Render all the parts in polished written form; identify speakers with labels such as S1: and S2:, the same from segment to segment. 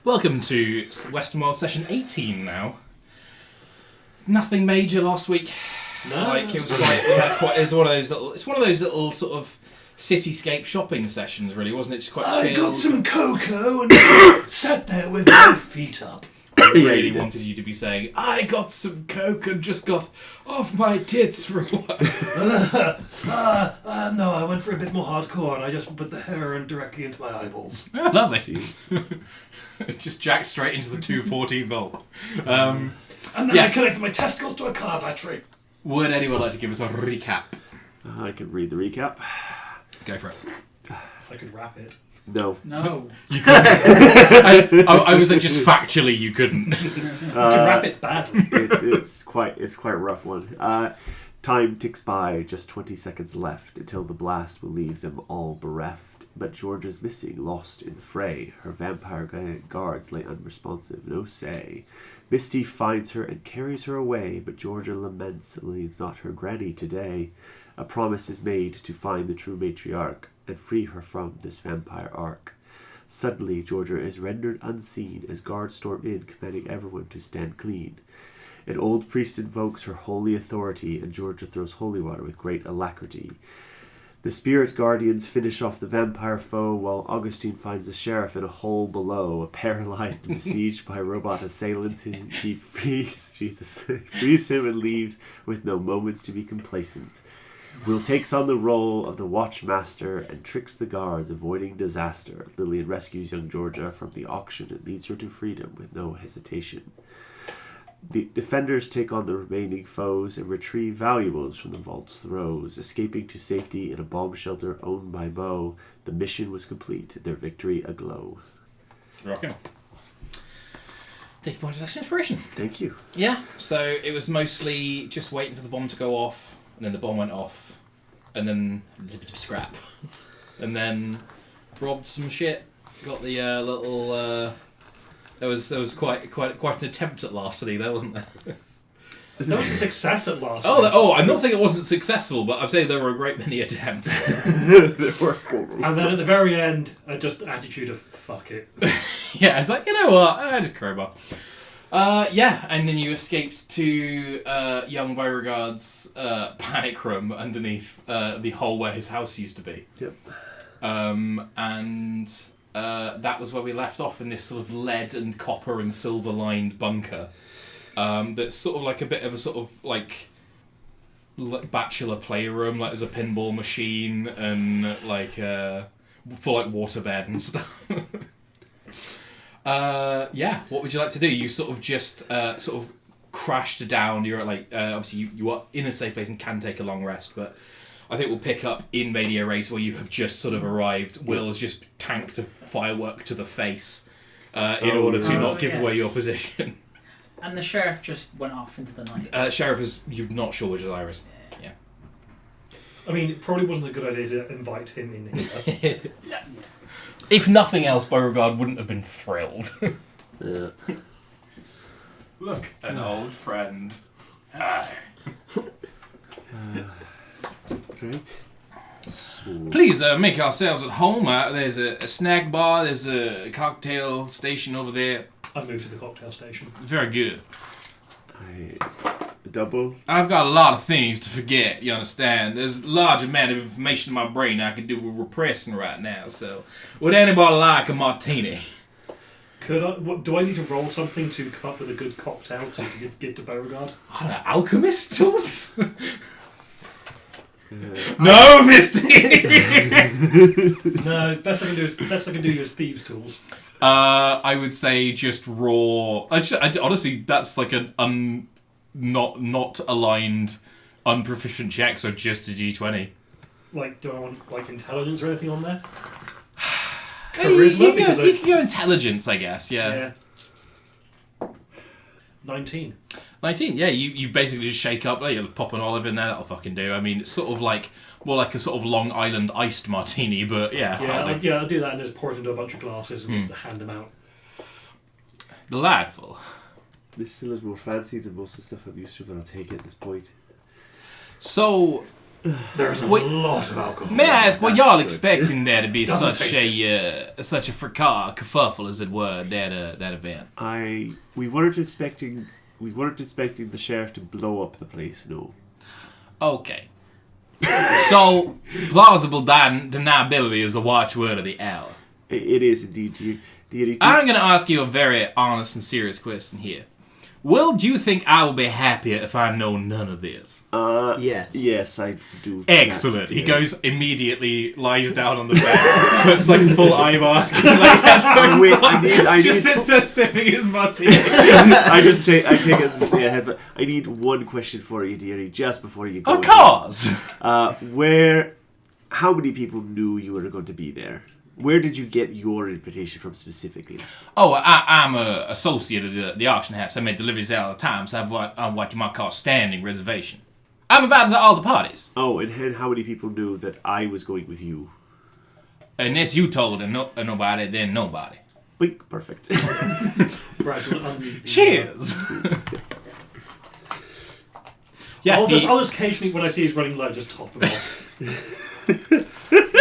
S1: Welcome to Western World Session 18 now. Nothing major last week.
S2: No,
S1: it was quite. It's one of those little. It's one of those little sort of cityscape shopping sessions, really, wasn't it? Just quite chill.
S2: I got some cocoa and sat there with my feet up.
S1: I really wanted you to be saying, "I got some coke and just got off my tits for a while."
S2: No, I went for a bit more hardcore and I just put the heroin directly into my eyeballs.
S1: Lovely. Just jacked straight into the 240 volt.
S2: And then I connected my testicles to a car battery.
S1: Would anyone like to give us a recap?
S3: I could read the recap.
S1: Go for it.
S2: I could rap it.
S3: No.
S1: You couldn't. I was like, just factually, you couldn't.
S2: You can rap it badly.
S3: It's quite a rough one. Time ticks by, just 20 seconds left until the blast will leave them all bereft. But George is missing, lost in the fray. Her vampire guards lay unresponsive, no say. Misty finds her and carries her away, but Georgia laments it's not her granny today. A promise is made to find the true matriarch and free her from this vampire arc. Suddenly, Georgia is rendered unseen as guards storm in, commanding everyone to stand clean. An old priest invokes her holy authority, and Georgia throws holy water with great alacrity. The spirit guardians finish off the vampire foe, while Augustine finds the sheriff in a hole below. Paralyzed and besieged by robot assailants, he frees him and leaves with no moments to be complacent. Will takes on the role of the watchmaster and tricks the guards, avoiding disaster. Lillian rescues young Georgia from the auction and leads her to freedom with no hesitation. The defenders take on the remaining foes and retrieve valuables from the vault's throes. Escaping to safety in a bomb shelter owned by Bo, the mission was complete, their victory aglow.
S1: Rocking. Take a point of inspiration.
S3: Thank you.
S1: Yeah, so it was mostly just waiting for the bomb to go off, and then the bomb went off, and then a little bit of scrap, and then robbed some shit. Got the little. There was quite an attempt at larceny there, wasn't there?
S2: There was a success at last.
S1: I'm not saying it wasn't successful, but I'm saying there were a great many attempts.
S3: There were.
S2: And then at the very end, just an attitude of fuck it.
S1: Yeah, it's like, you know what? Just crowbar. And then you escaped to young Beauregard's panic room underneath the hole where his house used to be.
S3: Yep.
S1: That was where we left off, in this sort of lead and copper and silver lined bunker. That's sort of like a bit of a sort of like bachelor playroom. Like there's a pinball machine and like for like waterbed and stuff. What would you like to do? You sort of just sort of crashed down. You're at like obviously you are in a safe place and can take a long rest, but I think we'll pick up in Media Race where you have just sort of arrived. Will has just tanked a firework to the face in order to not give away your position.
S4: And the sheriff just went off into the night.
S1: Sheriff is, you're not sure which is Iris. Yeah.
S2: I mean, it probably wasn't a good idea to invite him in here.
S1: If nothing else, Beauregard wouldn't have been thrilled.
S3: Yeah.
S1: Look, an old friend. Hi.
S3: Great. So.
S1: Please make yourselves at home. There's a snack bar, there's a cocktail station over there.
S2: I've moved to the cocktail station.
S1: Very good.
S3: Double.
S1: I've got a lot of things to forget, you understand? There's a large amount of information in my brain I can do with repressing right now, so would anybody like a martini?
S2: Do I need to roll something to come up with a good cocktail to give to Beauregard?
S1: I don't know, alchemist tools? No, Misty!
S2: No, best I can do is thieves' tools.
S1: I would say just raw. Honestly, that's like an not aligned, unproficient check, so just a D20.
S2: Like, do I want like intelligence or anything on there?
S1: Charisma? You can go intelligence, I guess. Yeah.
S2: 19.
S1: 19. Yeah, you basically just shake up. You pop an olive in there. That'll fucking do. I mean, it's sort of like more like a sort of Long Island iced martini, but yeah.
S2: I'll do that and just pour it into a bunch of glasses and just hand them out.
S1: Delightful.
S3: This still is more fancy than most of the stuff I'm used to, but I'll take it at this point.
S1: So,
S2: There's a
S1: Wait,
S2: lot of alcohol.
S1: May I ask what y'all
S3: good.
S1: expecting there to be
S2: Doesn't
S1: such
S2: taste
S1: a fracas, kerfuffle, as it were, that event?
S3: We weren't expecting the sheriff to blow up the place. No.
S1: Okay. So plausible deniability is the watchword of the hour.
S3: It is indeed. Do
S1: I'm going to ask you a very honest and serious question here. Will, do you think I will be happier if I know none of this?
S5: Yes.
S3: Yes, I do.
S1: Excellent.
S3: Yes,
S1: He
S3: dear.
S1: goes immediately, lies down on the bed, puts like full eye mask and like headphones
S3: Wait,
S1: on,
S3: I
S1: just
S3: need-
S1: sits there sipping his martini.
S3: I take it ahead, but I need one question for you, dearie, just before you go.
S1: Of course.
S3: How many people knew you were going to be there? Where did you get your invitation from specifically?
S1: Oh, I'm a associate of the auction house. I make deliveries there all the time, so I'm what you might call standing reservation. I'm invited to all the parties.
S3: Oh, and how many people knew that I was going with you?
S1: Unless you told nobody, then nobody.
S3: Wait, perfect.
S2: Brad, you want to unmute the-
S1: Cheers. Yeah,
S2: I'll just occasionally, when I see he's running low, just top him off.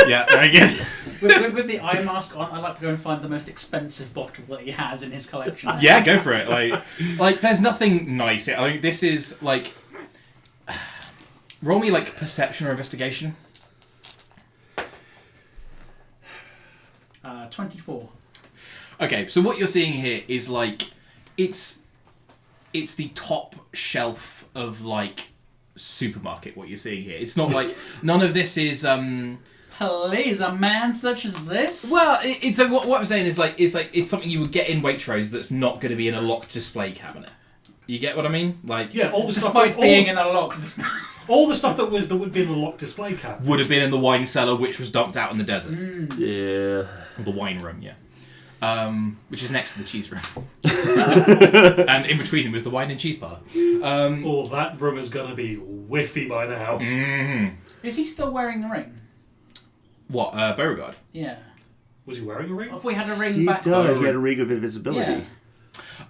S1: yeah, very good.
S4: With the eye mask on, I'd like to go and find the most expensive bottle that he has in his collection.
S1: Yeah, go for it. Like, there's nothing nice here. I mean, this is like, roll me like perception or investigation.
S4: 24.
S1: Okay, so what you're seeing here is like, it's the top shelf of like supermarket. What you're seeing here, it's not like none of this is
S4: Please, a man such as this?
S1: Well, it's what I'm saying is like it's something you would get in Waitrose that's not going to be in a locked display cabinet. You get what I mean? Like,
S2: Yeah, all the stuff
S4: despite
S2: that,
S4: being in a locked...
S2: all the stuff that would be in the locked display cabinet.
S1: would have been in the wine cellar, which was dumped out in the desert,
S3: Yeah.
S1: or the wine room, yeah, which is next to the cheese room, and in between them is the wine and cheese parlour.
S2: Oh, that room is going to be whiffy by now.
S4: Is he still wearing the ring?
S1: What, Beauregard?
S4: Yeah.
S2: Was he wearing a ring?
S4: If we had a ring
S3: He
S4: back...
S3: does. He had a ring of invisibility.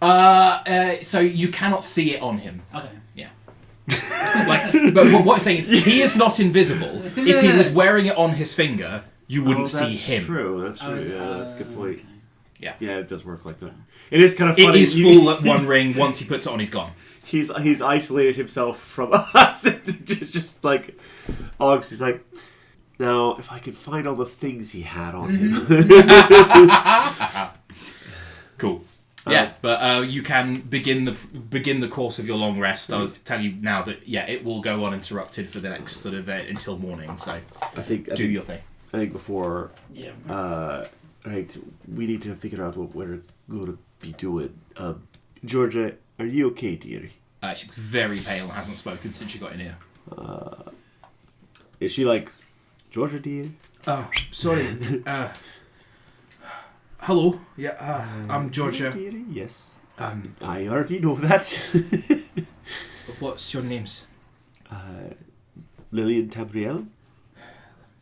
S4: Yeah.
S1: So you cannot see it on him.
S4: Okay.
S1: Yeah. But what I'm saying is, he is not invisible. If he was wearing it on his finger, you wouldn't see
S3: that's
S1: him.
S3: True. That's true.
S4: Oh,
S3: Yeah, that's a good point.
S4: okay.
S1: Yeah.
S3: Yeah, it does work like that. It is kind of
S1: It
S3: funny.
S1: is full at one ring. Once he puts it on, he's gone.
S3: He's isolated himself from us. just like, Alex, he's like, now if I could find all the things he had on him.
S1: Cool. Yeah, but you can begin the course of your long rest. I'll tell you now that it will go uninterrupted for the next sort of into morning. So
S3: I think
S1: your thing.
S3: I think before,
S4: Yeah.
S3: right, we need to figure out what we're going to be doing. Georgia, are you okay, dearie?
S1: She's very pale and hasn't spoken since she got in here.
S3: Is she like, Georgia, dearie?
S1: Sorry. Hello. Yeah, I'm Georgia.
S3: Dearie? Yes.
S1: Um,
S3: I already know that.
S1: what's your names?
S3: Lillian Tabriel?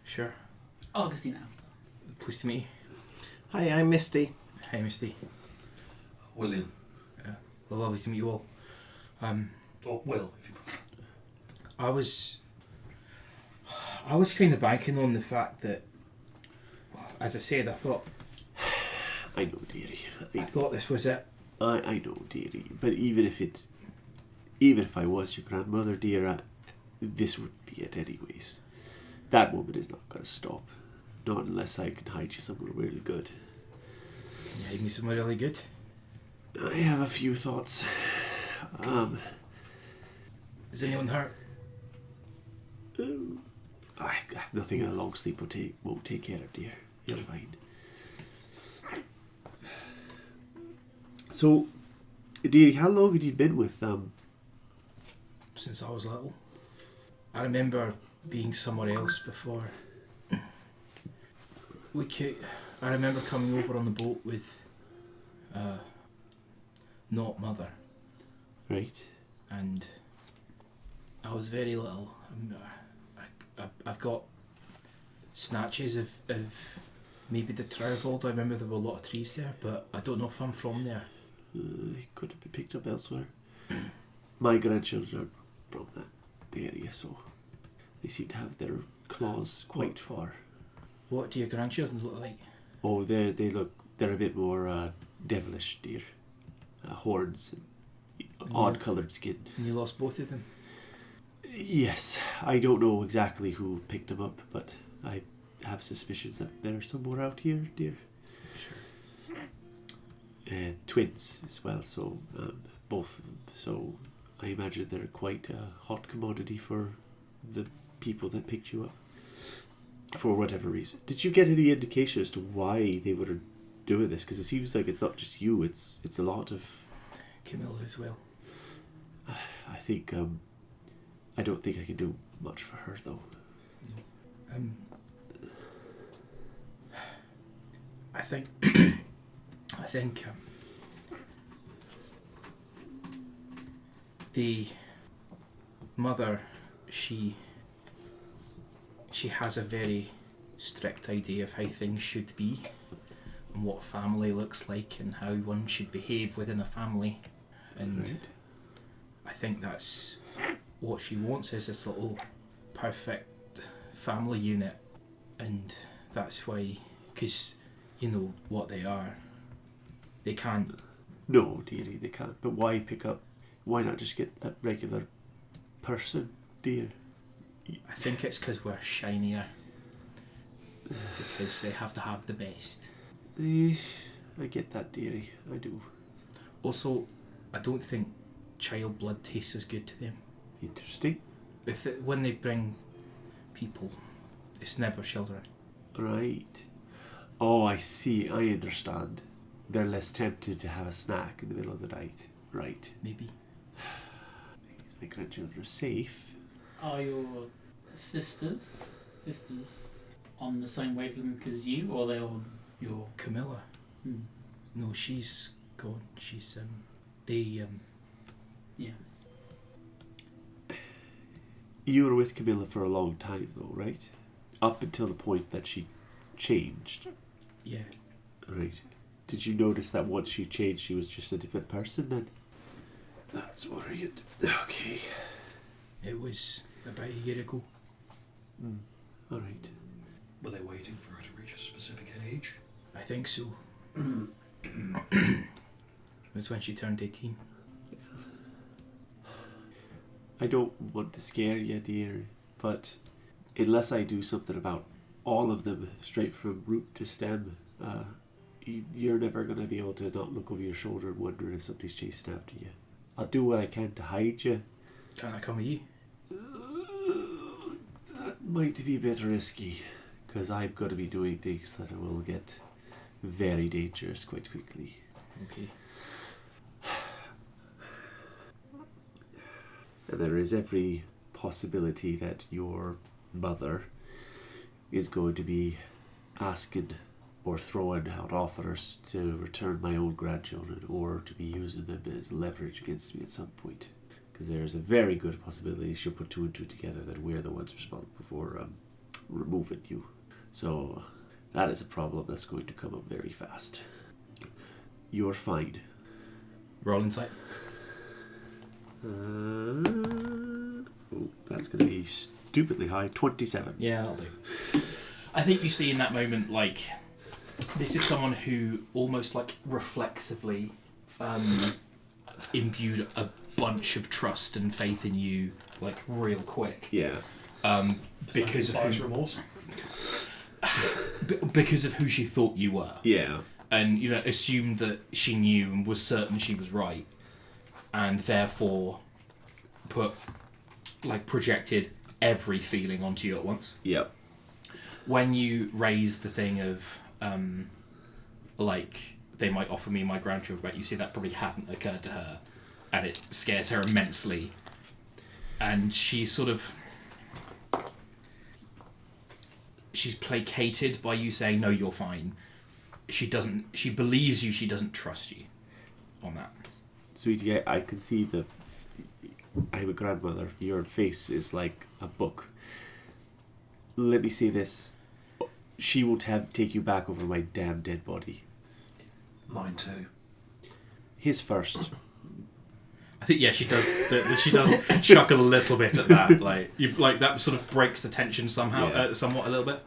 S1: Sure.
S4: Augustina.
S1: Pleased to meet you.
S5: Hi, I'm Misty.
S1: Hey, Misty.
S6: William.
S1: Well, lovely to meet you all.
S2: Or Will, if you prefer.
S1: I was kind of banking on the fact that, well, as I said, I thought
S3: I know, dearie.
S1: this was it.
S3: I know, dearie. But even if I was your grandmother, dear, this would be it anyways. That woman is not going to stop. Not unless I can hide you somewhere really good.
S1: Can you hide me somewhere really good?
S3: I have a few thoughts.
S1: Is anyone hurt?
S3: I got nothing a long sleep won't take care of, dear. You're fine. So, dearie, how long had you been with
S1: Since I was little. I remember being somewhere else before. I remember coming over on the boat with not mother,
S3: right?
S1: and I was very little. I've got snatches of maybe the Trowfold. I remember there were a lot of trees there, but I don't know if I'm from there.
S3: It could have been picked up elsewhere. My grandchildren are from that area, so They seem to have their claws quite far.
S1: What do your grandchildren look like?
S3: Oh, they're a bit more devilish, dear. Horns and odd-coloured skin.
S1: And you lost both of them?
S3: Yes, I don't know exactly who picked them up, but I have suspicions that they're somewhere out here, dear.
S1: Sure.
S3: Twins as well, so both of them. So I imagine they're quite a hot commodity for the people that picked you up, for whatever reason. Did you get any indication as to why they were doing this? Because it seems like it's not just you; it's a lot of
S1: Camilla as well.
S3: I think I don't think I can do much for her though.
S1: I think the mother, she has a very strict idea of how things should be and what family looks like and how one should behave within a family, and
S3: Right.
S1: I think that's what she wants, is this little perfect family unit, and that's why, because you know what they are, they can't.
S3: No, dearie, they can't. But why pick up? Why not just get a regular person, dear?
S1: I think it's because we're shinier, because they have to have the best.
S3: I get that, dearie. I do.
S1: Also, I don't think child blood tastes as good to them.
S3: Interesting.
S1: When they bring people, it's never children.
S3: Right. Oh, I see. I understand. They're less tempted to have a snack in the middle of the night. Right.
S1: Maybe.
S3: Because my grandchildren are safe.
S4: Are your sisters on the same wavelength as you, or are they on your?
S1: Camilla.
S4: Hmm.
S1: No, she's gone. She's
S4: Yeah.
S3: You were with Camilla for a long time, though, right? Up until the point that she changed.
S1: Yeah.
S3: Right. Did you notice that once she changed, she was just a different person then? That's worrying. Okay.
S1: It was about a year ago.
S3: All right.
S6: Were they waiting for her to reach a specific age?
S1: I think so. It was when she turned 18.
S3: I don't want to scare you, dear, but unless I do something about all of them, straight from root to stem, you're never going to be able to not look over your shoulder and wonder if somebody's chasing after you. I'll do what I can to hide you.
S1: Can't I come with you?
S3: That might be a bit risky, because I've got to be doing things that will get very dangerous quite quickly.
S1: Okay.
S3: And there is every possibility that your mother is going to be asking or throwing out offers to return my own grandchildren, or to be using them as leverage against me at some point. Because there's a very good possibility she'll put two and two together that we're the ones responsible for removing you. So that is a problem that's going to come up very fast. You're fine.
S1: Roll insight.
S3: That's going to be stupidly high. 27.
S1: Yeah, that'll do. I think you see in that moment, like, this is someone who almost like reflexively imbued a bunch of trust and faith in you, like, real quick.
S3: Yeah.
S1: Because of
S2: Buyer's
S1: who,
S2: remorse.
S1: because of who she thought you were.
S3: Yeah.
S1: And, you know, assumed that she knew and was certain she was right, and therefore projected every feeling onto you at once.
S3: Yep.
S1: When you raise the thing of like, they might offer me my grandchildren back, you see that probably hadn't occurred to her, and it scares her immensely, and she's placated by you saying, no, you're fine. She believes you, she doesn't trust you on that.
S3: Sweetie, I can see I'm a grandmother. Your face is like a book. Let me say this. She will take you back over my damn dead body.
S6: Mine too.
S3: His first.
S1: I think she does. She does chuckle a little bit at that. Like that sort of breaks the tension somehow, somewhat a little bit.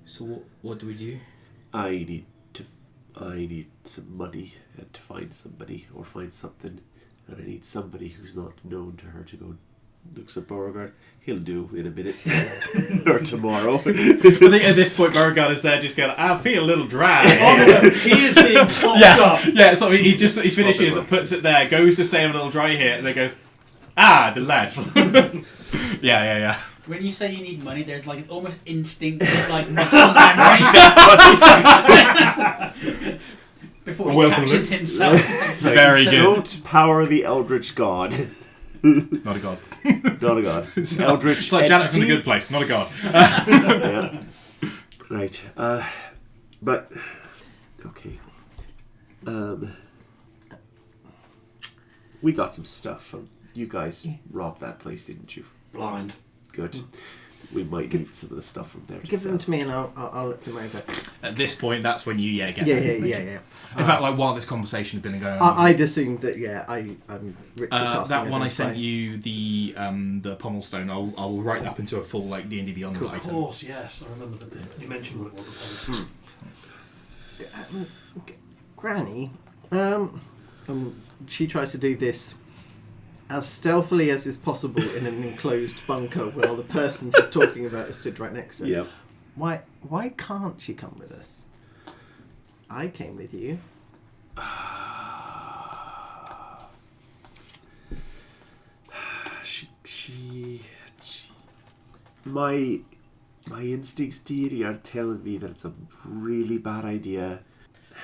S1: So what do we do?
S3: I need some money and to find somebody or find something, and I need somebody who's not known to her to go look at Beauregard. He'll do in a minute or tomorrow. I
S1: think at this point Beauregard is there just going, I feel a little dry.
S2: He is being topped up.
S1: Yeah, so he finishes, puts it there, goes to say I'm a little dry here, and then goes, the lad. Yeah.
S4: When you say you need money, there's like an almost instinctive like muscle memory before he catches himself.
S1: Very good.
S3: Don't power the Eldritch God.
S1: Not a god.
S3: Not a god. Eldritch.
S1: It's like Janet from The Good Place. Not a god.
S3: Yeah. Right. But okay. We got some stuff. You guys robbed that place, didn't you?
S6: Blind.
S3: Good. We might need some of the stuff from there.
S5: Give them to me and I'll look them over.
S1: At this point, that's when you get them.
S5: Yeah.
S1: In fact, like while this conversation has been going on,
S5: I'd assumed that I'm
S1: that one I sent you the Pommelstone. I'll write that up into a full like D&D Beyond
S6: Of
S1: item.
S6: course, yes. I remember that you mentioned what it was.
S5: Granny, she tries to do this as stealthily as is possible in an enclosed bunker while the person she's talking about is stood right next to her.
S3: Yep.
S5: Why can't she come with us? I came with you.
S3: My instincts, dearie, are telling me that it's a really bad idea.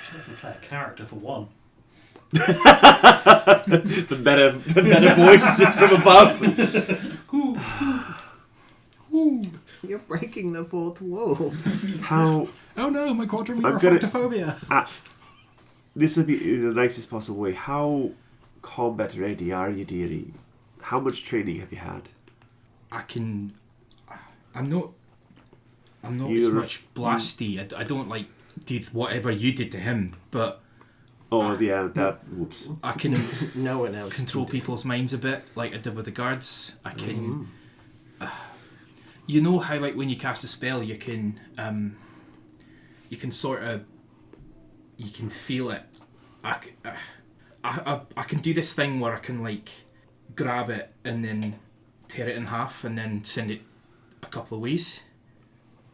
S6: Should have play a character for one.
S3: the better voice from above.
S5: You're breaking the fourth wall.
S3: How?
S1: Oh no, my quadrimeter
S3: I'm gonna-
S1: phobia.
S3: This will be in the nicest possible way. How combat ready are you, dearie? How much training have you had?
S1: I'm not as much blasty. I don't like did whatever you did to him, but
S3: whoops.
S1: I can
S5: No one else
S1: control
S5: can do.
S1: people's minds a bit, like I did with the guards. I can. You know how, like, when you cast a spell, you can sort of, you can feel it. I can do this thing where I can like grab it and then tear it in half and then send it a couple of ways.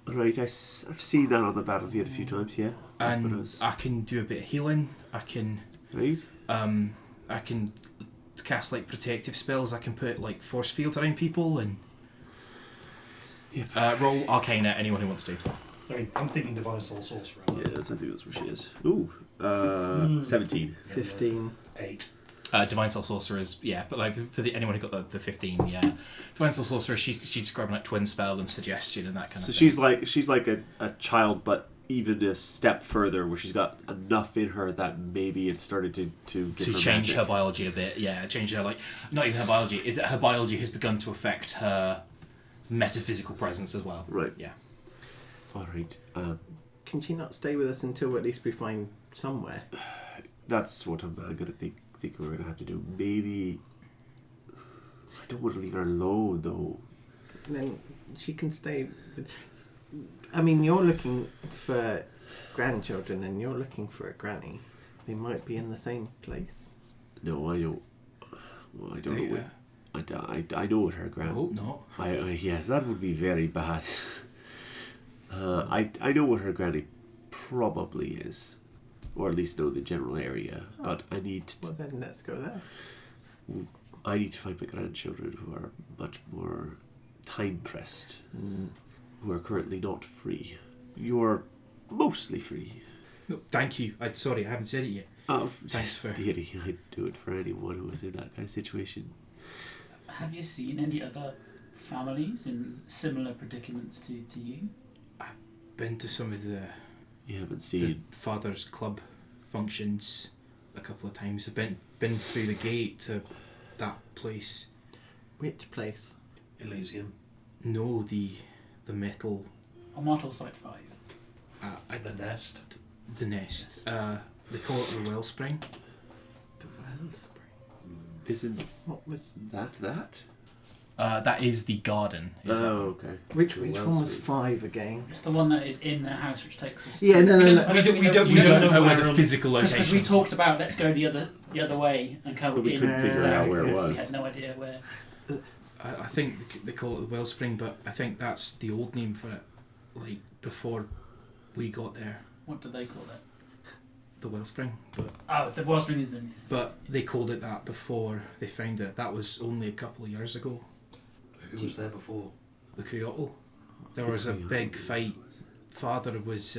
S3: Right, I've seen that on the battlefield a few times, yeah.
S1: And I can do a bit of healing. I can
S3: Right.
S1: I can cast like protective spells. I can put like force fields around people and roll Arcana. Anyone who wants to.
S6: I mean, I'm thinking Divine Soul Sorcerer.
S3: Yeah, I think that's where she is. Ooh, 17.
S5: 15.
S6: 8.
S1: Divine Soul Sorcerers, but like for anyone who got the 15, Divine Soul Sorcerer, she's describing like twin spell and suggestion and that kind of thing.
S3: So she's like a child, but even a step further, where she's got enough in her that maybe it started to give her
S1: change
S3: magic.
S1: her biology a bit. Change her not even her biology. Her biology has begun to affect her metaphysical presence as well.
S3: Right.
S1: Yeah.
S3: All right.
S5: Can she not stay with us until at least we find somewhere?
S3: That's what I'm gonna think we're gonna have to do. Maybe I don't want to leave her alone though.
S5: Then she can stay with... I mean, you're looking for grandchildren and you're looking for a granny. They might be in the same place.
S3: No, I don't. Well, I don't know. I know what her grand.
S1: I hope not.
S3: Yes, that would be very bad. I know what her granny probably is, or at least know the general area.
S5: Oh.
S3: But I need.
S5: Well, then let's go there.
S3: I need to find my grandchildren who are much more time pressed, who are currently not free. You're mostly free.
S1: No, thank you. Sorry, I haven't said it yet.
S3: Oh,
S1: Thanks for...
S3: dearie, I'd do it for anyone who was in that kind of situation.
S4: Have you seen any other families in similar predicaments to you?
S1: Been to some of the
S3: You haven't seen.
S1: Father's Club functions a couple of times. I've been through the gate to that place.
S5: Which place?
S6: Elysium.
S1: No, the metal...
S4: On Mortal Site 5.
S6: The Nest.
S1: The nest. They call it the Wellspring.
S5: The Wellspring.
S3: Isn't
S5: What was?
S3: that?
S1: That is the garden. Is that one.
S3: Okay.
S5: Which
S3: The
S5: one was
S3: Wellspring.
S5: 5 again?
S4: It's the one that is in their house, which takes us.
S5: Yeah, no, no, no.
S6: We don't
S1: We don't know where the physical location
S4: Because we
S1: is.
S4: talked about let's go the other way and come
S3: But we
S4: in.
S3: couldn't figure out where it
S4: We
S3: was.
S4: had no idea where.
S1: I think they call it the Wellspring, but I think that's the old name for it. Like before we got there,
S4: What do they call it?
S1: the Wellspring. But
S4: Oh, the Wellspring is the.
S1: they called it that before they found it. That was only a couple of years ago.
S6: Who was there before?
S1: The Coyotl. There was a big fight. Father was.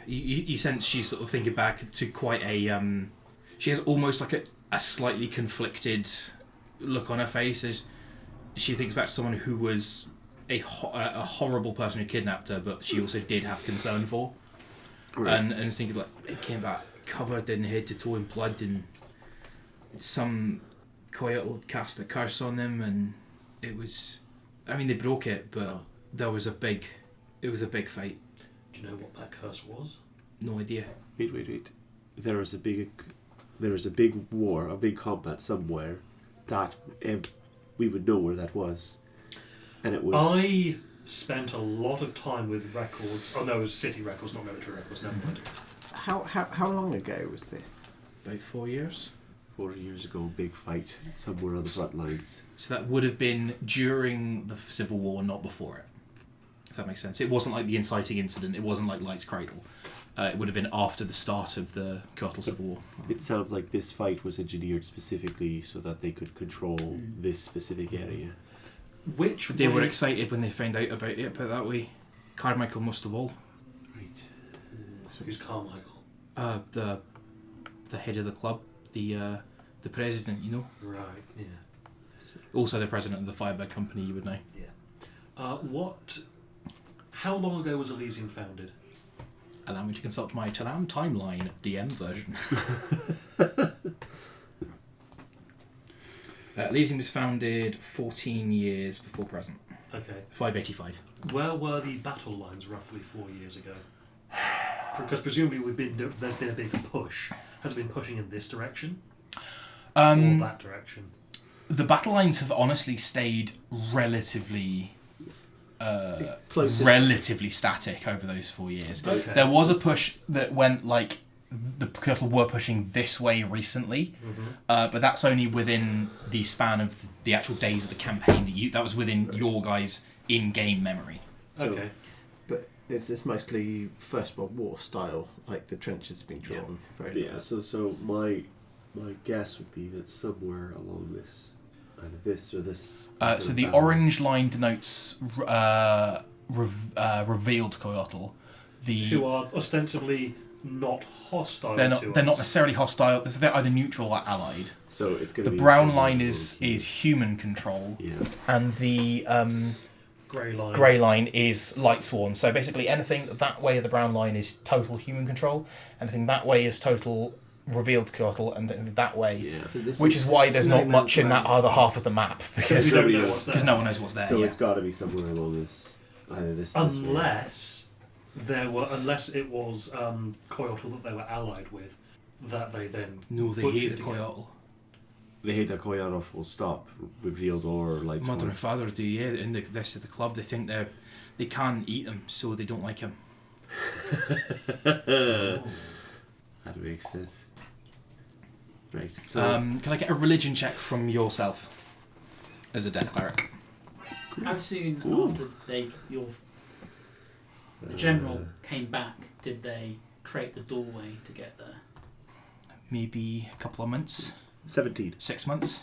S1: He sensed she's sort of thinking back to quite a. She has almost like a slightly conflicted look on her face as she thinks back to someone who was a horrible person who kidnapped her, but she also did have concern for.
S3: Right.
S1: And is thinking like it came back covered in head to toe in blood, and some Coyotl cast a curse on them, and it was. I mean, they broke it, but there was it was a big fight.
S6: Do you know what that curse was?
S1: No idea.
S3: Wait. There was a big war, a big combat somewhere that we would know where that was, and it was.
S6: I spent a lot of time with records. Oh no, it was city records, not military records. Never mind.
S5: How long ago was this?
S1: About 4 years.
S3: 4 years ago, big fight somewhere on the front lines.
S1: So that would have been during the Civil War, not before it. If that makes sense. It wasn't like the inciting incident. It wasn't like Light's Cradle. It would have been after the start of the Coyotl Civil War.
S3: It sounds like this fight was engineered specifically so that they could control this specific area.
S6: Which
S1: They were
S6: way-
S1: excited when they found out about it, but that way. Carmichael most of all.
S3: Right.
S6: Who's Carmichael?
S1: The head of the club, the president, you know.
S6: Right. Yeah.
S1: Also the president of the Firebird Company, you would know.
S6: What? How long ago was Elysium founded?
S1: Allow me to consult my Talam timeline DM version. Elysium was founded 14 years before present.
S6: Okay.
S1: 585.
S6: Where were the battle lines roughly 4 years ago? Because presumably there's been a big push. Has it been pushing in this direction or that direction?
S1: The battle lines have honestly stayed relatively static over those 4 years.
S6: Okay.
S1: There was a push that went like the Coyotl were pushing this way recently, but that's only within the span of the actual days of the campaign that was within your guys' in-game memory.
S3: So-
S6: Okay.
S5: But is this mostly First World War style, like the trenches been drawn? Very
S3: Yeah. So my guess would be that somewhere along this, either this or this.
S1: So the orange line denotes revealed Coyotl.
S6: Who are ostensibly not hostile
S1: They're
S6: to
S1: not.
S6: us.
S1: They're not necessarily hostile. They're either neutral or allied.
S3: So it's going
S1: The
S3: to be
S1: brown
S3: somewhere
S1: line
S3: along
S1: is
S3: here.
S1: human control,
S3: Yeah.
S1: and the
S6: Grey line.
S1: grey line is light sworn. So basically, anything that way of the brown line is total human control. Anything that way is total revealed Coyotl, and then that way,
S3: Yeah.
S5: So this
S1: which is why there's
S5: no
S1: not much in that
S5: man's
S1: other half of the map because
S6: we don't
S3: nobody
S6: know
S3: knows.
S6: what's there.
S1: because no one knows what's there.
S3: So
S1: yeah.
S3: it's got to be somewhere along this, either this.
S6: Unless it was Coyotl that they were allied with, that they then
S1: No, they
S6: butchered
S1: hate the
S6: again.
S1: Coyotl.
S3: They hate that Koyarov will stop revealed or light
S1: Mother
S3: sworn.
S1: and father do, yeah. In the rest of the club, they think they can't eat him, so they don't like him.
S3: That makes sense. Right. So
S1: Can I get a religion check from yourself as a death cleric?
S4: How soon
S3: Ooh.
S4: after the general came back did they create the doorway to get there?
S1: Maybe a couple of months.
S3: 17.
S1: 6 months?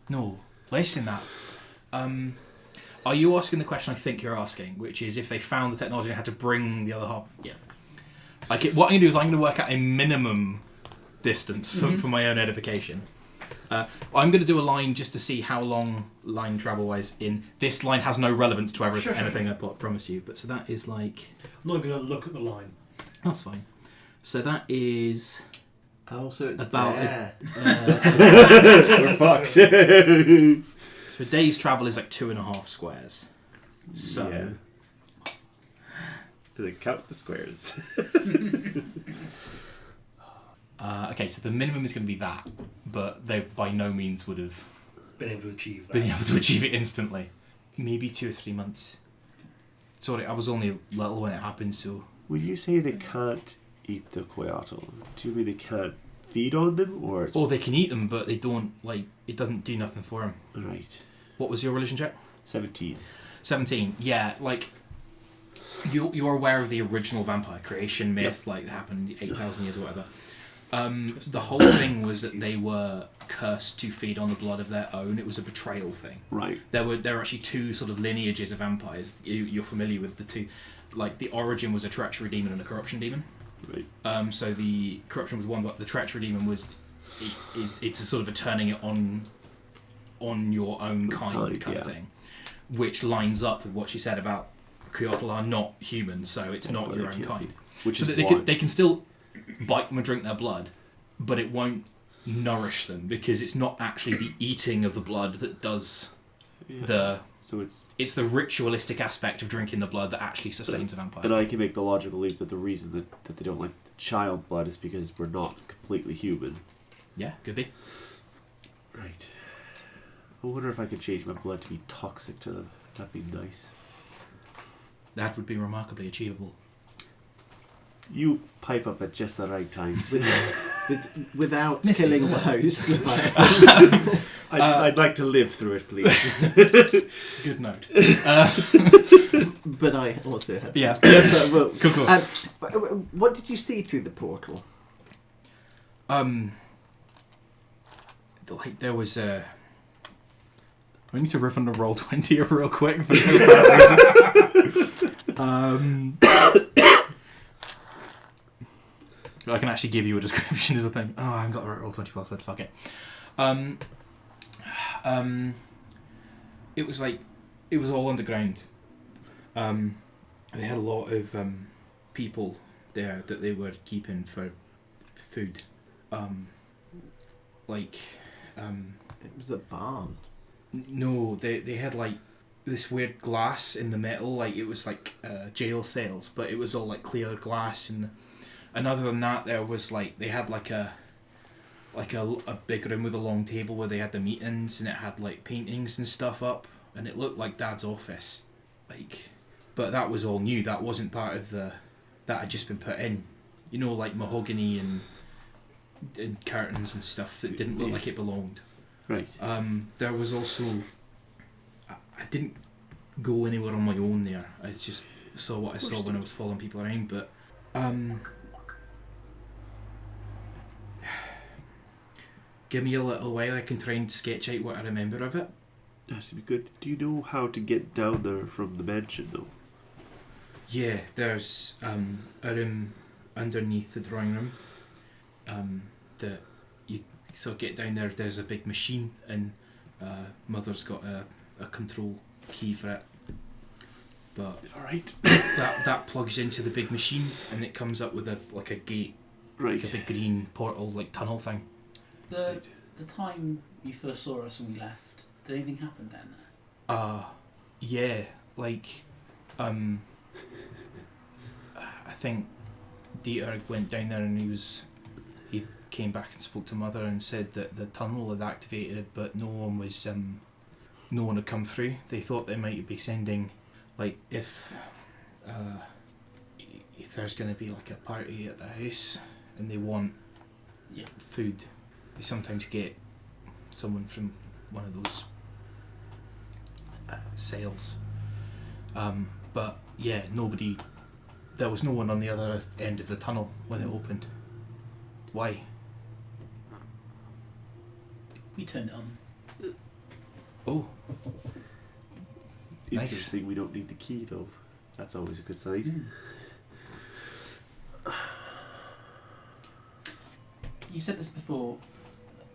S1: No, less than that. Are you asking the question I think you're asking, which is if they found the technology and had to bring the other half?
S4: Yeah.
S1: Like, what I'm going to do is I'm going to work out a minimum distance for my own edification. I'm going to do a line just to see how long line travel-wise in... This line has no relevance to anything I promise you, but so that is like...
S6: I'm not even going to look at the line.
S1: That's fine. So that is...
S5: Oh, so it's
S1: About
S5: there.
S3: We're fucked.
S1: So a day's travel is like 2.5 squares. So...
S3: Yeah. They count the squares.
S1: Okay, so the minimum is going to be that, but they by no means would have
S6: Been able to achieve that.
S1: been able to achieve it instantly. Maybe 2 or 3 months. Sorry, I was only little when it happened, so...
S3: When you say they can't eat the coyote, do you mean they can't feed on them, or it's...
S1: Oh, they can eat them, but they don't, like, it doesn't do nothing for them.
S3: Right.
S1: What was your religion check?
S3: 17.
S1: 17. Yeah, like, you're aware of the original vampire creation myth, like, that happened 8,000 years or whatever. The whole thing was that they were cursed to feed on the blood of their own. It was a betrayal thing.
S3: Right.
S1: There were actually 2 sort of lineages of vampires. You're familiar with the 2. Like, the origin was a treachery demon and a corruption demon.
S3: Right.
S1: So the corruption was one, but the treachery demon was it's a sort of a turning it on your own kind of thing, which lines up with what she said about Coyotl are not human, so it's not your own kind.
S3: Which
S1: so
S3: is
S1: that they can still bite them and drink their blood, but it won't nourish them because it's not actually the eating of the blood that does
S3: So
S1: it's the ritualistic aspect of drinking the blood that actually sustains a vampire.
S3: And I can make the logical leap that the reason that they don't like the child blood is because we're not completely human.
S1: Yeah, could be.
S3: Right. I wonder if I could change my blood to be toxic to them. That'd be nice.
S1: That would be remarkably achievable.
S3: You pipe up at just the right times.
S5: Without
S1: Missy.
S5: killing the host.
S3: I'd like to live through it, please.
S1: Good note.
S5: But I also have.
S1: Yeah.
S5: So, well,
S1: Cool.
S5: what did you see through the portal?
S1: Like there was a. I need to rip on the roll 20 real quick for no reason. I can actually give you a description as a thing. Oh, I haven't got the right roll 20 password. Fuck it. It was like it was all underground. They had a lot of people there that they were keeping for food.
S5: It was a barn.
S1: No, they had like this weird glass in the middle, like it was like jail cells, but it was all like clear glass, and other than that, there was like they had like a big room with a long table where they had the meetings, and it had like paintings and stuff up, and it looked like Dad's office, like, but that was all new. That wasn't part of that had just been put in, you know, like mahogany and curtains and stuff that didn't look like it belonged.
S3: Right.
S1: There was also I didn't go anywhere on my own there. I just saw what I saw when I was following people around, but give me a little while, I can try and sketch out what I remember of it.
S3: That'd be good. Do you know how to get down there from the mansion, though?
S1: Yeah, there's a room underneath the drawing room that you so get down there. There's a big machine, and Mother's got a control key for it. But
S3: All right.
S1: that plugs into the big machine, and it comes up with a gate,
S3: Right.
S1: like a big green portal, like tunnel thing.
S4: The time you first saw us when we left, did anything happen then?
S1: Yeah, like I think Dieter went down there and he came back and spoke to Mother and said that the tunnel had activated, but no one had come through. They thought they might be sending, like, if there's going to be like a party at the house and they want food, they sometimes get someone from one of those sales. But yeah, there was no one on the other end of the tunnel when it opened. Why?
S4: We turned it on.
S1: Oh, nice.
S3: Interesting. We don't need the key, though. That's always a good sign.
S4: You've said this before.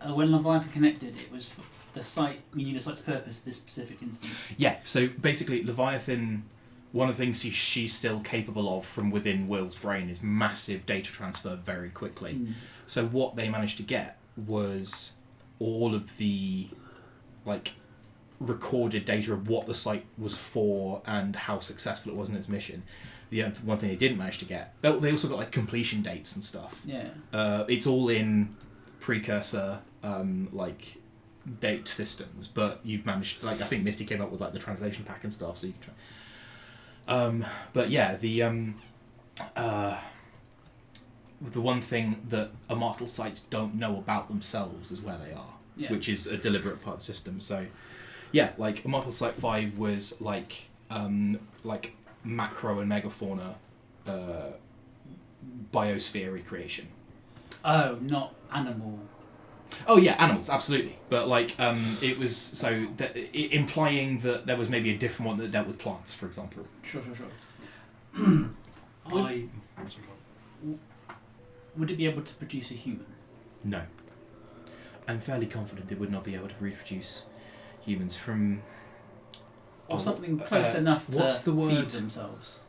S4: When Leviathan connected, it was for the site. We knew the site's purpose. This specific instance.
S1: Yeah, so basically Leviathan, one of the things she's still capable of from within Will's brain is massive data transfer very quickly. So what they managed to get was all of the like recorded data of what the site was for and how successful it was in its mission. the one thing they didn't manage to get. But they also got like completion dates and stuff.
S4: Yeah.
S1: It's all in precursor like date systems, but you've managed. Like I think Misty came up with like the translation pack and stuff, so you can try. But yeah, the one thing that immortal sites don't know about themselves is where they are, which is a deliberate part of the system. So, yeah, like immortal site 5 was like macro and megafauna biosphere recreation.
S4: Oh, not animal.
S1: Oh yeah, animals, absolutely. But like, it was implying that there was maybe a different one that dealt with plants, for example.
S4: Sure. Would it be able to produce a human?
S1: No. I'm fairly confident it would not be able to reproduce humans from...
S4: Or something close enough to
S1: what's the word?
S4: feed themselves.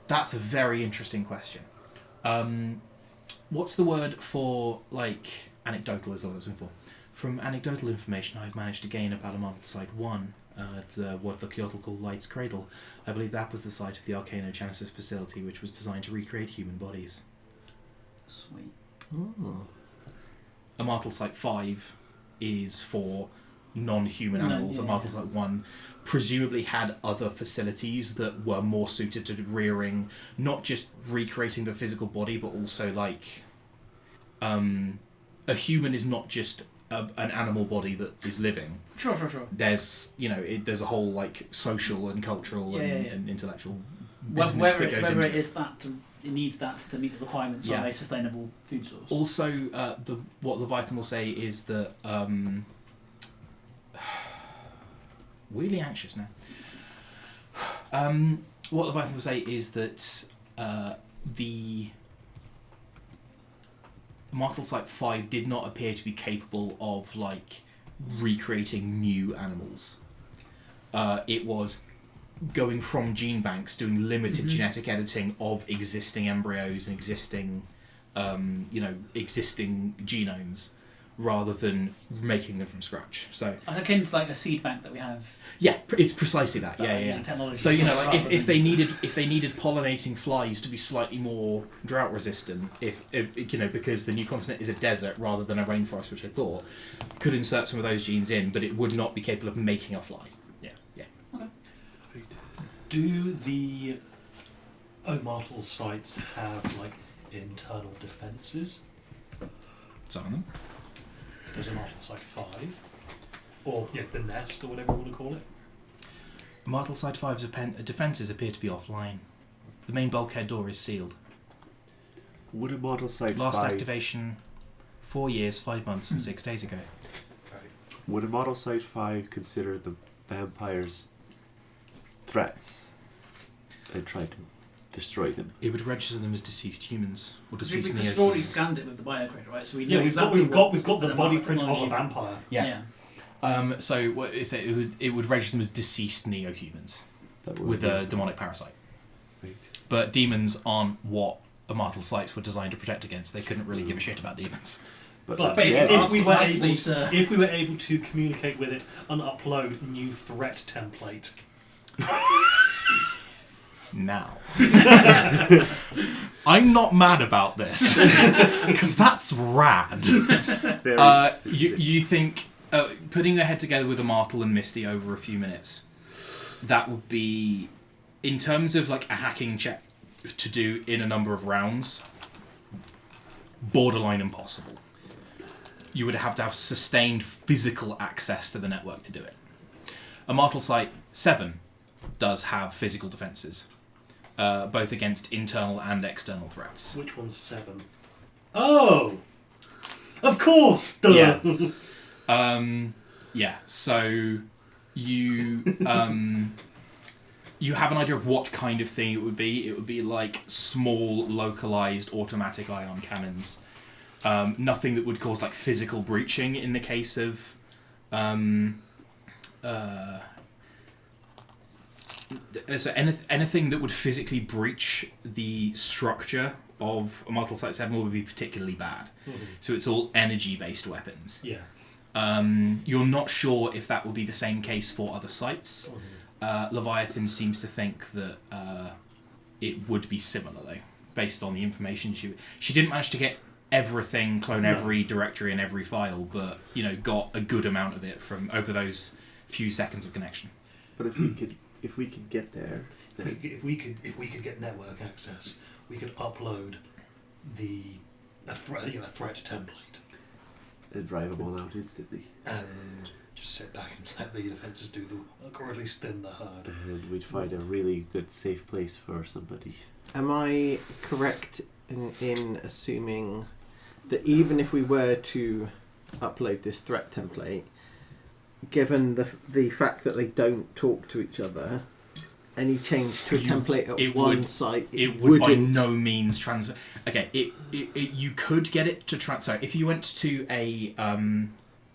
S1: That's a very interesting question. What's the word for, like, anecdotal is what I was looking for. From anecdotal information I've managed to gain about Amon Site 1, what the Kyoto call Light's Cradle, I believe that was the site of the Arcanogenesis facility, which was designed to recreate human bodies.
S4: Sweet.
S5: Ooh.
S1: Immortal Site 5 is for non-human animals. Immortal Site 1 presumably had other facilities that were more suited to rearing, not just recreating the physical body, but also like a human is not just an animal body that is living.
S4: Sure.
S1: There's there's a whole like social and cultural and intellectual business
S4: Whether
S1: that goes
S4: it
S1: into it.
S4: is that it needs that to meet the requirements of a sustainable food source.
S1: Also, what Leviathan will say is that really anxious now. What Leviathan will say is that the Immortal Site 5 did not appear to be capable of like recreating new animals. It was going from gene banks, doing limited genetic editing of existing embryos and existing genomes, rather than making them from scratch. So
S4: akin to like a seed bank that we have.
S1: yeah, it's precisely that. Yeah.
S4: Technology.
S1: So like if they needed pollinating flies to be slightly more drought resistant, if because the new continent is a desert rather than a rainforest, which I thought, could insert some of those genes in, but it would not be capable of making a fly.
S6: Do the immortal sites have like internal defences?
S1: Some of them.
S6: Does immortal site 5? Or the nest, or whatever you want to call it?
S1: Immortal Site 5's defences appear to be offline. The main bulkhead door is sealed.
S3: Would Immortal Site
S1: Last
S3: 5...
S1: activation 4 years, 5 months and 6 days ago.
S3: Would Immortal Site 5 consider the vampires threats and try to destroy them?
S1: It would register them as deceased humans or deceased
S4: Because we've already scanned it with the biocrater, right? So we know
S6: we've got the body print of a
S4: technology-
S6: vampire.
S1: Yeah. So what is it? It would register them as deceased neo-humans
S3: That would
S1: with
S3: be-
S1: a demonic parasite.
S3: Right.
S1: But demons aren't what Immortal Sites were designed to protect against. They couldn't really give a shit about demons.
S3: But
S6: But
S3: again,
S6: if we were
S4: Ask
S6: able
S4: them
S6: if we were able to communicate with it and upload new threat template.
S1: Now, I'm not mad about this because that's rad.
S3: very specific.
S1: You think putting your head together with Immortal and Misty over a few minutes, that would be, in terms of like a hacking check to do in a number of rounds, borderline impossible. You would have to have sustained physical access to the network to do it. Immortal Site 7 does have physical defences, both against internal and external threats.
S6: Which one's 7? Oh! Of course! Duh.
S1: Yeah. So you you have an idea of what kind of thing it would be. It would be like small, localized, automatic ion cannons. Nothing that would cause like physical breaching in the case of so anything that would physically breach the structure of Immortal Site 7 would be particularly bad. So it's all energy-based weapons.
S6: Yeah.
S1: You're not sure if that will be the same case for other sites. Leviathan seems to think that it would be similar though, based on the information she didn't manage to get everything, clone every directory and every file, but got a good amount of it from over those few seconds of connection.
S3: But if we could get there, then
S6: If we could get network access, we could upload a threat template
S3: and drive them all out instantly,
S6: and just sit back and let the defences do the work, or at least thin the herd.
S3: and we'd find a really good safe place for somebody.
S5: Am I correct in assuming that even if we were to upload this threat template, given the fact that they don't talk to each other, any change to a template at one site,
S1: it would by no means transfer. Okay, you could get it to transfer. If you went to a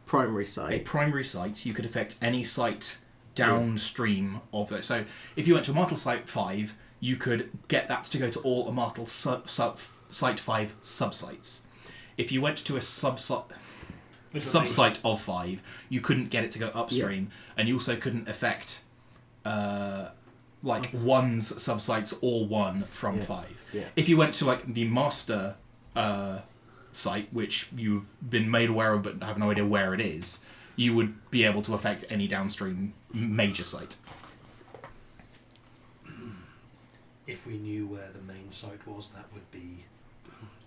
S5: primary site,
S1: you could affect any site downstream of it. So if you went to Immortal Site 5, you could get that to go to all Immortal Site 5 subsites. If you went to a subsite of 5, you couldn't get it to go upstream, and you also couldn't affect one's subsites or one from 5.
S5: Yeah.
S1: If you went to the master site, which you've been made aware of but have no idea where it is, you would be able to affect any downstream major site.
S6: If we knew where the main site was, that would be,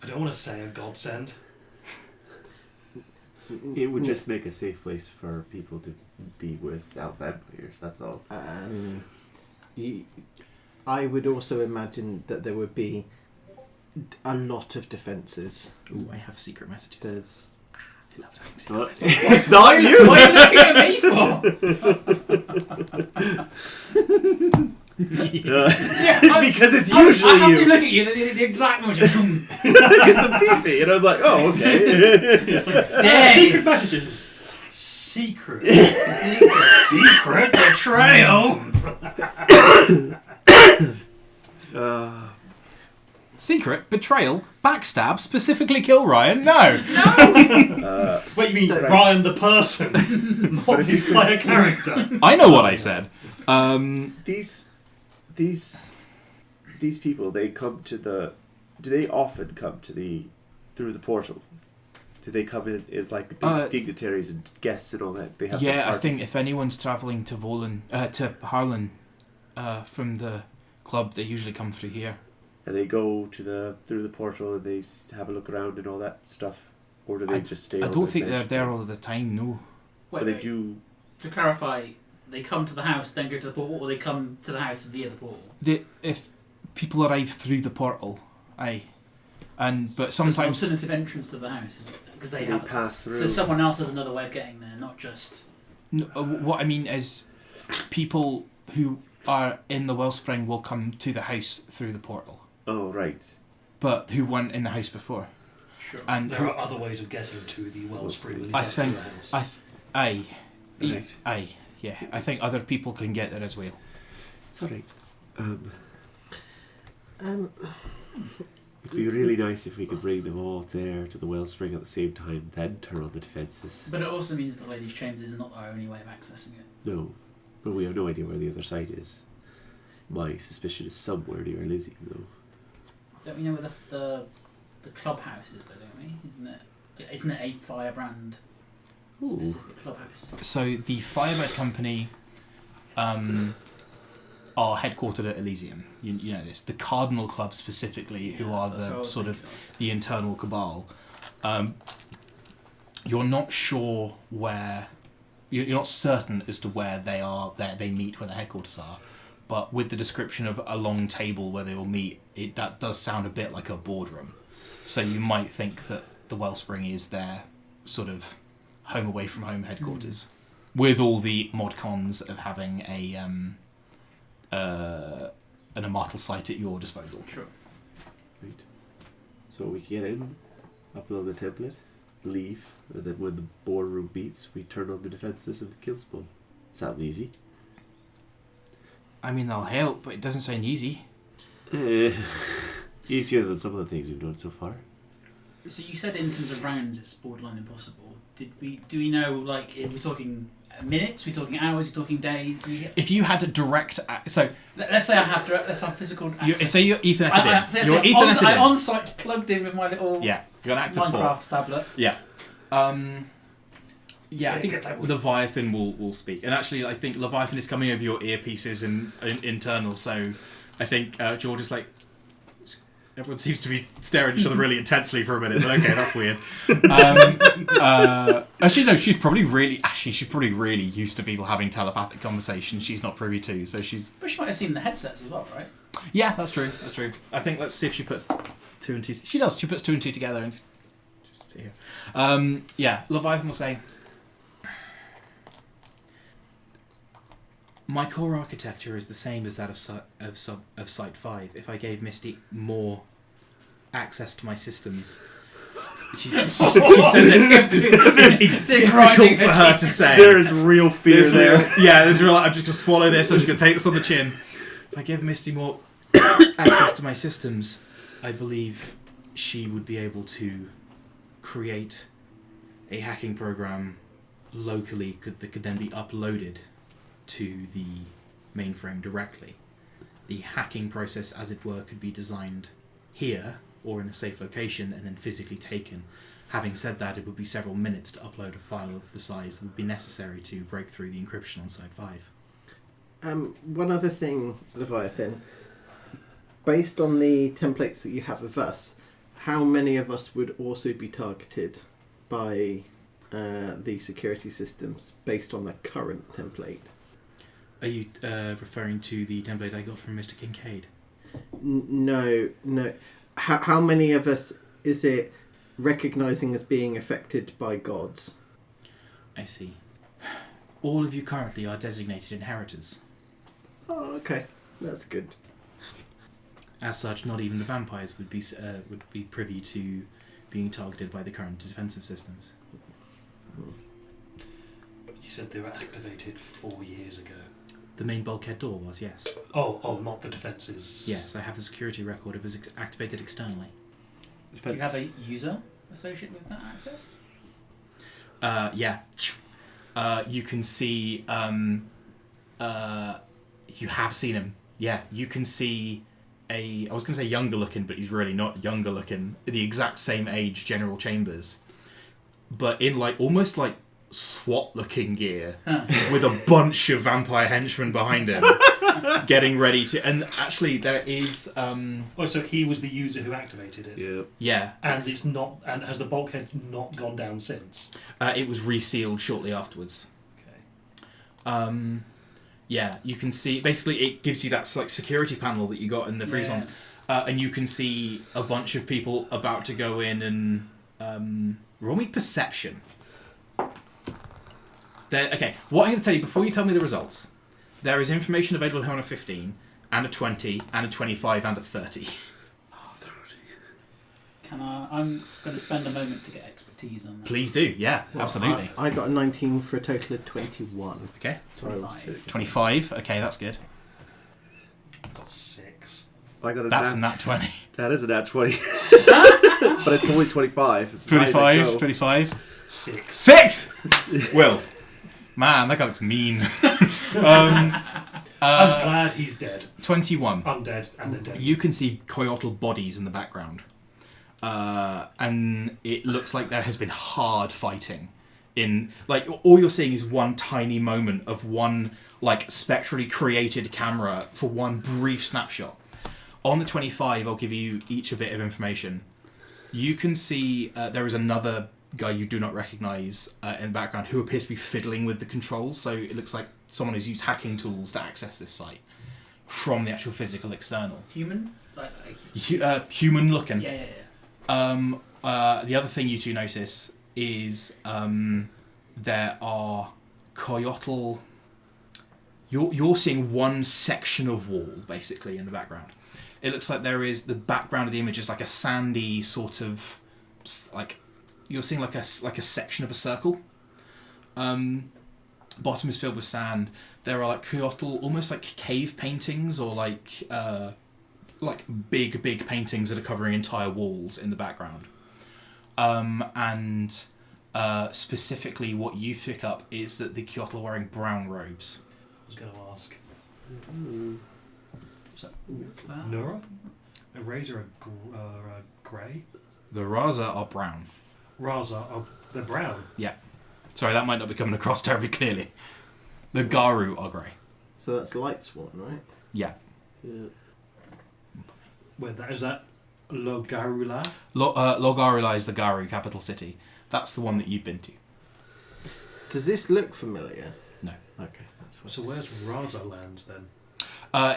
S6: I don't want to say a godsend.
S3: It would just make a safe place for people to be without vampires, that's all.
S5: I would also imagine that there would be a lot of defences.
S1: Ooh, I have secret messages.
S5: There's
S1: I love having secret
S3: Well,
S1: messages.
S3: it's not you!
S4: What are you looking at me for?
S3: Because it's
S4: I
S3: usually
S4: have to
S3: you.
S4: look at you the exact moment. Just,
S3: Because the beeping, and I was like, oh, okay.
S6: It's like,
S4: Dang.
S6: secret messages. Secret.
S4: secret betrayal.
S1: Secret, betrayal, backstab, specifically kill Ryan? No!
S6: Wait, you mean
S5: So-
S6: Ryan the person, not his player character?
S1: I know what I said.
S3: These people, they come to the... Do they often come to through the portal? Do they come as like big dignitaries and guests and all that? They have
S1: Yeah, I think if anyone's travelling to Harlan from the club, they usually come through here.
S3: And they go through the portal and they have a look around and all that stuff? Or do they just stay
S1: I
S3: on
S1: don't
S3: the
S1: think they're
S3: bench?
S1: there all the time, no.
S3: But they do...
S4: To clarify, they come to the house, then go to the portal, or they come to the house via the portal?
S1: If people arrive through the portal, aye. But
S4: So it's an
S1: sometimes...
S4: alternative entrance to the house, because they
S3: They
S4: have.
S3: pass through.
S4: So someone else has another way of getting there, not just.
S1: No, what I mean is, people who are in the Wellspring will come to the house through the portal,
S3: Oh, right.
S1: but who weren't in the house before.
S4: Sure.
S1: And
S6: There are other ways of getting to the wellspring than
S1: I
S6: just through
S1: think,
S6: the house.
S1: aye,
S3: Right.
S1: aye, yeah. I think other people can get there as well.
S3: It's alright. It'd be really nice if we could bring them all there to the wellspring at the same time, then turn on the defences.
S4: But it also means the Ladies' Chambers is not our only way of accessing it.
S3: No. But we have no idea where the other side is. My suspicion is somewhere near Elysium, though.
S4: Don't we know where the clubhouse is, though, don't we? Isn't it a Firebrand specific clubhouse?
S1: So the Firebird Company are headquartered at Elysium. You know this. The Cardinal Club specifically, who are
S4: That's what I
S1: the
S4: was
S1: sort of
S4: thinking
S1: the internal cabal. You're not sure where. You're not certain as to where they are. They meet, where their headquarters are. But with the description of a long table where they will meet, that does sound a bit like a boardroom. So you might think that the Wellspring is their sort of home away from home headquarters, with all the mod cons of having an immortal site at your disposal.
S4: Sure.
S3: Right. So we get in, upload the template, leave, and then when the boardroom beats, we turn on the defences of the kill spawn. Sounds easy.
S1: I mean, they'll help, but it doesn't sound easy.
S3: Easier than some of the things we've done so far.
S4: So you said in terms of rounds, it's borderline impossible. Do we know, like, if we're talking minutes? We're talking hours? We're talking days?
S1: If you had a direct,
S4: Let's say I have physical access.
S1: say you're Etherneted in. You're
S4: I'm
S1: Etherneted in.
S4: on site, plugged in with my little
S1: Yeah, you're an active port.
S4: Minecraft tablet.
S1: Yeah. Yeah, I think Leviathan will speak. And actually, I think Leviathan is coming over your earpieces and internal, so I think George is like... Everyone seems to be staring at each other really intensely for a minute, but okay, that's weird. Actually, no, she's probably really used to people having telepathic conversations she's not privy to, so she's...
S4: But she might have seen the headsets as well, right?
S1: Yeah, that's true. I think let's see if she puts 2 and 2... She does. She puts 2 and 2 together and... Just see here. Yeah, Leviathan will say... My core architecture is the same as that of Site 5. If I gave Misty more access to my systems... She says it. It's difficult for her to say.
S3: There is real fear there.
S1: There's real... I'm just going to swallow this. I'm just going to take this on the chin. If I give Misty more access to my systems, I believe she would be able to create a hacking program locally that could then be uploaded to the mainframe directly. The hacking process, as it were, could be designed here or in a safe location and then physically taken. Having said that, it would be several minutes to upload a file of the size that would be necessary to break through the encryption on Site 5.
S5: One other thing, Leviathan. Based on the templates that you have of us, how many of us would also be targeted by the security systems based on the current template?
S1: Are you referring to the template I got from Mr. Kincaid?
S5: No. How many of us is it recognising as being affected by gods?
S1: I see. All of you currently are designated inheritors.
S5: Oh, okay. That's good.
S1: As such, not even the vampires would be privy to being targeted by the current defensive systems.
S6: You said they were activated 4 years ago.
S1: The main bulkhead door was, yes.
S6: Oh, not the defences.
S1: Yes, I have the security record. It was activated externally.
S4: Do you have a user associated with that access?
S1: Yeah. You can see... you have seen him. Yeah, you can see I was going to say younger looking, but he's really not younger looking. The exact same age, General Chambers. But in almost like SWAT looking gear with a bunch of vampire henchmen behind him getting ready to... And actually there is...
S6: Oh, so he was the user who activated it?
S1: Yeah.
S6: And it's not... And has the bulkhead not gone down since?
S1: It was resealed shortly afterwards.
S6: Okay.
S1: Yeah, you can see... Basically, it gives you that security panel that you got in the previous ones. And you can see a bunch of people about to go in and... roll me perception. Okay, what I'm going to tell you, before you tell me the results, there is information available here on a 15, and a 20, and a 25, and a 30.
S4: I'm going to spend a moment to get expertise on that.
S1: Please do, yeah, well, absolutely.
S5: I got a 19 for a total of 21.
S1: Okay.
S4: 25.
S1: 25, okay, that's good.
S6: I got 6.
S3: I got a
S1: That's a nat 20.
S3: That is a nat 20. But it's only 25. It's
S1: 25.
S6: 6.
S1: 6! Will. Man, that guy looks mean.
S6: I'm glad he's dead.
S1: 21.
S6: Undead and then dead.
S1: You can see coyotal bodies in the background. And it looks like there has been hard fighting. All you're seeing is one tiny moment of one, spectrally created camera for one brief snapshot. On the 25, I'll give you each a bit of information. You can see there is another guy you do not recognise in the background who appears to be fiddling with the controls, so it looks like someone who's used hacking tools to access this site from the actual physical external.
S4: Human?
S1: Human looking.
S4: Yeah.
S1: The other thing you two notice is there are coyotal... You're seeing one section of wall, basically, in the background. It looks like there is... The background of the image is like a sandy sort of... You're seeing like a section of a circle. Bottom is filled with sand. There are coyotal, almost like cave paintings or big paintings that are covering entire walls in the background. And Specifically, what you pick up is that the Kyoto are wearing brown robes.
S6: I was going to ask.
S4: What's that?
S6: Nura? A razor are grey?
S1: The Raza are brown.
S6: Raza are they're brown.
S1: Yeah. Sorry, that might not be coming across terribly clearly. The Garu are grey.
S5: So that's Light Swan, right?
S1: Yeah.
S6: Wait, is that Logarula?
S1: Logarula is the Garu capital city. That's the one that you've been to.
S5: Does this look familiar?
S1: No.
S5: Okay, that's fine.
S6: So where's Raza lands then?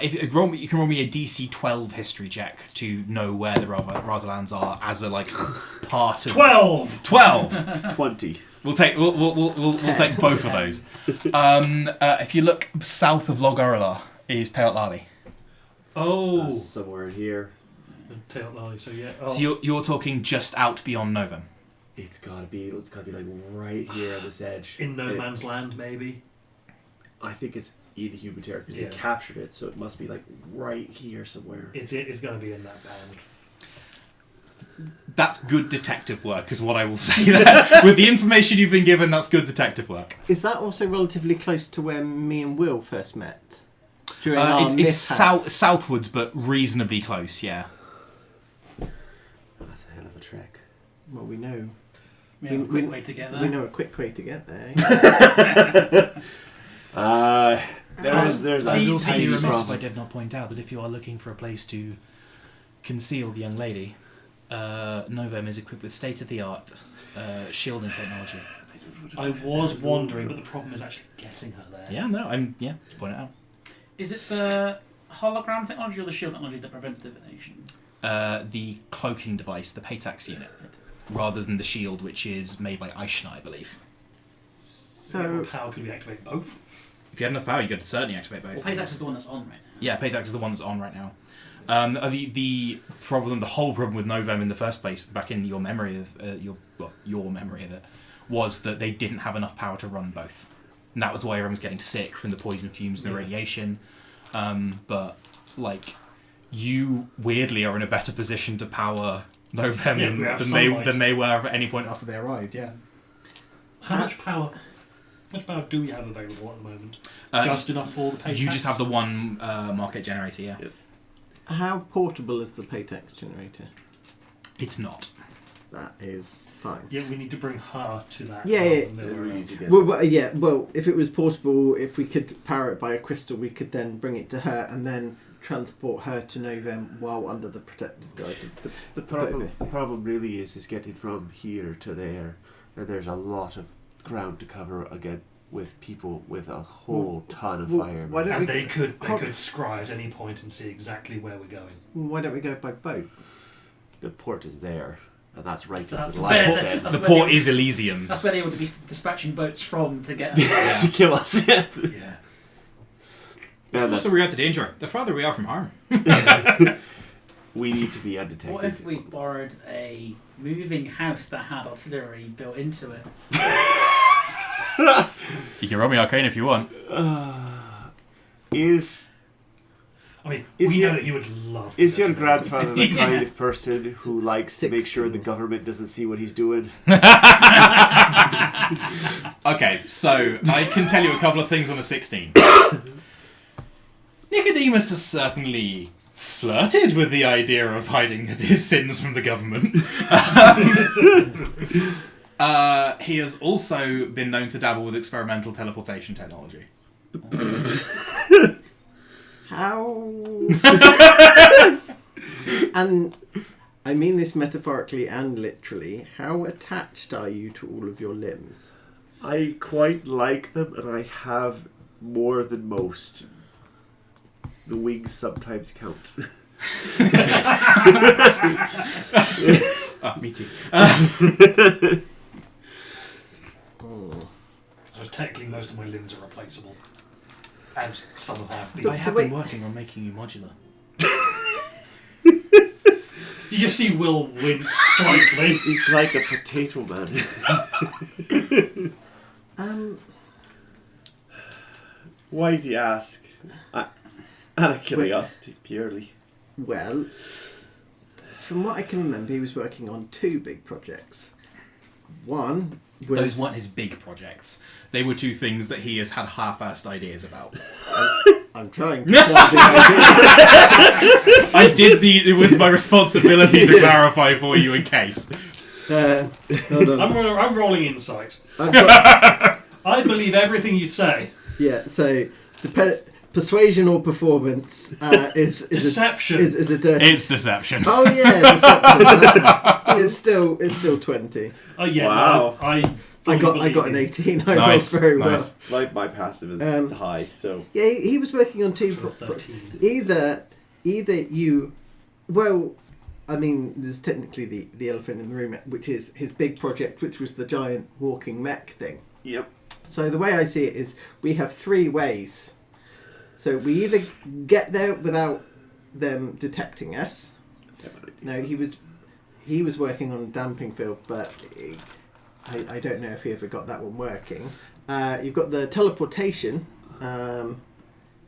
S1: You can roll me a DC 12 history check to know where the Raza lands are as a part of
S6: 12.
S3: 20.
S1: We'll take take both of those. If you look south of Logarula is Teotlali.
S6: Oh,
S3: That's somewhere in here.
S6: Teotlali. So yeah. Oh.
S1: So you're talking just out beyond Novem.
S3: It's gotta be like right here on this edge.
S6: In no man's land, maybe.
S3: I think it's in human territory because
S6: Yeah.
S3: they captured it, so it must be like right here somewhere.
S6: It's going to be in that band.
S1: That's good detective work, is what I will say there. With the information you've been given, that's good detective work.
S5: Is that also relatively close to where me and Will first met? During our
S1: It's
S5: mishap?
S1: southwards, but reasonably close, yeah.
S3: That's a hell of a trek.
S5: Well, we know.
S4: We have a quick way to get there.
S5: We know a quick way to get there.
S3: There's
S1: I
S3: a
S1: will say
S3: tiny
S1: remiss if I
S3: problem.
S1: did not point out that if you are looking for a place to conceal the young lady, Novem is equipped with state-of-the-art shielding technology.
S6: I was wondering, but the problem is actually getting her there.
S1: Yeah, no, to point it out.
S4: Is it the hologram technology or the shield technology that prevents divination?
S1: The cloaking device, the Paytax unit, rather than the shield, which is made by Aishna, I believe.
S5: So,
S6: How could we activate both?
S1: If you had enough power, you could certainly activate both.
S4: Well, Paytax is the one that's on right now.
S1: Yeah, Paytax is the one that's on right now. The whole problem with Novem in the first place, back in your memory of your memory of it, was that they didn't have enough power to run both, and that was why everyone was getting sick from the poison fumes and the radiation. But you weirdly are in a better position to power Novem than they were at any point after they arrived. Yeah.
S6: How much power do we have available at the moment? Just enough for the Paytax?
S1: You just have the one market generator. Yeah.
S3: Yep.
S5: how portable is the Paytax generator?
S1: It's not.
S5: That is fine.
S6: Yeah, we need to bring her to that.
S5: Yeah,
S6: rather
S5: yeah.
S6: than the
S3: Yeah,
S6: other
S3: we
S6: way
S3: need to
S6: around.
S3: get-
S5: Well, if it was portable, if we could power it by a crystal, we could then bring it to her and then transport her to Novem while under the protective guide of
S3: The problem really is getting from here to there. And there's a lot of ground to cover again with people with a whole ton of fire.
S5: why don't
S6: And
S5: we-
S6: they could scry at any point and see exactly where we're going.
S5: Why don't we go by boat?
S3: The port is there, and that's right
S4: So
S3: at
S4: that's
S3: the
S4: where
S3: light
S4: the-
S3: end.
S4: that's
S1: The
S4: where
S1: port
S4: they-
S1: is Elysium.
S4: That's where they would be dispatching boats from to get.
S1: Yeah.
S3: to kill us. Yes.
S6: Yeah.
S3: And
S1: What's
S3: that's,
S1: the route to danger? The farther we are from harm.
S3: we need to be undetected.
S4: What if we borrowed a moving house that had artillery built into it?
S1: You can roll me arcane if you want.
S3: Is
S6: I mean,
S3: Is
S6: we
S3: your-
S6: know that he would love.
S3: Is your
S6: to-
S3: grandfather the
S4: Yeah.
S3: kind of person who likes to make sure the
S5: 16.
S3: government doesn't see what he's doing?
S1: Okay, so I can tell you a couple of things on the 16. Nicodemus has certainly flirted with the idea of hiding his sins from the government. He has also been known to dabble with experimental teleportation technology.
S5: How? And I mean this metaphorically and literally. How attached are you to all of your limbs?
S3: I quite like them, and I have more than most. The wings sometimes count.
S1: Me too.
S6: So technically, most of my limbs are replaceable, and some of them have been.
S5: But-
S1: I have been working on making you modular.
S6: You just see Will wince slightly.
S3: He's like a potato man. Why do you ask? Out of curiosity, purely.
S5: Well, from what I can remember, he was working on 2 big projects. One was...
S1: Those weren't his big projects. They were two things that he has had half-assed ideas about.
S5: I'm trying to tell the idea.
S1: It was my responsibility to clarify for you in case.
S5: Hold on.
S6: I'm rolling insight.
S5: I've got,
S6: I believe everything you say.
S5: yeah, so persuasion or performance is
S6: Deception.
S5: is a dirty...
S1: It's deception.
S5: Oh yeah, deception. It's still 20.
S6: Oh yeah.
S3: Wow.
S6: No, I
S5: I got
S6: believe
S5: an
S6: you.
S5: 18. I
S1: Nice,
S5: rolled very
S1: nice.
S5: well.
S3: My passive is high, so
S5: Yeah, he was working on two.
S6: Sort of 13.
S5: Either you, well, I mean, there's technically the elephant in the room, which is his big project, which was the giant walking mech thing.
S3: yep.
S5: So the way I see it is, we have three ways. So we either get there without them detecting us. No, he was working on a damping field, but I don't know if he ever got that one working. You've got the teleportation.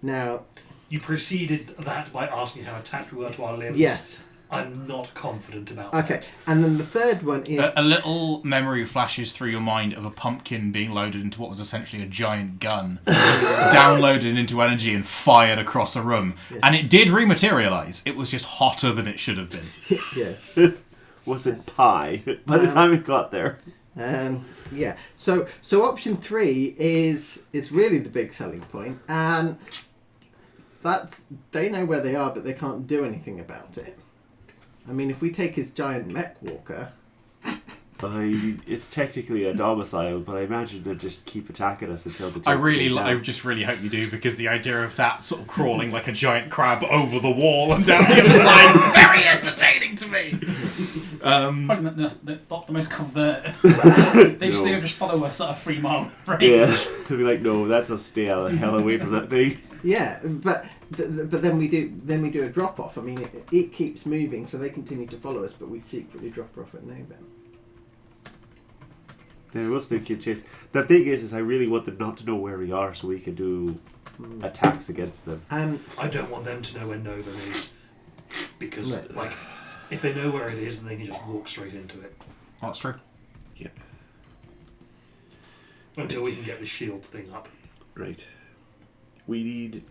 S5: Now,
S6: You preceded that by asking how attached we were to our limbs.
S5: yes.
S6: I'm not confident about
S5: Okay,
S6: that.
S5: and then the third one is
S1: A little memory flashes through your mind of a pumpkin being loaded into what was essentially a giant gun, downloaded into energy and fired across a room.
S5: Yes.
S1: And it did rematerialise. It was just hotter than it should have been.
S5: yes.
S3: Was it pie by the time we got there?
S5: Yeah. So option 3 is really the big selling point, and that's, they know where they are, but they can't do anything about it. I mean, if we take his giant mech walker,
S3: It's technically a domicile, but I imagine they'll just keep attacking us until the.
S1: I just really hope you do, because the idea of that sort of crawling like a giant crab over the wall and down the other side, very entertaining to me.
S4: Probably not the most converted. They just follow us at a 3 mile range.
S3: Yeah, they'll be like, no, that's us. Stay the hell away from that thing.
S5: yeah. But then we do a drop off. I mean, it keeps moving, so they continue to follow us, but we secretly drop off at nowhere.
S3: They will still keep chasing. The thing is I really want them not to know where we are, so we can do attacks against them.
S6: I don't want them to know where Nova is, because
S5: No.
S6: like, if they know where it is, then they can just walk straight into it
S1: That's true.
S3: Yep.
S6: until we can get the shield thing up.
S3: Right. We need.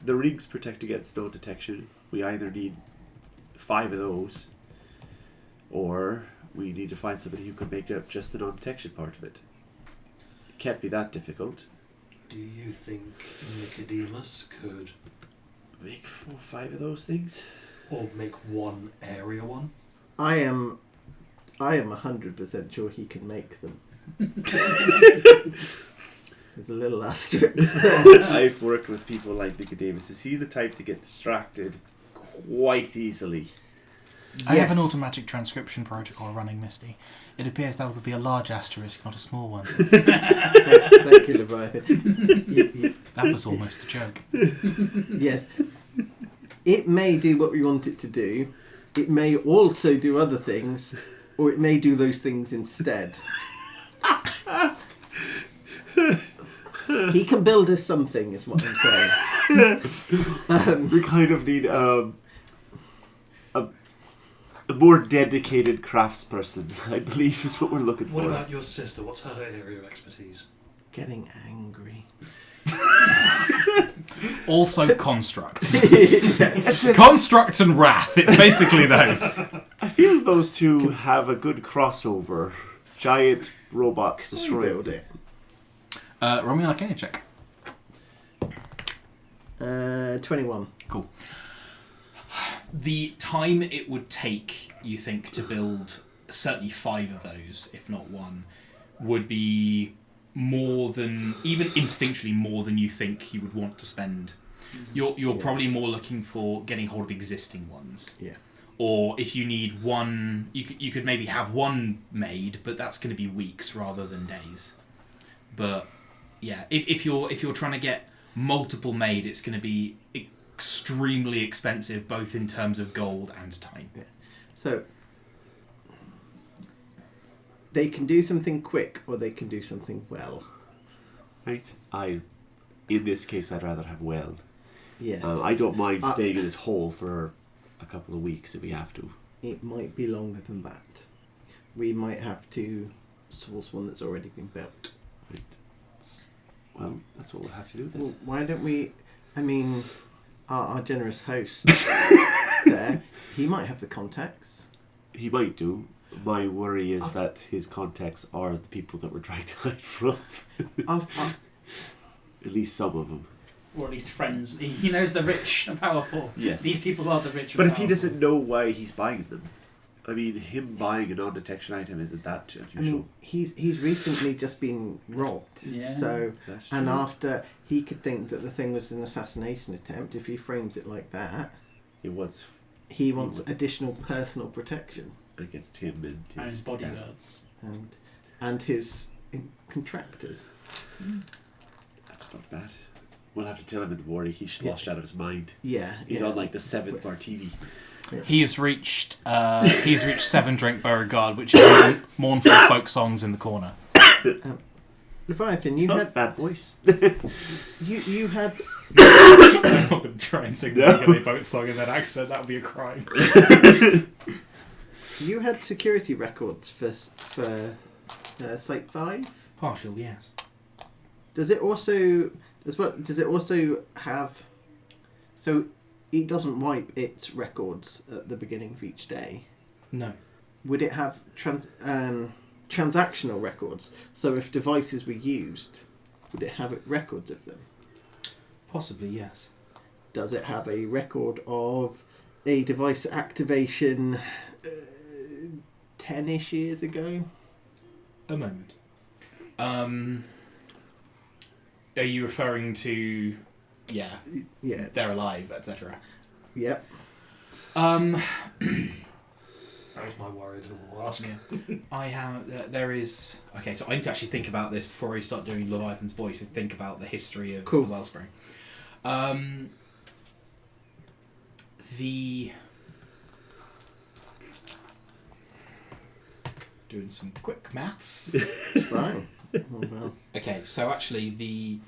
S3: The rings protect against no detection. We either need 5 of those, or we need to find somebody who can make up just the non-detection part of it. It can't be that difficult.
S6: Do you think Nicodemus could,
S3: Make 4 or 5 of those things?
S6: or make one area one?
S5: I am 100% sure he can make them. There's a little asterisk there.
S3: I've worked with people like Nicodemus. Is he the type to get distracted quite easily?
S1: I have an
S5: Yes.
S1: automatic transcription protocol running, Misty. It appears that would be a large asterisk, not a small one.
S5: Thank you, Leviathan.
S1: That was almost a joke.
S5: Yes. It may do what we want it to do. It may also do other things, or it may do those things instead. He can build us something, is what I'm saying.
S3: We kind of need a more dedicated craftsperson, I believe, is what we're looking for.
S6: What about your sister? What's her area of expertise?
S5: Getting angry.
S1: Also constructs. Constructs and wrath. It's basically those.
S3: I feel those two have a good crossover. Giant robots destroying
S5: Build it.
S1: Roll me an Arcana check.
S5: 21.
S1: Cool. The time it would take, you think, to build certainly 5 of those, if not 1, would be more than, even instinctually more than you think you would want to spend. You're probably more looking for getting hold of existing ones.
S5: Yeah.
S1: Or if you need one, you could maybe have one made, but that's going to be weeks rather than days. But yeah, if you're trying to get multiple made, it's going to be extremely expensive, both in terms of gold and time.
S5: Yeah. So they can do something quick, or they can do something well.
S3: Right? In this case, I'd rather have well.
S5: Yes.
S3: I don't mind staying in this hole for a couple of weeks if we have to.
S5: It might be longer than that. we might have to source one that's already been built.
S3: Well, that's what we'll have to do then.
S5: Well, why don't we? I mean, our generous host there, he might have the contacts.
S3: He might do. My worry is that his contacts are the people that we're trying to hide from. At least some of them.
S4: Or at least friends. He knows the rich and powerful.
S3: Yes.
S4: These people are the rich and
S3: But if
S4: powerful.
S3: he doesn't know why he's buying them, I mean, him buying a non-detection item isn't that unusual.
S5: I mean, he's recently just been robbed.
S4: Yeah.
S5: So,
S3: That's true.
S5: and after he could think that the thing was an assassination attempt, if he frames it like that,
S3: He wants
S5: he wants additional personal protection
S3: against him and
S4: And his
S3: his
S4: bodyguards.
S5: and his contractors.
S3: That's not bad. We'll have to tell him in the morning he's sloshed out of his mind.
S5: Yeah,
S3: He's
S5: yeah.
S3: on like the 7th martini.
S1: He's reached 7 drink Beauregard, which is mournful folk songs in the corner.
S5: Leviathan,
S3: It's
S5: you
S3: not a
S5: had
S3: bad voice.
S5: you had
S1: I'm not going to try and sing the Legally Boat song in that accent. That would be a crime.
S5: you had security records for Site 5.
S1: Partial, yes.
S5: Does it also have? So it doesn't wipe its records at the beginning of each day.
S1: No.
S5: Would it have transactional records? So if devices were used, would it have records of them?
S1: Possibly, yes.
S5: Does it have a record of a device activation 10-ish years ago?
S1: A moment. Are you referring to... Yeah,
S5: Yeah.
S1: they're alive, etc.?
S5: Yep.
S6: That was my worry that we'll ask.
S1: Yeah. I have... there is... Okay, so I need to actually think about this before I start doing Leviathan's voice and think about the history of
S5: Cool.
S1: the Wellspring. Doing some quick maths.
S5: Fine. Oh, well.
S1: Okay, so actually the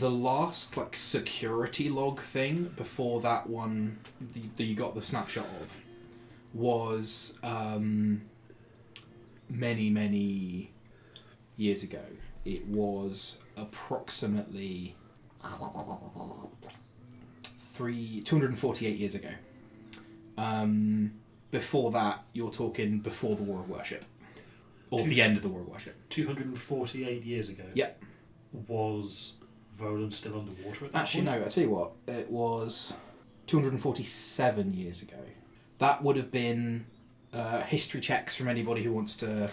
S1: last like security log thing before that one that you got the snapshot of was many years ago. It was approximately 248 years ago. Before that, you're talking before the War of Worship. Or the end of the War of Worship.
S6: 248 years ago.
S1: Yep.
S6: Was Volan still underwater at that
S1: Actually,
S6: point?
S1: no, I tell you what, it was 247 years ago. That would have been history checks from anybody who wants to...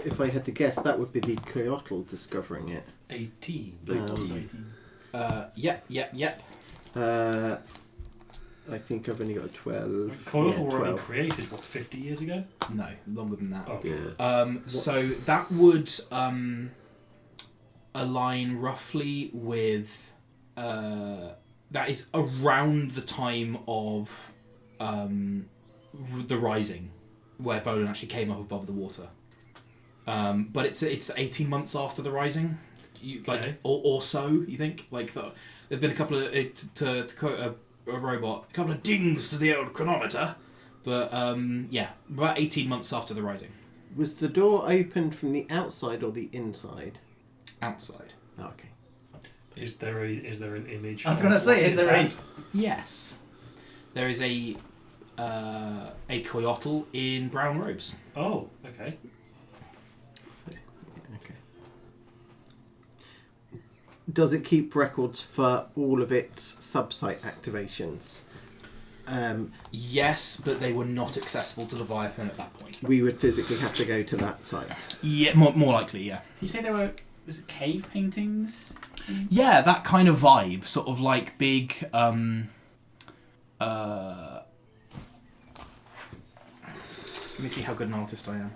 S5: If I had to guess, that would be the Coyotl discovering it.
S6: 18.
S1: Yep.
S5: I think I've only got a 12.
S6: Coil
S5: yeah,
S6: were only
S5: 12.
S6: created, 50 years ago?
S1: No, longer than that.
S6: Oh,
S3: Yeah.
S1: So that would align roughly with... that is around the time of the Rising, where Volan actually came up above the water. But it's 18 months after the Rising,
S6: Okay.
S1: or so. You think there've been a couple of to quote a robot, a couple of dings to the old chronometer, but about 18 months after the Rising.
S5: Was the door opened from the outside or the inside?
S1: Outside.
S5: Oh, okay.
S6: Is there an image?
S4: I was
S6: of
S4: going to say,
S6: what
S4: is
S6: did
S4: there a...
S6: that?
S1: Yes, there is a Coyotl in brown robes.
S6: Oh, okay.
S5: Okay. Does it keep records for all of its sub-site activations?
S1: Yes, but they were not accessible to Leviathan at that point.
S5: We would physically have to go to that site.
S1: Yeah, more likely, yeah.
S4: Did you say there were... Was it cave paintings?
S1: Yeah, that kind of vibe, sort of like big. Let me see how good an artist I am.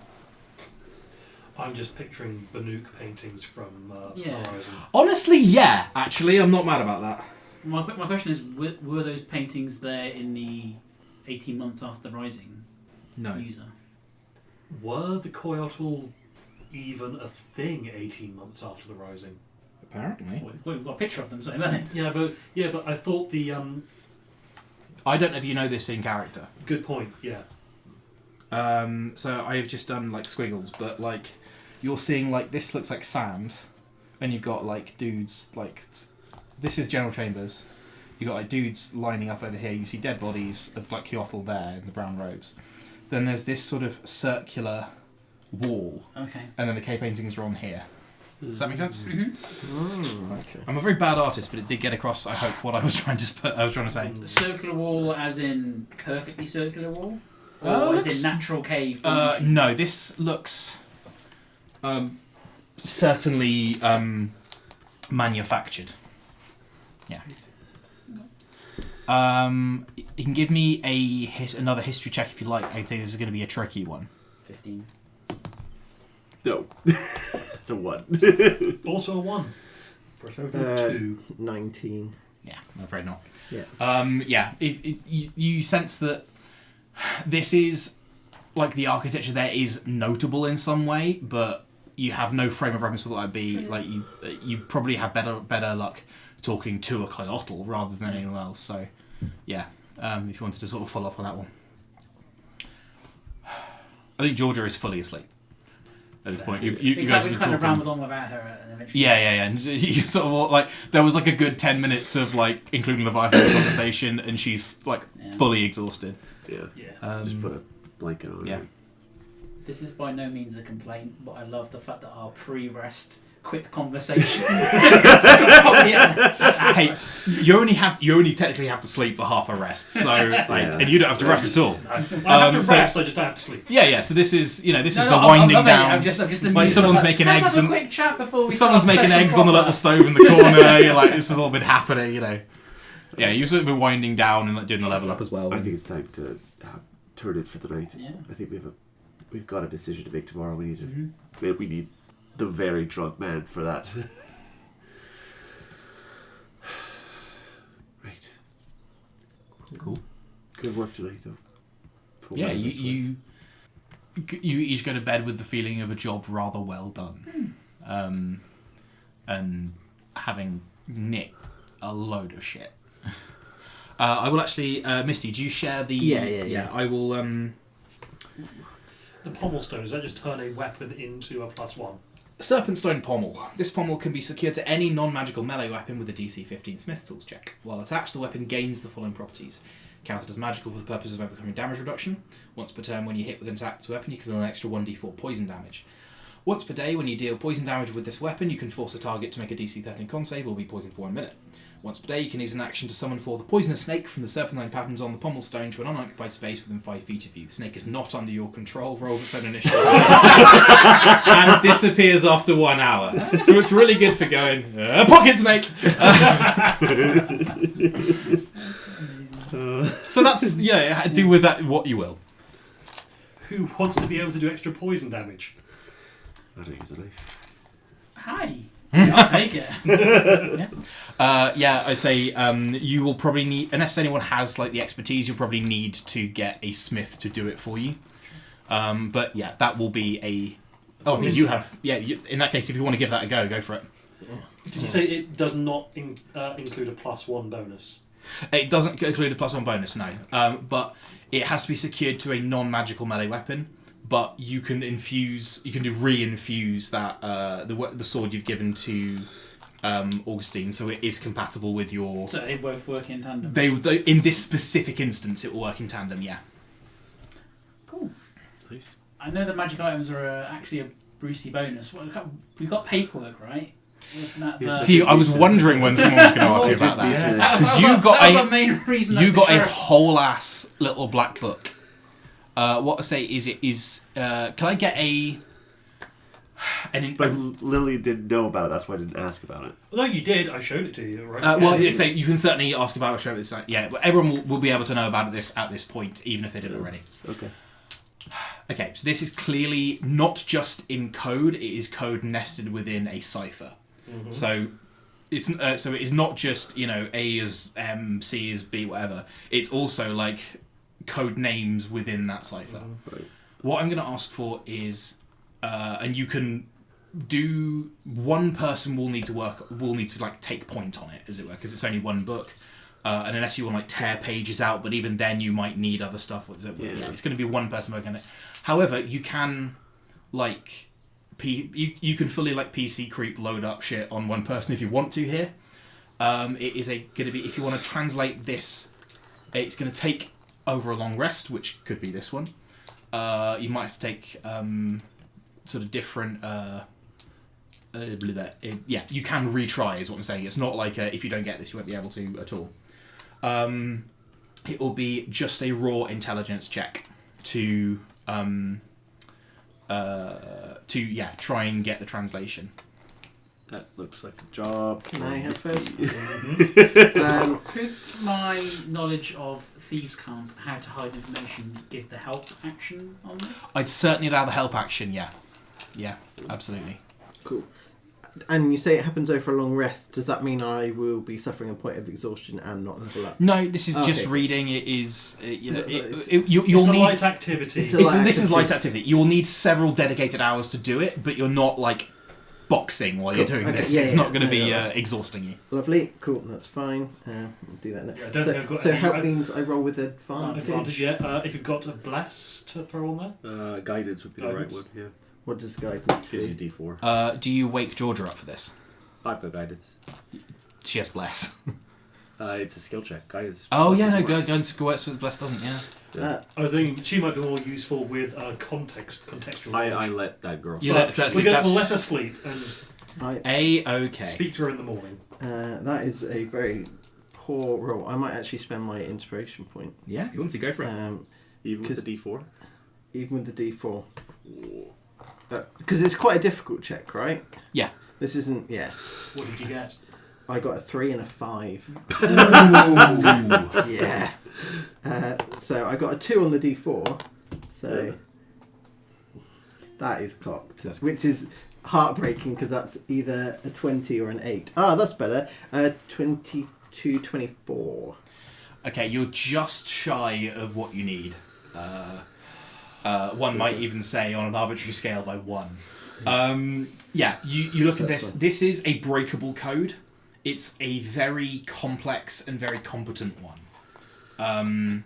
S6: I'm just picturing Banuk paintings from
S4: Yeah.
S6: Horizon.
S1: Honestly, yeah. Actually, I'm not mad about that.
S4: My question is, were those paintings there in the 18 months after the Rising
S1: No.
S4: user?
S6: Were the Coyotl even a thing 18 months after the Rising?
S1: Apparently.
S4: Well, we've got a picture of them, so haven't they?
S6: Yeah, but I thought the
S1: I don't know if you know this in character.
S6: good point. Yeah,
S1: So I've just done like squiggles, but like you're seeing like this looks like sand, and you've got like dudes like this is general chambers. You got like dudes lining up over here. You see dead bodies of like Kyoto there in the brown robes. Then there's this sort of circular wall,
S4: Okay.
S1: and then the cave paintings are on here. Does that make sense?
S4: Mm-hmm.
S5: Okay.
S1: I'm a very bad artist, but it did get across. I hope what I was trying to say.
S4: Circular wall, as in perfectly circular wall, or as
S1: looks-
S4: in natural cave. formation?
S1: No, this looks certainly manufactured. Yeah. You can give me another history check if you like. I'd say this is going to be a tricky one.
S4: 15.
S3: No. It's a 1.
S6: Also a 1. For a total of 2.
S5: 19.
S1: Yeah, I'm afraid not.
S5: Yeah.
S1: Yeah. You sense that this is like the architecture there is notable in some way, but you have no frame of reference for what that'd be. Like you probably have better luck talking to a Coyotl rather than anyone else. So, yeah. If you wanted to sort of follow up on that one, I think Georgia is fully asleep at this point. You guys
S4: we
S1: were
S4: kind of
S1: talking.
S4: rambled on without her, and eventually.
S1: Yeah. And you sort of like there was like a good 10 minutes of like including Leviathan conversation, and she's like
S4: Yeah.
S1: fully exhausted.
S3: Yeah.
S4: Yeah.
S3: Just put a blanket on
S1: yeah.
S3: her.
S4: This is by no means a complaint, but I love the fact that our pre-rest quick conversation. Yeah.
S1: Hey, you only technically have to sleep for half a rest, so and you don't have to rest at all.
S6: I have to
S1: so-
S6: rest, I just don't have to sleep.
S1: Yeah. So this is this is the
S4: I'm
S1: winding
S4: loving it.
S1: down.
S4: I'm just
S1: like
S4: amused.
S1: someone's
S4: I'm
S1: making
S4: let's
S1: eggs
S4: have
S1: and
S4: a quick chat before we
S1: someone's
S4: start
S1: making
S4: session
S1: eggs on the
S4: proper.
S1: little stove in the corner. You're like, this has all been happening. Yeah, you've sort of been winding down and like doing the level up as well.
S3: I think it's time to turn it for the night.
S4: Yeah.
S3: I think we've got a decision to make tomorrow. We need to.
S4: Mhm.
S3: We need the very drunk man for that. Right.
S1: Cool.
S3: Good work tonight, though. Full
S1: Yeah,
S3: man, that's
S1: you each go to bed with the feeling of a job rather well done, and having nicked a load of shit. I will actually, Misty. Do you share the?
S5: Yeah.
S1: I will.
S6: The pommel stone, does that just turn a weapon into a +1?
S1: Serpentstone Pommel. This pommel can be secured to any non-magical melee weapon with a DC 15 Smith Tools check. While attached, the weapon gains the following properties. Counted as magical for the purpose of overcoming damage reduction. Once per turn when you hit with an attacked weapon, you can deal an extra 1d4 poison damage. Once per day when you deal poison damage with this weapon, you can force a target to make a DC 13 con save or be poisoned for 1 minute. Once per day, you can use an action to summon forth the poisonous snake from the serpentine patterns on the pommel stone to an unoccupied space within 5 feet of you. The snake is not under your control, rolls its own initiative, and disappears after 1 hour. So it's really good for going, pocket snake! So that's, do with that what you will.
S6: Who wants to be able to do extra poison damage?
S3: I don't use a knife.
S4: Hi. I'll take it.
S1: I say you will probably need, unless anyone has like the expertise, you'll probably need to get a smith to do it for you. But yeah, that will be a. Oh, I think you have. Yeah, in that case, if you want to give that a go for it.
S6: Did you say it does not include a +1 bonus?
S1: It doesn't include a +1 bonus, no. But it has to be secured to a non-magical melee weapon. But you can re-infuse that the sword you've given to Augustine, so it is compatible with your.
S4: So they both work in tandem.
S1: They in this specific instance, it will work in tandem. Yeah.
S4: Cool.
S3: Nice.
S4: I know the magic items are actually a Brucey bonus. We've got paperwork, right? Wasn't that
S3: Yes,
S4: the...
S1: See, I was wondering when someone was going to ask you about that.
S3: Yeah.
S1: Because you got
S4: that was the main reason.
S1: You
S4: that
S1: got
S4: the
S1: a
S4: church-
S1: whole ass little black book. What I say is can I get
S3: But Lily didn't know about it, that's why I didn't ask about it.
S6: No, you did. I showed it to you, right?
S1: you can certainly ask about it. Show it. Yeah, but everyone will be able to know about it at this point, even if they didn't already.
S3: Okay.
S1: Okay, so this is clearly not just in code; it is code nested within a cipher.
S6: Mm-hmm.
S1: So it's so it is not just A is M, C is B, whatever. It's also like code names within that cipher.
S3: Right.
S1: What I'm going to ask for is, and you can do. One person will need to like take point on it, as it were, because it's only one book. and unless you want like tear pages out, but even then you might need other stuff. It's going to be one person working on it. However, you can like you can fully like PC creep load up shit on one person if you want to here. It is going to be, if you want to translate this, it's going to take over a long rest, which could be this one. You might have to take sort of different. You can retry, is what I'm saying. It's not like if you don't get this, you won't be able to at all. It will be just a raw intelligence check to try and get the translation.
S3: That looks like a job.
S5: Can I have first?
S4: Could my knowledge of thieves' cant, how to hide information, give the help action on this?
S1: I'd certainly allow the help action. Yeah, absolutely.
S5: Cool. And you say it happens over a long rest. Does that mean I will be suffering a point of exhaustion and not level up?
S1: No, this is just reading. It is, you'll need
S6: light activity.
S1: This is light activity. You'll need several dedicated hours to do it, but you're not like boxing while you're doing this. It's not going to be exhausting you.
S5: Lovely. Cool. That's fine. We'll do that now.
S6: Yeah, I don't think I've got
S5: so
S6: any
S5: help means I roll with advantage.
S6: If you've got a bless to throw on there.
S3: Guidance would be the right one. Yeah.
S5: What does guidance
S3: Gives
S5: do?
S3: you D4.
S1: Do you wake Georgia up for this?
S3: I've got guidance.
S1: She has bless.
S3: It's a skill check. Guidance.
S1: Oh
S3: bless
S1: yeah,
S3: is
S1: no,
S3: work.
S1: going to works with bless doesn't. Yeah.
S6: I was thinking she might be more useful with contextual.
S3: I let that girl.
S1: You
S6: But
S1: let-
S6: we'll let her sleep and
S5: Right.
S1: A-okay.
S6: speak to her in the morning.
S5: That is a very poor roll. I might actually spend my inspiration point.
S1: Yeah, you want to go for it.
S3: Even with the D4.
S5: Even with the D4. Because it's quite a difficult check, right?
S1: Yeah.
S5: This isn't. Yeah.
S6: What did you get?
S5: I got a 3 and a 5. Yeah. So I got a 2 on the D4. So that is cocked, which is heartbreaking because that's either a 20 or an 8. Ah, that's better. 22, 24.
S1: Okay, you're just shy of what you need. One might even say on an arbitrary scale by 1. You look at this.
S5: Fine.
S1: This is a breakable code. It's a very complex and very competent one.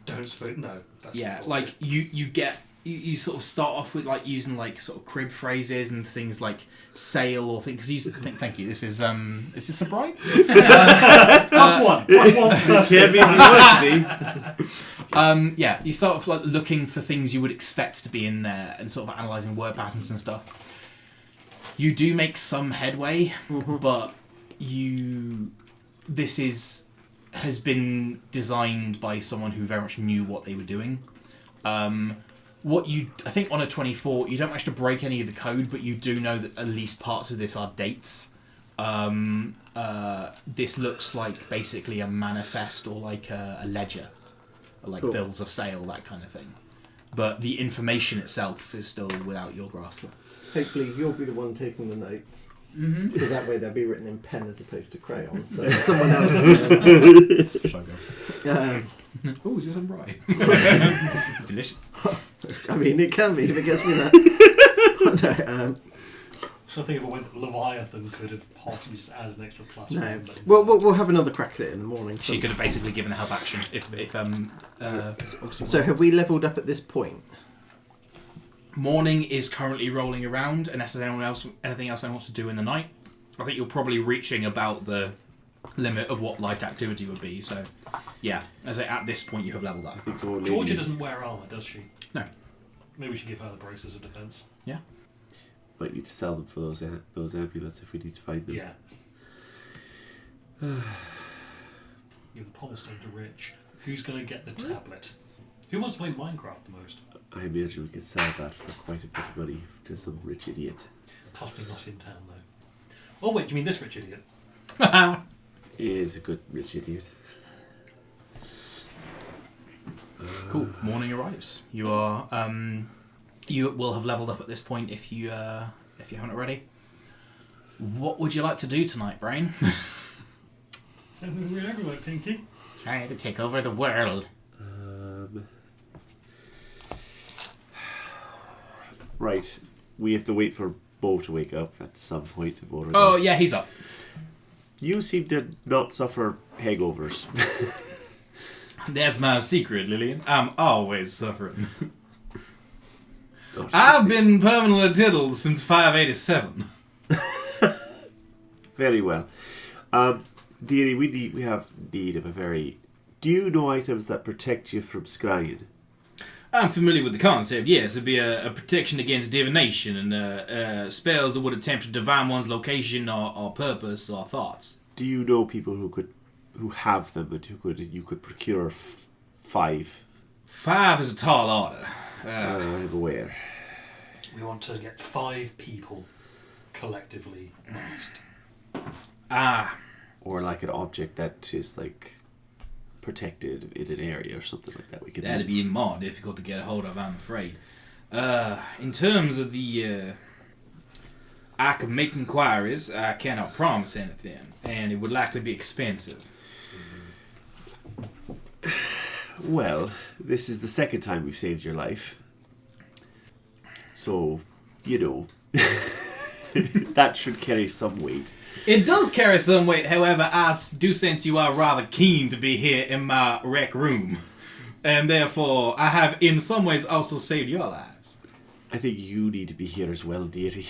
S6: Don't speak. No. That's
S1: Yeah,
S6: not
S1: like you sort of start off with like using like sort of crib phrases and things like sail or things. Because thank you. This is this a bribe?
S6: plus one. Plus
S3: Can't be university.
S1: You start off like looking for things you would expect to be in there and sort of analysing word patterns and stuff. You do make some headway, but this has been designed by someone who very much knew what they were doing. I think on a 24, you don't manage to break any of the code, but you do know that at least parts of this are dates. This looks like basically a manifest or like a ledger, or like bills of sale, that kind of thing. But the information itself is still without your grasp.
S5: Hopefully you'll be the one taking the notes. Because that way they'll be written in pen as opposed to crayon. So someone else can...
S1: Oh, is this a bribe? Delicious.
S5: I mean, it can be if it gets me that. No,
S6: So I think if it went Leviathan could have possibly just added an extra plus.
S5: no.
S6: one, but-
S5: We'll have another crack at it in the morning.
S1: She could have basically given a help action if
S5: So have we levelled up at this point?
S1: morning is currently rolling around, unless there's anything else anyone wants to do in the night. I think you're probably reaching about the limit of what light activity would be. So, yeah, at this point you have leveled up.
S6: Georgia doesn't wear armour, does she?
S1: No.
S6: Maybe we should give her the braces of defence.
S1: Yeah.
S3: Might need to sell them for those amulets if we need to find them.
S6: Yeah. Give the Pommelstone to Rich. Who's going to get the tablet? Who wants to play Minecraft the most?
S3: I imagine we could sell that for quite a bit of money to some rich idiot.
S6: Possibly not in town, though. Oh, wait, do you mean this rich idiot?
S3: He is a good rich idiot.
S1: Cool. Morning arrives. You are. You will have leveled up at this point if you haven't already. What would you like to do tonight, Brain?
S6: We're everywhere, Pinky.
S1: Trying to take over the world.
S3: Right. We have to wait for Bo to wake up at some point in order.
S1: Oh yeah, he's up.
S3: You seem to not suffer hangovers.
S1: That's my secret, Lillian. I'm always suffering.
S3: Oh,
S1: I've been permanently diddled since 587.
S3: Very well. Dearie, we have need of a very... Do you know items that protect you from scrying?
S1: I'm familiar with the concept, yes. It'd be a protection against divination and spells that would attempt to divine one's location or purpose or thoughts.
S3: Do you know people who have them and you could procure 5?
S1: 5 is a tall order.
S3: I'm aware.
S6: We want to get 5 people collectively masked.
S3: Or like an object that is like protected in an area or something like that.
S1: That'd be more difficult to get a hold of, I'm afraid. In terms of the... I could make inquiries. I cannot promise anything. And it would likely be expensive.
S3: Well, this is the second time we've saved your life. So, you know, that should carry some weight.
S1: It does carry some weight, however, I do sense you are rather keen to be here in my rec room. And therefore, I have in some ways also saved your lives.
S3: I think you need to be here as well, dearie.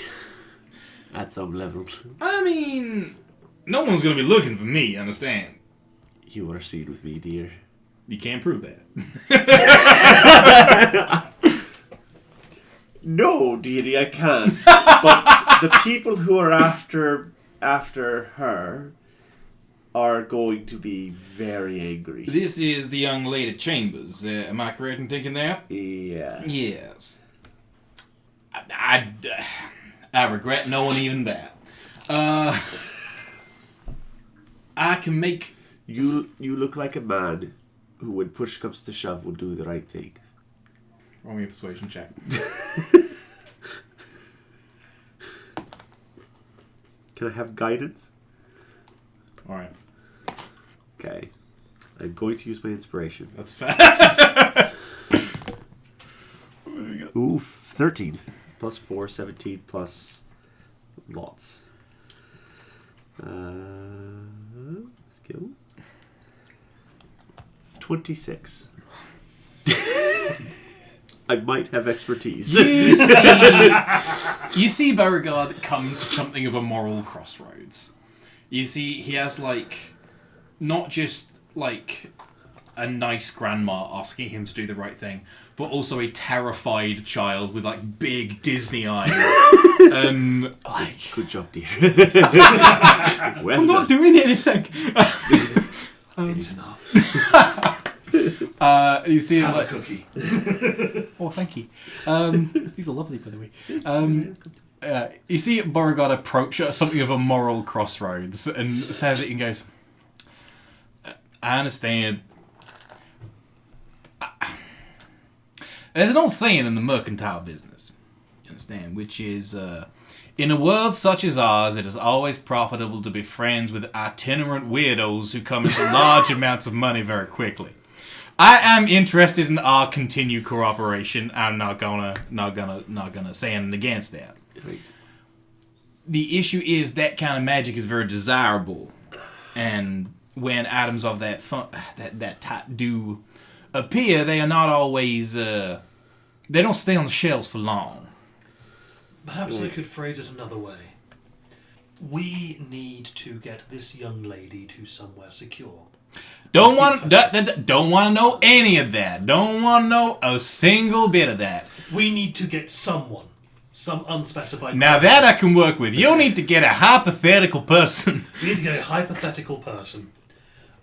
S3: At some level.
S1: I mean, no one's going to be looking for me, understand?
S3: You are seen with me, dear.
S1: You can't prove that.
S3: No, dearie, I can't. But the people who are after her are going to be very angry.
S1: This is the young lady Chambers. Am I correct in thinking that?
S3: Yeah.
S1: Yes. I regret knowing even that. I can make...
S3: You look like a man who, when push comes to shove, will do the right thing.
S1: Roll me a persuasion check.
S3: Can I have guidance?
S1: Alright.
S3: Okay. I'm going to use my inspiration.
S1: That's fair.
S3: Ooh, 13. Plus 4, 17, plus lots. Skills? 26. I might have expertise.
S1: You see Beauregard come to something of a moral crossroads. You see, he has, like, not just, like, a nice grandma asking him to do the right thing, but also a terrified child with, like, big Disney eyes. And, like...
S3: Good job, dear. Well
S1: I'm not
S3: done.
S1: doing anything!
S6: It's enough.
S1: You see him,
S6: Have
S1: like...
S6: a cookie.
S1: Oh, thank you. These are lovely, by the way. You see Beauregard approach at something of a moral crossroads and stares at you and goes, I understand. There's an old saying in the mercantile business, you understand, which is, in a world such as ours, it is always profitable to be friends with itinerant weirdos who come into large amounts of money very quickly. I am interested in our continued cooperation. I'm not gonna say anything against that.
S3: Right.
S1: The issue is that kind of magic is very desirable, and when items of that type do appear, they are not always. They don't stay on the shelves for long.
S6: Perhaps I could phrase it another way. We need to get this young lady to somewhere secure.
S1: Don't want to know any of that. Don't want to know a single bit of that.
S6: We need to get someone. Some unspecified
S1: Now
S6: person.
S1: that I can work with. You'll need to get a hypothetical person.
S6: We need to get a hypothetical person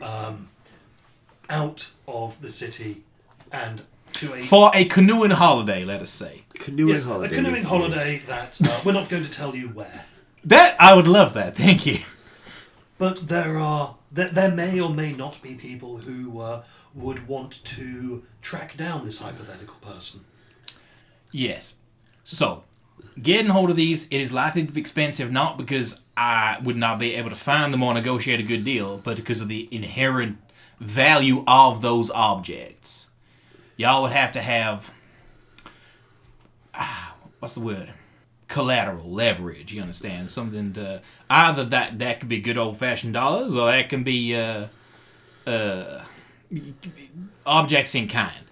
S6: out of the city and to a...
S1: For a canoeing holiday, let us say.
S6: Yes, a canoeing holiday that we're not going to tell you where.
S1: That, I would love that. Thank you.
S6: But there may or may not be people who would want to track down this hypothetical person.
S1: Yes. So, getting hold of these, it is likely to be expensive, not because I would not be able to find them or negotiate a good deal, but because of the inherent value of those objects. Y'all would have to have... what's the word? collateral leverage. You understand? Something to either that could be good old fashioned dollars, or that can be objects in kind.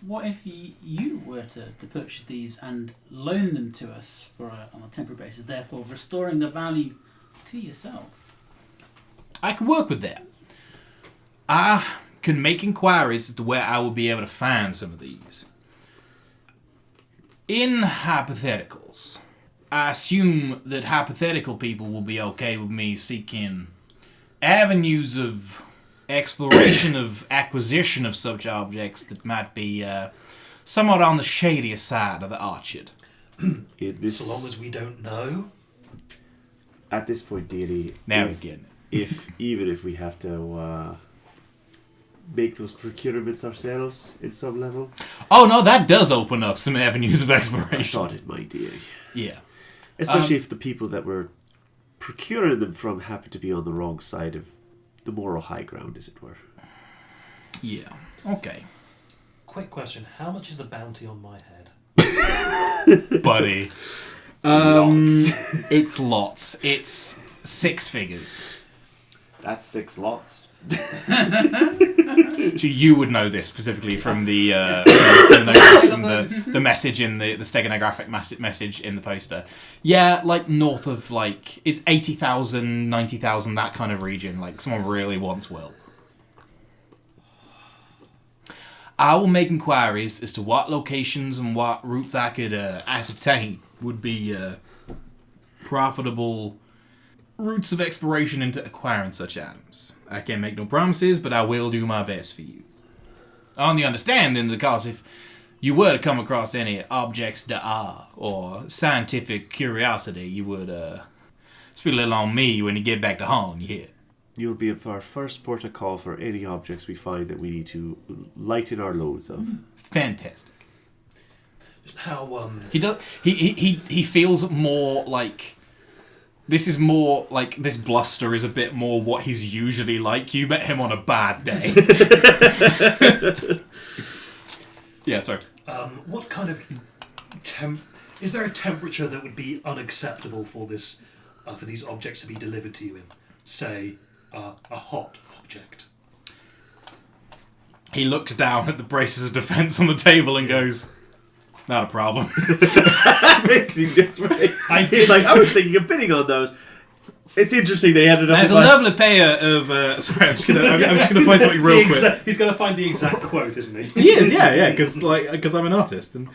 S4: What if you were to purchase these and loan them to us on a temporary basis, therefore restoring the value to yourself?
S1: I can work with that. I can make inquiries as to where I will be able to find some of these. In hypotheticals, I assume that hypothetical people will be okay with me seeking avenues of exploration of acquisition of such objects that might be somewhat on the shadier side of the orchard.
S6: So long as we don't know.
S3: At this point, deity,
S1: Now he's getting it.
S3: Even if we have to make those procurements ourselves in some level.
S1: Oh no, that does open up some avenues of
S3: I
S1: exploration.
S3: thought it might, deity.
S1: Yeah.
S3: Especially if the people that we're procuring them from happen to be on the wrong side of the moral high ground, as it were.
S1: Yeah. Okay.
S6: Quick question: how much is the bounty on my head?
S1: Buddy.
S3: Lots.
S1: It's lots. It's 6 figures.
S3: That's 6 lots.
S1: So you would know this specifically from the the message in the steganographic message in the poster. Yeah, like north of it's 80,000, 90,000, that kind of region. Like someone really wants Will. I will make inquiries as to what locations and what routes I could ascertain would be profitable routes of exploration into acquiring such items. I can't make no promises, but I will do my best for you. On the understanding, because if you were to come across any objects d'art or scientific curiosity, you would speak a little on me when you get back to home, you hear?
S3: You'll be our first port of call for any objects we find that we need to lighten our loads of.
S1: Fantastic.
S6: How
S1: He does. He feels more like. This is more like this bluster is a bit more what he's usually like. You met him on a bad day. Yeah, sorry.
S6: what kind of is there a temperature that would be unacceptable for this for these objects to be delivered to you in? Say a hot object.
S1: He looks down at the braces of defense on the table and goes, "Not a problem."
S3: He's like, I was thinking of bidding on those. It's interesting they ended up.
S1: There's a lovely pair of. Sorry, I'm just gonna find something real quick.
S6: He's going to find the exact quote, isn't he?
S1: He is, yeah, because I'm an artist. And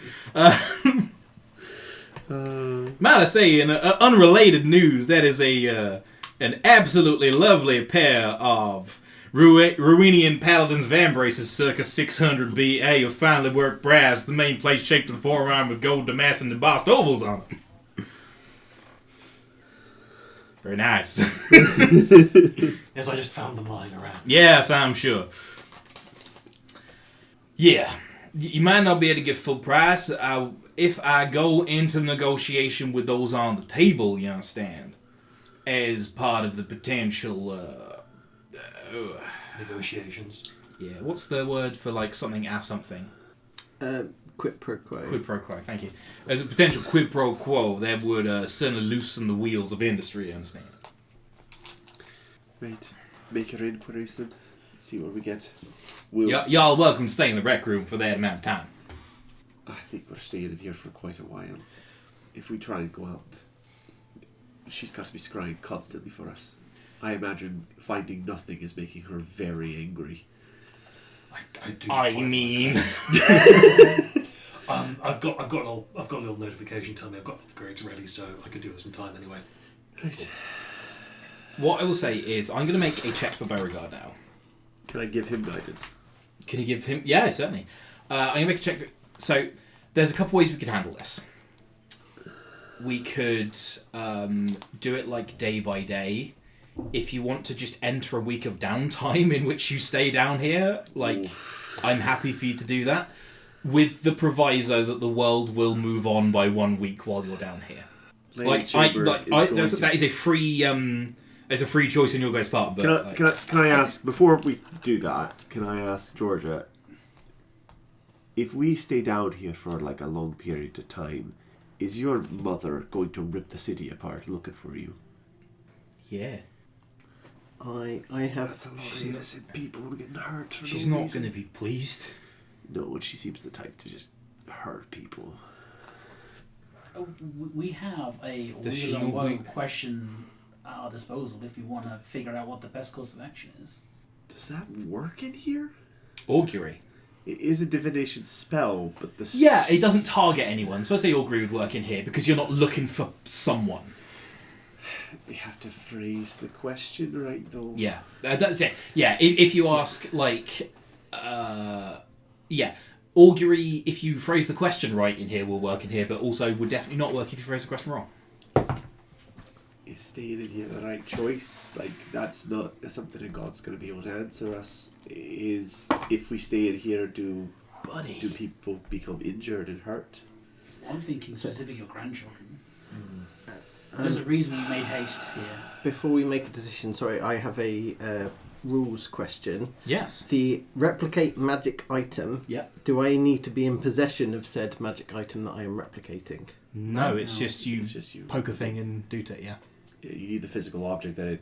S1: might I say, in unrelated news, that is an absolutely lovely pair of Ruinian Paladin's van braces circa 600 BA of finely worked brass, the main plate shaped to the forearm with gold damask and embossed ovals on it. Very nice.
S6: Yes, I just found them lying around.
S1: Yes, I'm sure. Yeah, you might not be able to get full price. If I go into negotiation with those on the table, you understand, as part of the potential
S6: negotiations.
S1: Yeah, what's the word for something as something?
S5: Quid pro quo.
S1: Quid pro quo, thank you. As a potential quid pro quo, that would certainly loosen the wheels of industry, you understand?
S3: Right. Make your inquiries then. See what we get.
S1: Y'all welcome to stay in the rec room for that amount of time.
S3: I think we're staying in here for quite a while. If we try and go out, she's got to be scrying constantly for us. I imagine finding nothing is making her very angry.
S1: I mean...
S6: I've got a little notification telling me I've got upgrades ready, so I could do with some time anyway.
S3: Right.
S1: What I will say is, I'm going to make a check for Beauregard now.
S3: Can I give him guidance?
S1: Can you give him... Yeah, certainly. I'm going to make a check... So, there's a couple ways we could handle this. We could do it day by day. If you want to just enter a week of downtime in which you stay down here, I'm happy for you to do that. With the proviso that the world will move on by 1 week while you're down here. That is a free... it's a free choice on your guys' part. But
S3: can I ask, before we do that, can I ask Georgia, if we stay down here for a long period of time, Is your mother going to rip the city apart looking for you?
S1: Yeah.
S5: I have.
S3: That's a lot of innocent people getting hurt for
S1: She's
S3: no
S1: not
S3: reason.
S1: going to be pleased.
S3: No, and she seems the type to just hurt people.
S4: Oh, we have a
S1: Does she
S4: wheel and
S1: know
S4: woe
S1: we-
S4: question at our disposal if we want to figure out what the best course of action is.
S3: Does that work in here?
S1: Augury.
S3: It is a divination spell, but the...
S1: Yeah, it doesn't target anyone, so I'd say augury would work in here because you're not looking for someone.
S3: We have to phrase the question right, though.
S1: Yeah, that's it. Yeah, if you ask, like... yeah, augury, if you phrase the question right in here, will work in here, but also would definitely not work if you phrase the question wrong.
S3: Is staying in here the right choice? Like, that's not something that God's going to be able to answer us. Is if we stay in here, do people become injured and hurt?
S4: I'm thinking specifically your grandchildren. There's a reason we made haste here.
S5: Before we make a decision, sorry, I have a rules question.
S1: Yes.
S5: The replicate magic item.
S1: Yeah.
S5: Do I need to be in possession of said magic item that I am replicating?
S1: No, it's just you
S3: It's just you.
S1: poke a thing and do it, yeah.
S3: Yeah, you need the physical object that it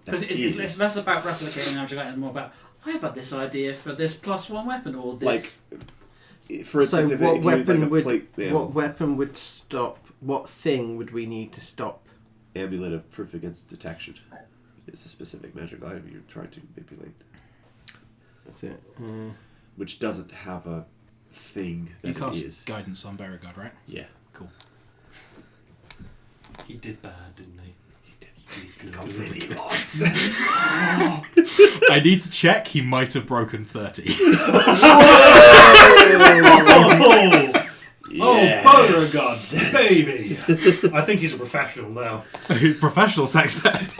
S4: Because it's less about replicating object and more about, I've had this idea for this +1 weapon or this.
S3: Like, for instance,
S5: So
S3: if
S5: what
S3: if
S5: weapon
S3: you, like,
S5: would
S3: plate mail,
S5: what weapon would stop? What thing would we need to stop?
S3: amulet of proof against detection. It's a specific magic item you're trying to manipulate,
S5: That's it.
S3: which doesn't have a thing that
S1: You
S3: it
S1: cast
S3: is.
S1: guidance on Beauregard, right?
S3: Yeah.
S1: Cool.
S6: He did bad, didn't he? He did
S3: Got
S6: good.
S3: really lots.
S1: I need to check. He might have broken 30.
S2: Oh, Beauregard, baby! I think he's a professional now.
S1: Professional sex pest.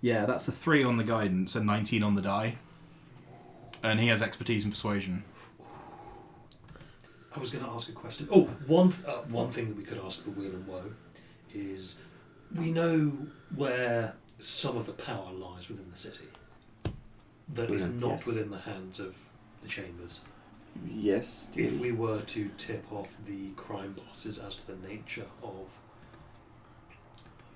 S1: Yeah, that's a 3 on the guidance and 19 on the die. And he has expertise in persuasion.
S6: I was going to ask a question. Oh, one thing that we could ask the Wheel and Woe is, we know where some of the power lies within the city. That is not
S3: Yes.
S6: within the hands of the chambers.
S3: Yes.
S6: If we were to tip off the crime bosses as to the nature of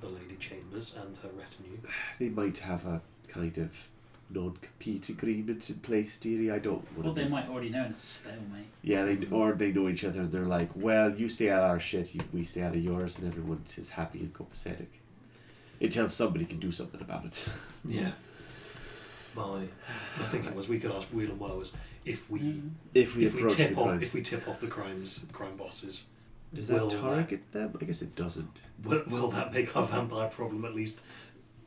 S6: the Lady Chambers and her retinue,
S3: they might have a kind of non-compete agreement in place, dearie. I don't want
S4: Well,
S3: to.
S4: they might already know it's a stalemate.
S3: Yeah, they know each other and they're like, well, you stay out of our shit, we stay out of yours, and everyone is happy and copacetic. Until somebody can do something about it.
S6: yeah. My thinking was we could ask Wheel and Woe as if we
S3: If we approach the
S6: tip off
S3: crimes,
S6: the crime bosses,
S3: does that
S6: will
S3: target them? I guess it doesn't.
S6: will that make our vampire problem at least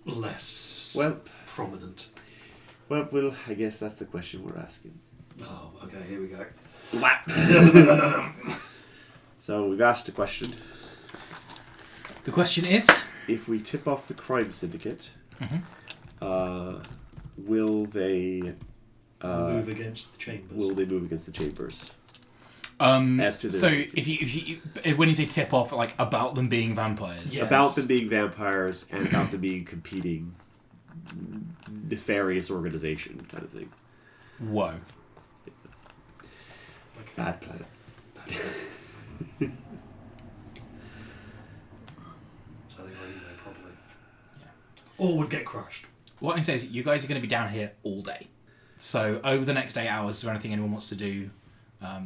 S6: less
S3: Well,
S6: prominent?
S3: well, I guess that's the question we're asking.
S6: Oh, okay, here we go.
S3: So we've asked a question.
S1: The question is...
S3: If we tip off the crime syndicate,
S1: Mhm.
S3: will they
S6: Move against the chambers.
S3: will they move against the chambers?
S1: As
S3: to the-
S1: so if you when you say tip off, like about them being vampires.
S6: Yes.
S3: About them being vampires and about them being competing nefarious organization kind of thing.
S1: Whoa.
S6: Okay.
S3: Bad planet.
S6: So they already know probably. Or would get crushed.
S1: What I can say is you guys are going to be down here all day. So over the next 8 hours, is there anything anyone wants to do? Yeah.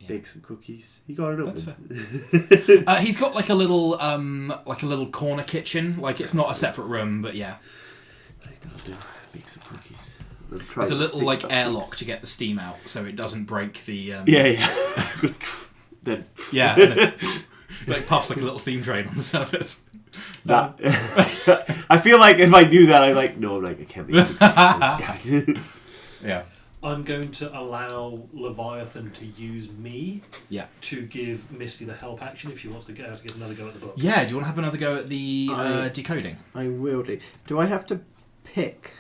S3: Bake some cookies. You got it
S1: That's
S3: open.
S1: He's got like a little corner kitchen. Like it's not a separate room, but yeah.
S3: Right, I'll do. Bake some cookies.
S1: There's a little like airlock to get the steam out, so it doesn't break the.
S3: Yeah. Then
S1: Yeah. And it, like puffs like a little steam train on the surface.
S3: that. I feel like if I knew that, I'd like no, like I can't be.
S1: Yeah.
S6: I'm going to allow Leviathan to use me
S1: Yeah.
S6: to give Misty the help action if she wants to get another go at the book.
S1: Yeah. Do you want to have another go at the
S5: I-
S1: decoding?
S5: I will do. Do I have to pick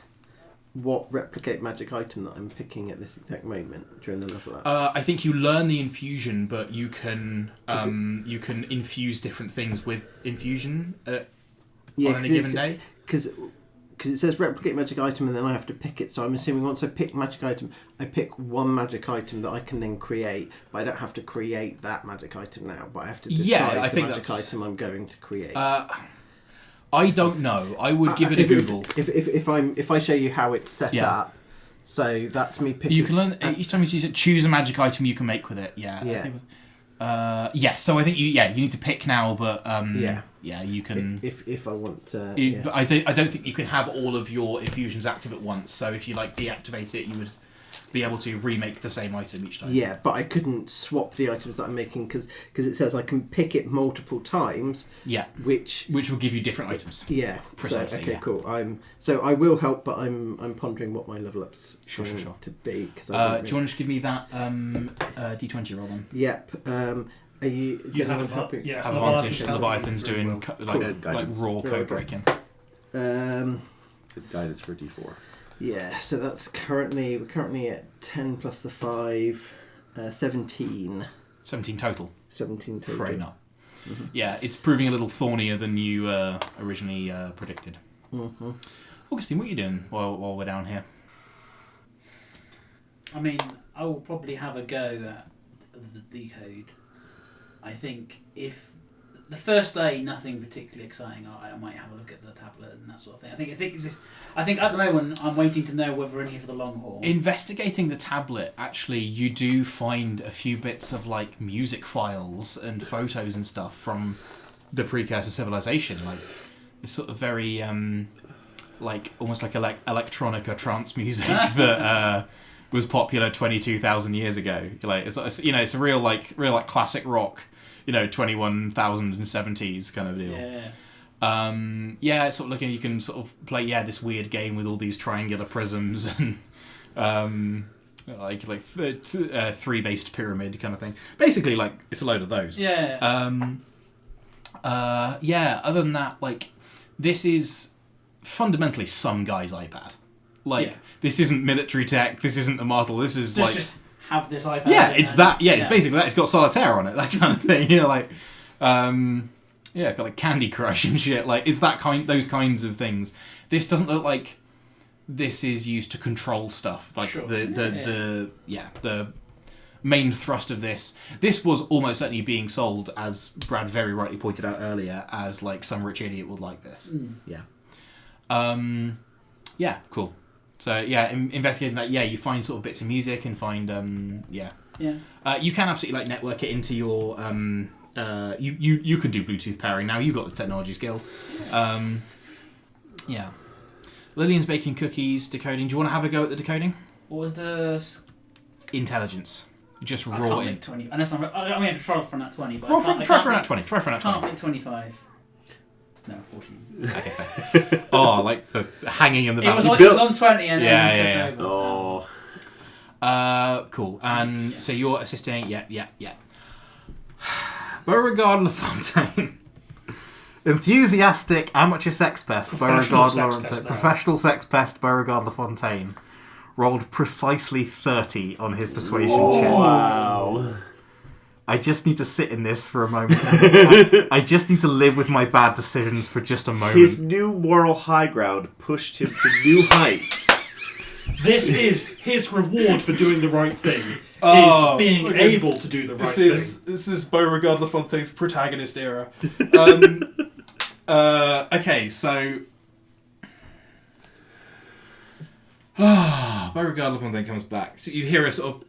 S5: what replicate magic item that I'm picking at this exact moment during the level up?
S1: I think you learn the infusion, but you can infuse different things with infusion on any given day.
S5: Because because it says replicate magic item, and then I have to pick it. So I'm assuming once I pick magic item, I pick one magic item that I can then create. But I don't have to create that magic item now. But I have to decide
S1: I
S5: the
S1: think
S5: magic
S1: that's-
S5: item I'm going to create.
S1: I don't know. I would give it a Google.
S5: If I show you how it's set
S1: Yeah.
S5: up, so that's me picking.
S1: You can learn each time you choose it. Choose a magic item you can make with it. Yeah.
S5: Yeah.
S1: I think yes. So I think you need to pick now, but
S5: Yeah.
S1: you can.
S5: If I want to.
S1: But I don't think you can have all of your infusions active at once. So if you like deactivate it, you would be able to remake the same item each time.
S5: Yeah, but I couldn't swap the items that I'm making because it says I can pick it multiple times.
S1: Yeah.
S5: Which
S1: will give you different items.
S5: Yeah.
S1: Precisely,
S5: So, okay,
S1: yeah.
S5: cool. So I will help, but I'm pondering what my level up's
S1: Sure.
S5: to be. Cause
S1: Do you want to just give me that D20 roll then?
S5: Yep. Are you?
S6: You have
S5: helping?
S6: yeah,
S1: Have
S6: Leviathan's
S1: advantage.
S6: helping
S1: Leviathan's
S6: you very
S1: doing
S6: well.
S3: Cool.
S1: like
S3: Guidance.
S1: raw
S5: Okay.
S1: code breaking.
S3: The guidance for D4.
S5: Yeah. So that's we're currently at 10 plus the 5, 17.
S1: 17 total.
S5: 17 total.
S1: Afraid not. Yeah, it's proving a little thornier than you originally predicted.
S5: Mm-hmm.
S1: Augustine, what are you doing while we're down here?
S4: I mean, I will probably have a go at the decode. I think if the first day nothing particularly exciting, I might have a look at the tablet and that sort of thing. I think at the moment I'm waiting to know whether we're in here for the long haul.
S1: Investigating the tablet, actually, you do find a few bits of like music files and photos and stuff from the precursor civilization. Like it's sort of very like almost like electronic or trance music that was popular 22,000 years ago. Like it's it's a real classic rock. 21,070s kind of deal.
S4: Yeah.
S1: Sort of looking. You can sort of play this weird game with all these triangular prisms and three-based pyramid kind of thing. Basically, like it's a load of those.
S4: Yeah.
S1: Other than that, like this is fundamentally some guy's iPad. This isn't military tech. This isn't a model. This is
S4: just have this iPad.
S1: Yeah, it's that. Yeah, it's basically that. It's got solitaire on it, that kind of thing. It's got like Candy Crush and shit. Like it's those kinds of things. This doesn't look like this is used to control stuff. Like
S4: Sure.
S1: the main thrust of this. This was almost certainly being sold, as Brad very rightly pointed out earlier, as like some rich idiot would like this. Yeah. Cool. So investigating that, you find sort of bits of music and find you can absolutely network it into your you can do Bluetooth pairing now. You've got the technology skill. Lillian's baking cookies, decoding. Do you want to have a go at the decoding?
S4: What was the
S1: Intelligence. Just
S4: I
S1: raw
S4: can't
S1: in.
S4: make 20. Unless I'm going to try for that 20. But
S1: Try for an at 20. Try for an at
S4: Can't
S1: 20.
S4: make 25. No, 14.
S1: Okay. Oh, like the hanging in the
S4: It was,
S1: balance.
S4: it was on 20 and then
S1: Yeah.
S4: flipped over.
S3: Oh.
S1: Cool. And so you're assisting. Yeah. Beauregard LaFontaine. Enthusiastic amateur sex pest professional sex pest Beauregard LaFontaine rolled precisely 30 on his persuasion check.
S3: Wow.
S1: I just need to sit in this for a moment. I just need to live with my bad decisions for just a moment.
S3: His new moral high ground pushed him to new heights.
S6: This is his reward for doing the right thing.
S1: Oh,
S6: is being
S1: okay.
S6: able to do the right
S1: This is Beauregard LaFontaine's protagonist era. Okay, so Beauregard LaFontaine comes back. So you hear a sort of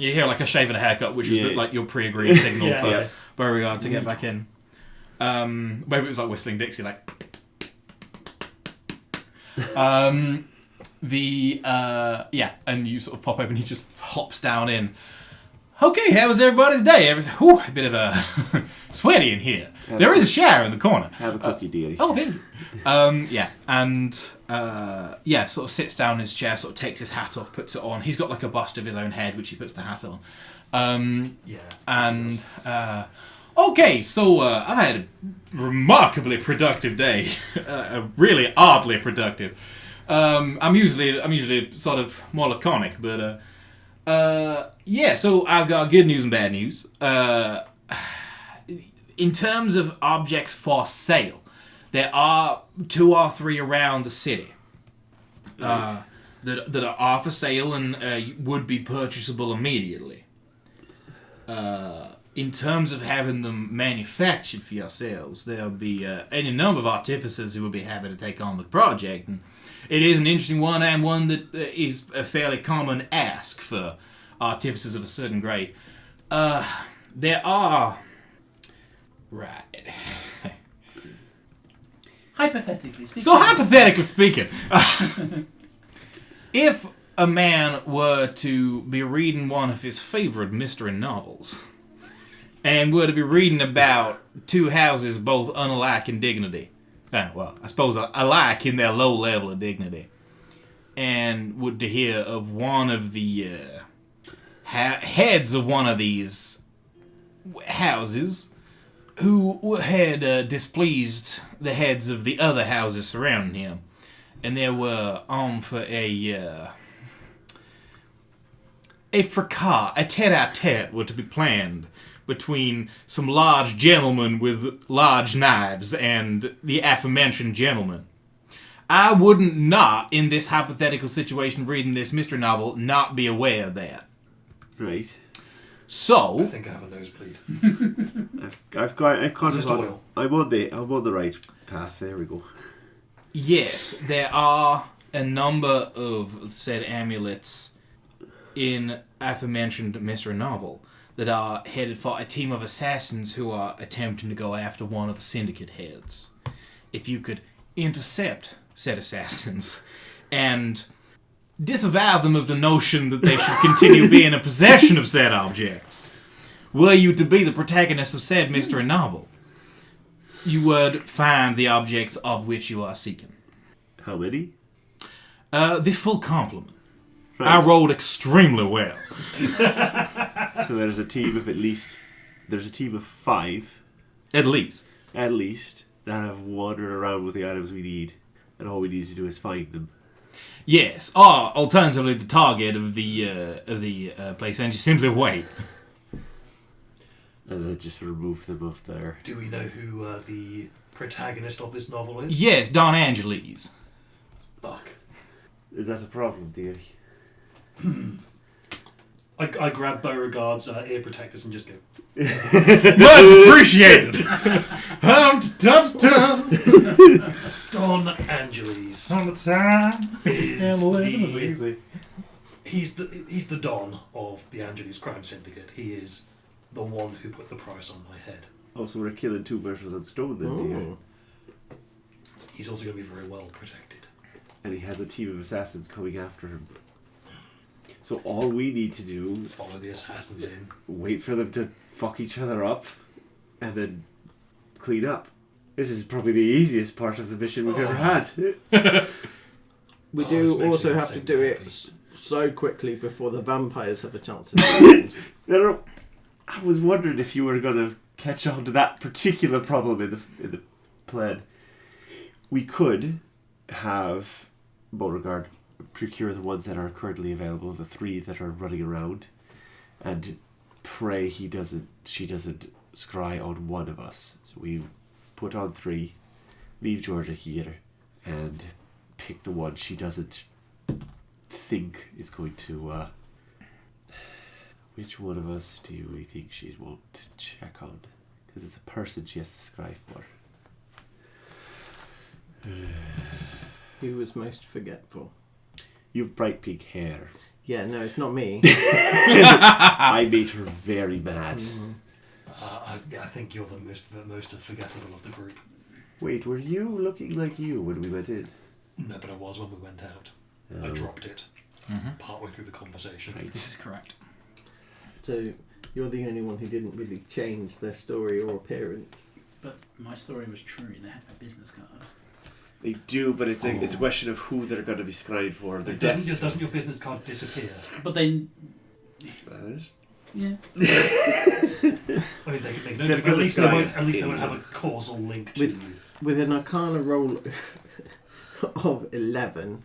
S1: like a shave and a haircut, which is like your pre-agreed signal for Beauregard to get back in. Maybe it was like whistling Dixie, like. And you sort of pop open. He just hops down in. Okay, how was everybody's day? A bit of a sweaty in here. There is a shower in the corner.
S3: Have a cookie, dearie.
S1: Oh, thank you. Sort of sits down in his chair, sort of takes his hat off, puts it on. He's got like a bust of his own head, which he puts the hat on. Okay, so I've had a remarkably productive day. Really oddly productive. I'm usually sort of more laconic, but so I've got good news and bad news. In terms of objects for sale, There are 2 or 3 around the city that are for sale and would be purchasable immediately. In terms of having them manufactured for yourselves, there'll be any number of artificers who will be happy to take on the project. And it is an interesting one, and one that is a fairly common ask for artificers of a certain grade. There are... Right.
S4: Hypothetically speaking.
S1: So hypothetically speaking, if a man were to be reading one of his favorite mystery novels, and were to be reading about 2 houses both unalike in dignity, well, I suppose alike in their low level of dignity, and would to hear of one of the heads of one of these houses who had displeased the heads of the other houses surrounding him, and they were on for a fracas, a tete-a-tete were to be planned between some large gentlemen with large knives and the aforementioned gentleman. I wouldn't not, in this hypothetical situation reading this mystery novel, not be aware of that.
S3: Right.
S1: So...
S6: I think I have a nosebleed.
S3: I've got it
S6: Just
S3: on.
S6: oil.
S3: I'm on the right path. There we go.
S1: Yes, there are a number of said amulets in aforementioned mystery novel that are headed for a team of assassins who are attempting to go after one of the syndicate heads. If you could intercept said assassins and disavow them of the notion that they should continue being in possession of said objects, were you to be the protagonist of said mystery novel, you would find the objects of which you are seeking.
S3: How many?
S1: The full complement.
S3: Right.
S1: I rolled extremely well.
S3: So there's a team of there's a team of 5,
S1: At least.
S3: at least, that have wandered around with the items we need, and all we need to do is find them.
S1: Yes, or alternatively the target of the place, and you simply wait.
S3: And then just remove them off there.
S6: Do we know who the protagonist of this novel is?
S1: Yes, Don Angeles.
S6: Fuck.
S3: Is that a problem, dear?
S6: I grab Beauregard's ear protectors and just go.
S1: Much appreciated.
S6: Don Angeles
S1: On the time.
S6: is he's the Don of the Angeles crime syndicate. He is the one who put the price on my head.
S3: Oh, so we're killing 2 birds with one stone then, dear.
S5: Ooh.
S6: He's also going to be very well protected.
S3: And he has a team of assassins coming after him. So all we need to do,
S6: Follow the assassins in.
S3: wait for them to fuck each other up, and then clean up. This is probably the easiest part of the mission we've ever had.
S5: We
S6: Oh, this
S5: do
S6: makes me
S5: also have to
S6: insane
S5: do it
S6: happy.
S5: so quickly before the vampires have a chance to
S3: I was wondering if you were going to catch on to that particular problem in the plan. We could have Beauregard procure the ones that are currently available, the 3 that are running around, and pray she doesn't scry on one of us. So we put on 3, leave Georgia here, and pick the one she doesn't think is going to... Which one of us do we think she won't check on? Because it's a person she has to scry for.
S5: Who was most forgetful?
S3: You have bright pink hair.
S5: Yeah, no, it's not me.
S3: I made her very mad.
S6: I think you're the most forgettable of the group.
S3: Wait, were you looking like you when we went in?
S6: No, but I was when we went out. I
S3: Oh.
S6: dropped it partway through the conversation.
S3: Right.
S1: This is correct.
S5: So you're the only one who didn't really change their story or appearance.
S4: But my story was true. They had my business card.
S3: They do, but it's a question of who they're going to be scried for. They're
S6: Doesn't your business card disappear?
S4: But then,
S3: deaf.
S4: yeah.
S6: I mean, they could make no
S3: They're
S6: but
S3: gonna
S6: at least they
S3: scry
S6: won't have a causal link to
S5: With-
S6: you.
S5: With an Arcana roll of 11,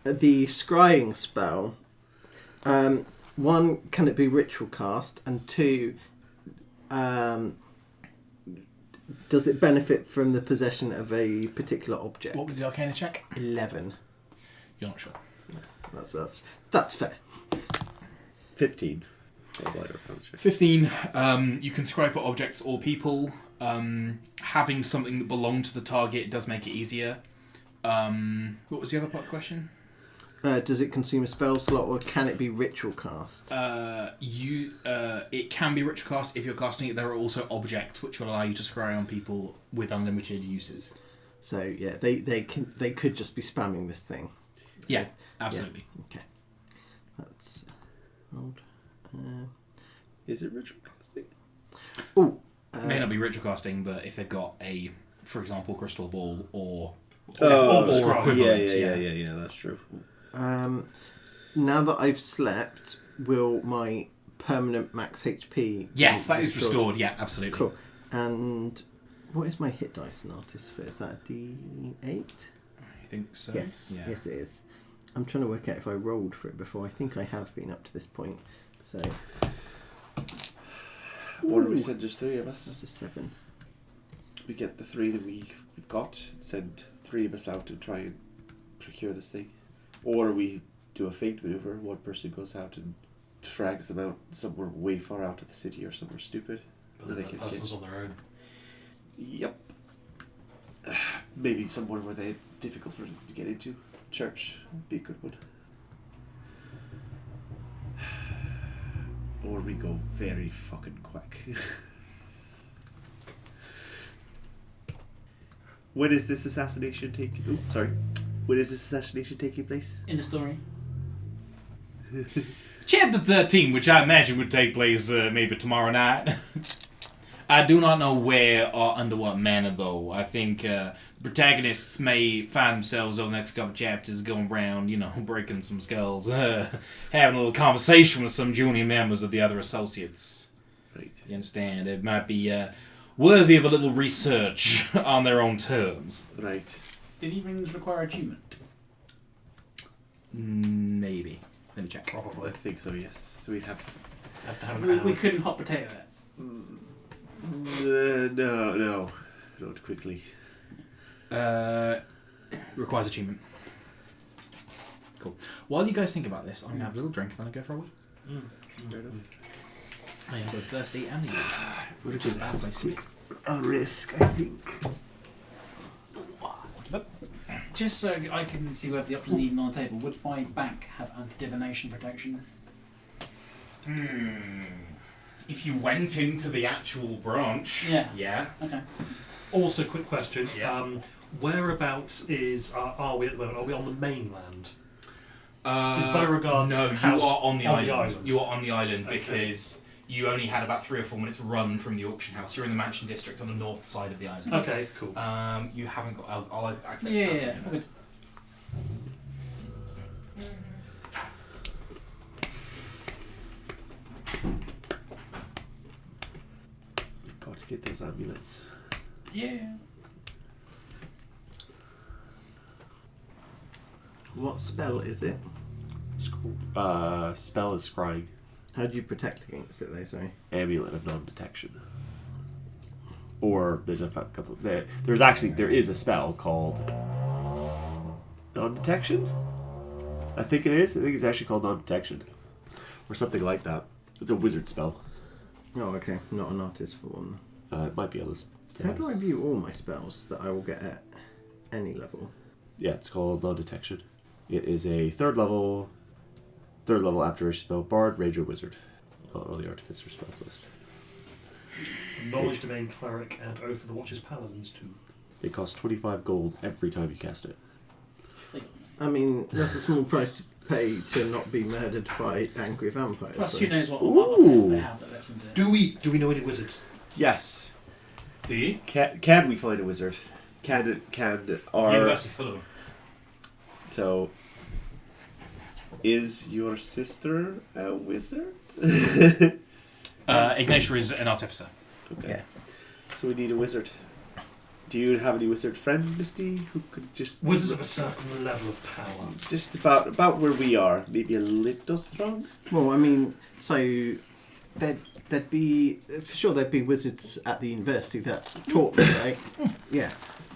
S5: the scrying spell, 1, can it be ritual cast, and 2, Does it benefit from the possession of a particular object?
S1: What was the Arcana check?
S5: 11.
S1: You're not sure.
S5: That's fair.
S3: 15. Oh, why don't I-
S1: 15. You can scry for objects or people. Having something that belonged to the target does make it easier. What was the other part of the question?
S5: Does it consume a spell slot, or can it be ritual cast?
S1: It can be ritual cast if you're casting it. There are also objects which will allow you to scry on people with unlimited uses.
S5: So yeah, they could just be spamming this thing.
S1: Yeah, absolutely.
S5: Yeah. Okay, that's old.
S3: Is it ritual casting?
S5: Oh,
S1: May not be ritual casting, but if they've got a, for example, crystal ball or
S6: or
S1: equivalent,
S3: yeah, that's true.
S5: now that I've slept, will my permanent max HP?
S1: Yes,
S5: be
S1: that is restored. Yeah, absolutely.
S5: Cool. And what is my hit dice and artist for? Is that a D8?
S1: I think so.
S5: Yes,
S1: Yeah.
S5: yes it is. I'm trying to work out if I rolled for it before. I think I have been up to this point. So
S3: What do we
S5: Ooh.
S3: send just 3 of us?
S5: that's a 7.
S3: We get the 3 that we've got, send 3 of us out to try and procure this thing. Or we do a feint maneuver, one person goes out and frags them out somewhere way far out of the city or somewhere stupid.
S6: But
S3: where
S6: then
S3: they
S6: the
S3: can
S6: person's on their own.
S3: Yep. Maybe somewhere where they're difficult for them to get into. Church would be a good one. Or we go very fucking quick. When is this assassination taking? Oh, sorry. When is this assassination taking place?
S4: In the story.
S1: Chapter 13, which I imagine would take place maybe tomorrow night. I do not know where or under what manner, though. I think the protagonists may find themselves over the next couple of chapters going around, breaking some skulls, having a little conversation with some junior members of the other associates.
S3: Right.
S1: You understand? It might be worthy of a little research on their own terms.
S3: Right.
S4: Did evenings require attunement?
S1: Maybe. Let me check.
S3: I
S6: Probably.
S3: think so, yes. So we'd have...
S6: Have to have an
S4: We
S6: hour.
S4: couldn't hot potato it.
S3: no. Not quickly.
S1: Requires achievement. Cool. While you guys think about this, I'm going to have a little drink and then I'll go for a wee.
S3: Fair enough.
S1: I am both thirsty and eager. Which is a bad place to be.
S3: A risk, I think.
S4: Just so I can see whether the options are even on the table, would my bank have anti-divination protection?
S1: If you went into the actual branch,
S4: Yeah.
S1: yeah.
S4: Okay.
S6: Also, quick question.
S1: Yeah.
S6: Whereabouts are we at the moment? Are we on the mainland? Is
S1: Is
S6: Beauregard's
S1: No, you
S6: house
S1: are on the
S6: on
S1: island.
S6: the island?
S1: You are on the island
S6: Okay.
S1: because you only had about 3 or 4 minutes run from the auction house. You're in the mansion district on the north side of the island.
S6: Okay, cool.
S1: You haven't got. I'll
S4: Yeah. Good.
S3: Got to get those amulets.
S4: Yeah.
S5: What spell is it?
S3: Spell is scrying.
S5: How do you protect against it, though? Sorry.
S3: Amulet of non-detection. Or there's a couple. There is a spell called non-detection. I think it is. I think it's actually called non-detection, or something like that. It's a wizard spell.
S5: Oh, okay. Not an artist for one.
S3: It might be on this.
S5: How do I view all my spells that I will get at any level?
S3: Yeah, it's called non-detection. It is a third level abjuration spell, bard, ranger, wizard. Not on the artificer spells list.
S6: Knowledge domain cleric and oath of the watch's paladins too.
S3: It costs 25 gold every time you cast it.
S5: I mean, that's a small price to pay to not be murdered by angry vampires.
S4: Plus,
S5: so-
S4: who knows what
S3: Ooh.
S4: they have that lets them do it.
S6: Do we know any wizards?
S3: Yes.
S1: Do you?
S3: Can we find a wizard? Can our
S1: University's full of them.
S3: So, is your sister a wizard?
S1: Ignatia is an artificer.
S3: Okay.
S5: Yeah.
S3: So we need a wizard. Do you have any wizard friends, Misty, who could just
S6: Wizards of a certain level of power.
S3: just about where we are, maybe a little strong?
S5: Well, I mean, so there'd be for sure there'd be wizards at the university that taught me, right? Yeah.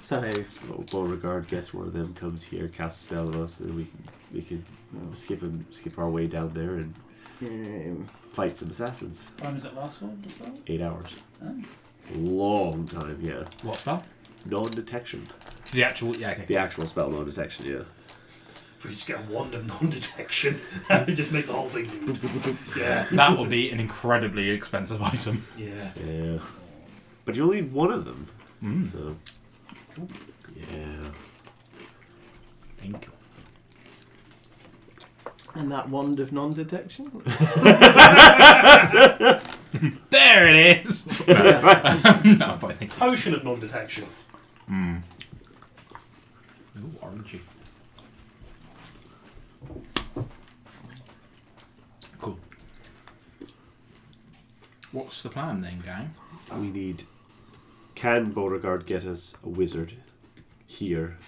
S5: So
S3: Beauregard gets one of them, comes here, casts a spell on us, and then we can skip our way down there and fight some assassins.
S4: How long does it last for? As well?
S3: 8 hours.
S4: Oh.
S3: Long time, yeah.
S1: What spell?
S3: Non-detection.
S1: The actual, yeah, okay.
S3: The actual spell, non-detection, yeah.
S6: If we just get a wand of non-detection, we just make the whole thing. Yeah.
S1: That would be an incredibly expensive item.
S6: Yeah.
S3: Yeah. But you only need one of them.
S1: Mm.
S3: So. Yeah.
S1: Thank you.
S5: and that wand of non-detection.
S1: There it is. No, no, but I think.
S6: Potion of non-detection.
S1: Mm. Ooh, orangey. Cool. What's the plan then, gang?
S3: We need... Can Beauregard get us a wizard here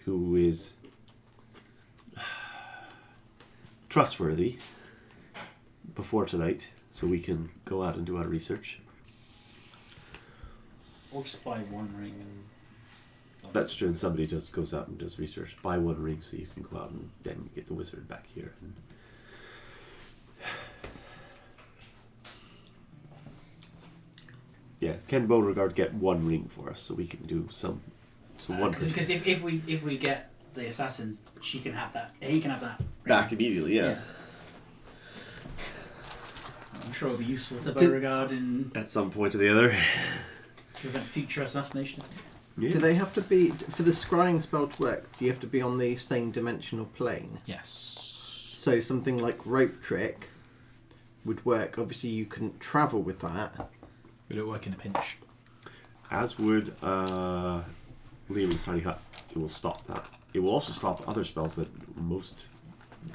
S3: who is trustworthy before tonight so we can go out and do our research?
S4: Or just buy one ring and...
S3: That's true, and somebody goes out and does research. Buy one ring so you can go out and then get the wizard back here. And yeah, can Beauregard get one ring for us so we can do some one ring
S4: Because if we get the assassins, she can have that. He can have that ring.
S3: back immediately? Yeah.
S4: I'm sure it'll be useful to Beauregard in
S3: At some point or the other.
S4: to prevent future assassination.
S3: Yeah.
S5: Do they have to be, for the scrying spell to work, do you have to be on the same dimensional plane?
S1: Yes.
S5: So something like rope trick would work. Obviously you couldn't travel with that.
S1: Would it work in a pinch?
S3: As would Liam's Tiny Hut. It will stop that. It will also stop other spells that most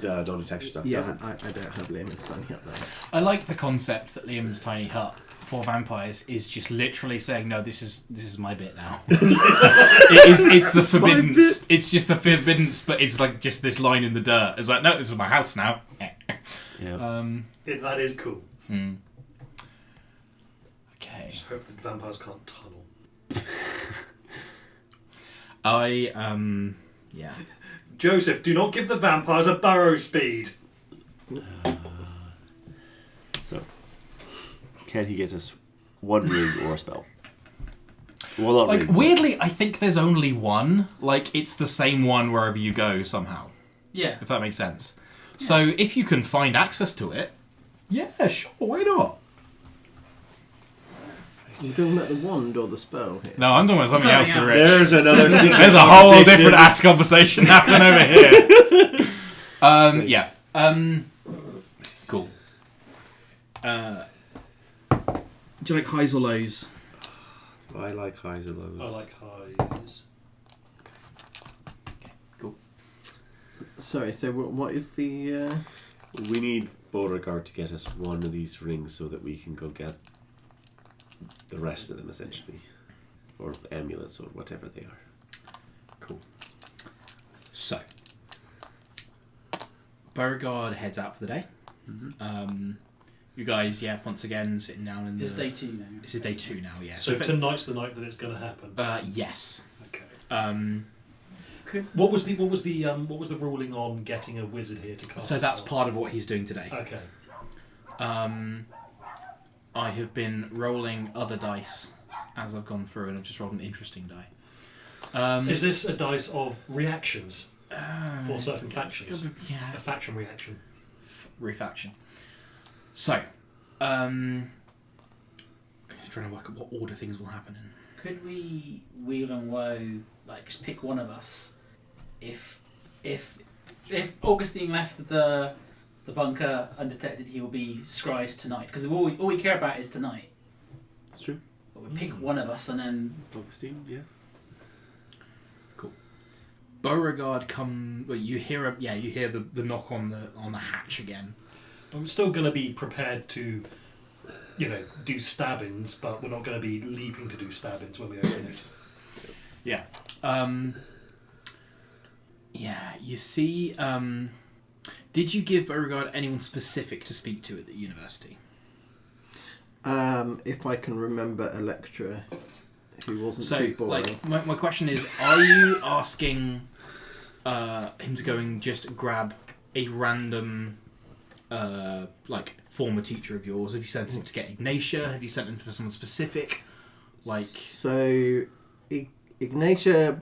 S3: non-detection stuff
S5: Yeah,
S3: doesn't.
S5: I don't have Liam's Tiny Hut though.
S1: I like the concept that Liam's tiny hut for vampires is just literally saying, no, this is my bit now. It's the forbidden. It's just the forbidden, but it's like just this line in the dirt. It's like, no, this is my house now.
S3: Yeah.
S6: That is cool.
S1: Okay.
S6: Just hope that vampires can't tunnel.
S1: Yeah.
S6: Joseph, do not give the vampires a burrow speed.
S3: So, can he get us one ring or a spell? Well, not
S1: Like,
S3: ring.
S1: weirdly, I think there's only one. Like, it's the same one wherever you go somehow.
S4: Yeah.
S1: If that makes sense. Yeah. So, if you can find access to it, yeah, sure, why not?
S5: You're talking about the wand or the spell here?
S1: No, I'm talking about something else.
S4: Something
S1: Rich.
S3: There's another secret
S1: There's a whole
S3: conversation.
S1: different ass conversation happening over here. Yeah. Cool. Do you like highs or lows?
S3: I like highs and lows.
S6: I like highs.
S1: Cool.
S5: Sorry, so what is the...
S3: We need Beauregard to get us one of these rings so that we can go get the rest of them, essentially. Or amulets, or whatever they are.
S1: Cool. So, Beauregard heads out for the day.
S3: Mm-hmm.
S1: You guys, once again, sitting down in the...
S4: This is day 2 now.
S1: This is day 2 now, yeah.
S6: So tonight's the night that it's going to happen.
S1: Yes.
S6: Okay. What was the ruling on getting a wizard here to cast?
S1: So that's
S6: a spell?
S1: part of what he's doing today.
S6: Okay.
S1: I have been rolling other dice as I've gone through, and I've just rolled an interesting die.
S6: Is this a dice of reactions for certain factions?
S1: Yeah.
S6: A faction reaction.
S1: Refaction. So, I'm just trying to work out what order things will happen in.
S4: Could we wheel and woe, like just pick one of us? If Augustine left the bunker undetected, he will be scryed tonight. Because all we care about is tonight.
S3: That's true.
S4: But we pick one of us and then...
S3: Augustine, yeah.
S1: Cool. Beauregard you hear the knock on the hatch again.
S6: I'm still going to be prepared to, do stabbings, but we're not going to be leaping to do stabbings when we open it.
S1: Yeah. You see, did you give Beauregard anyone specific to speak to at the university?
S5: If I can remember a lecturer who wasn't
S1: So,
S5: too boring.
S1: like, my question is, are you asking him to go and just grab a random, former teacher of yours? Have you sent him to get Ignatia? Have you sent him for someone specific?
S5: So, Ignatia,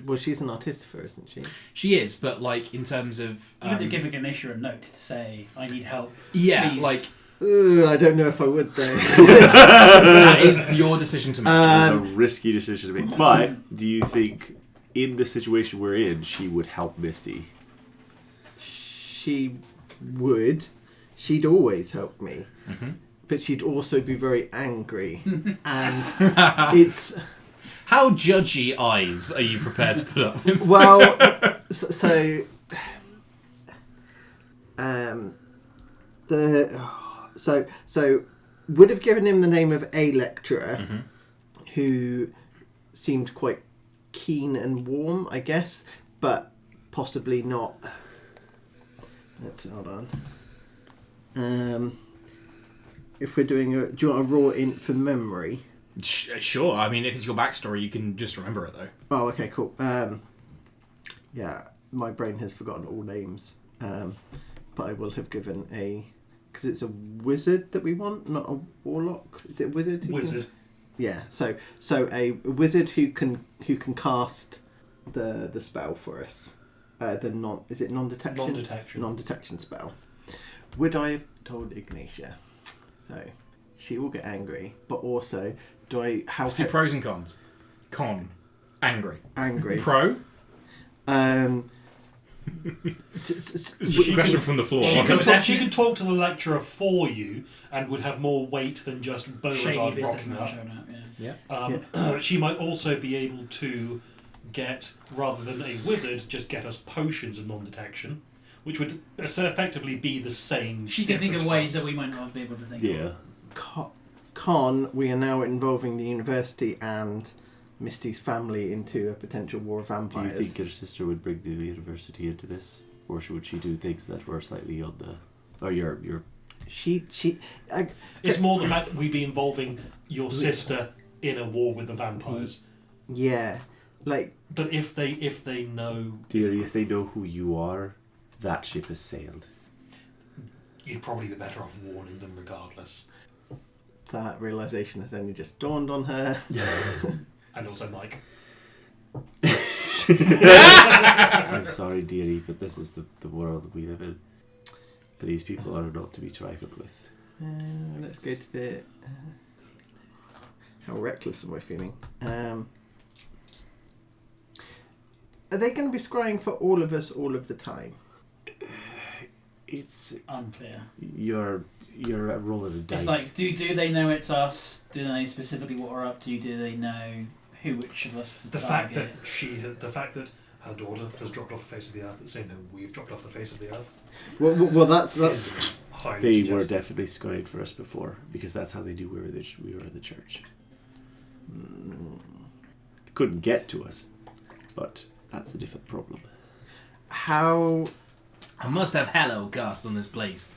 S5: well, she's an artificer, isn't she?
S1: She is, but, in terms of...
S4: You could give Ignatia a note to say, I need help.
S1: Yeah,
S4: Please.
S5: I don't know if I would, though.
S1: that is your decision to make.
S3: It's a risky decision to make. But do you think, in the situation we're in, she would help Misty?
S5: She would. She'd always help me.
S1: Mm-hmm.
S5: But she'd also be very angry. And it's...
S1: How judgy eyes are you prepared to put up with?
S5: Well, so would have given him the name of a lecturer who seemed quite keen and warm, I guess, but possibly not. Hold on. If we're doing do you want a raw int for memory?
S1: Sure. I mean, if it's your backstory, you can just remember it, though.
S5: Oh, okay, cool. Yeah, my brain has forgotten all names, but I will have given because it's a wizard that we want, not a warlock. Is it a wizard?
S6: Wizard.
S5: Yeah. So a wizard who can cast the spell for us. Is it non-detection?
S6: Non-detection.
S5: Non-detection spell. Would I have told Ignatia? So she will get angry, but also
S1: Let's do pros and cons. Con. Angry.
S5: Angry.
S1: Pro. Question from the floor.
S6: She could talk to the lecturer for you and would have more weight than just Beauregard rocking up.
S1: Yeah.
S6: She might also be able to get, rather than a wizard, just get us potions of non-detection, which would effectively be the same.
S4: She can think of ways that we might not be able to think of.
S5: Con, we are now involving the university and Misty's family into a potential war of vampires.
S3: Do you think your sister would bring the university into this? Or would she do things that were slightly on the... Or your...
S6: It's more the fact that we'd be involving your sister in a war with the vampires.
S5: Yeah.
S6: But if they know...
S3: Dearie, if they know who you are, that ship has sailed.
S6: You'd probably be better off warning them regardless.
S5: That realisation has only just dawned on her.
S6: And also Mike.
S3: I'm sorry, dearie, but this is the world that we live in. These people are not to be trifled with.
S5: Let's go to the... how reckless am I feeling? Are they going to be scrying for all of us all of the time?
S3: It's...
S4: Unclear.
S3: You're rolling a dice.
S4: It's like, do they know it's us? Do they know specifically what we're up to? Do they know which of us to
S6: the
S4: target?
S6: fact that her daughter has dropped off the face of the earth at the same time we've dropped off the face of the earth.
S5: Well, that's
S6: highly
S3: they
S6: suggestive.
S3: were definitely scrying for us before, because that's how they knew we were in the church. They couldn't get to us, but that's a different problem.
S5: how...
S1: I must have hallow cast on this place.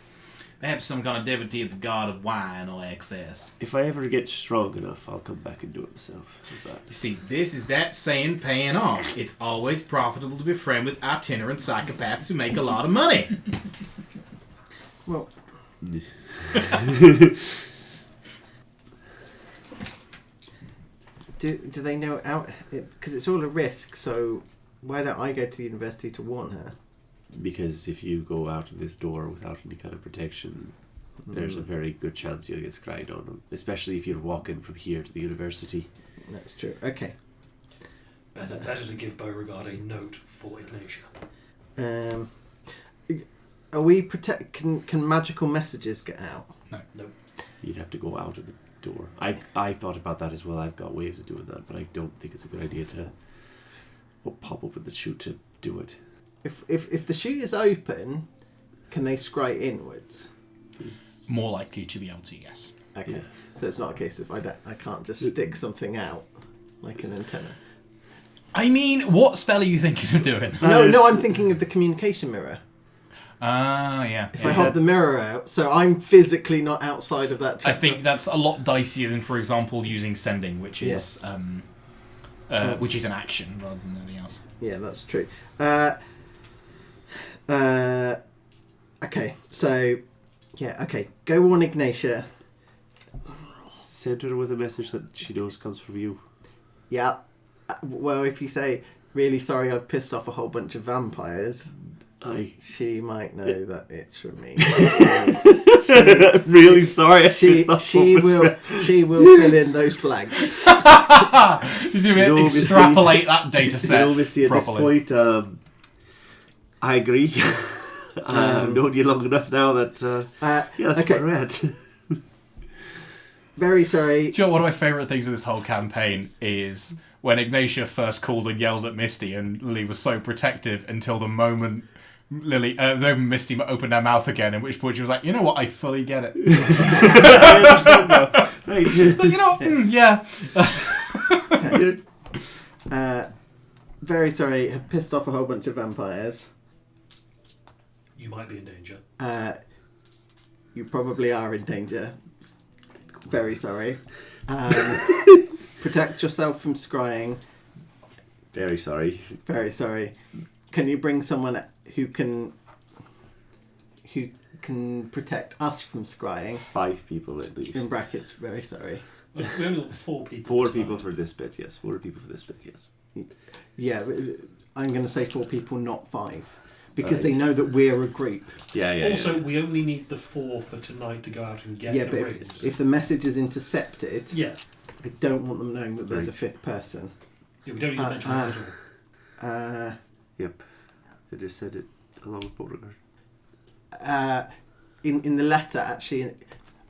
S1: Perhaps some kind of devotee of the god of wine or excess.
S3: If I ever get strong enough, I'll come back and do it myself. How's that?
S1: You see, this is that saying paying off. It's always profitable to befriend with itinerant psychopaths who make a lot of money.
S5: Well... Do they know out... Because it's all a risk, so why don't I go to the university to warn her?
S3: Because if you go out of this door without any kind of protection, there's a very good chance you'll get scryed on, especially if you're walking from here to the university.
S5: That's true. Okay.
S6: Better to give Beauregard a note for Ignatia.
S5: Are we Can magical messages get out?
S6: No.
S3: You'd have to go out of the door. I thought about that as well. I've got ways of doing that, but I don't think it's a good idea to pop open the chute to do it.
S5: If the chute is open, can they scry inwards?
S1: More likely to be able to, yes.
S5: Okay.
S3: Yeah.
S5: So it's not a case of I can't just stick something out like an antenna.
S1: I mean, what spell are you thinking of doing?
S5: No, I'm thinking of the communication mirror.
S1: Yeah.
S5: If
S1: yeah.
S5: I hold the mirror out, so I'm physically not outside of that
S1: I
S5: chapter.
S1: think that's a lot dicier than, for example, using sending, which is
S5: Yes.
S1: which is an action rather than anything else.
S5: Yeah, that's true. Okay, so okay. Go on, Ignatia.
S3: Send her with a message that she knows comes from you.
S5: Yeah. Well, if you say, "Really sorry, I've pissed off a whole bunch of vampires," she might know that it's from me.
S3: Really sorry.
S5: She will fill in those blanks.
S1: Extrapolate that data set
S3: Obviously, at this
S1: properly.
S3: point, I agree. I've known you long enough now that that's
S5: okay.
S3: what I read.
S5: Very sorry.
S1: Do you know one of my favourite things in this whole campaign is when Ignatia first called and yelled at Misty, and Lily was so protective until the moment Misty opened her mouth again, at which point she was like, "You know what? I fully get it."
S3: I understand now. Right.
S1: But you know, yeah.
S5: Very sorry. Have pissed off a whole bunch of vampires.
S6: You might be in danger.
S5: You probably are in danger. Very sorry. Protect yourself from scrying.
S3: Very sorry.
S5: Very sorry. Can you bring someone who can protect us from scrying?
S3: 5 people at least.
S5: In brackets. Very sorry.
S6: We only got 4 people.
S3: 4
S6: this
S3: people
S6: time.
S3: for this bit, yes. 4 people for this bit, yes.
S5: Yeah, I'm going to say 4 people, not 5, because
S3: Right.
S5: they know that we're a group.
S3: Yeah.
S6: Also, we only need the 4 for tonight to go out and get
S5: Yeah,
S6: the
S5: but
S6: rings.
S5: if the message is intercepted,
S6: Yeah.
S5: I don't want them knowing that there's a
S3: Right.
S5: 5th person.
S6: Yeah, we don't need to mention that at all.
S3: Yep. They just said it along with Beauregard.
S5: In the letter, actually,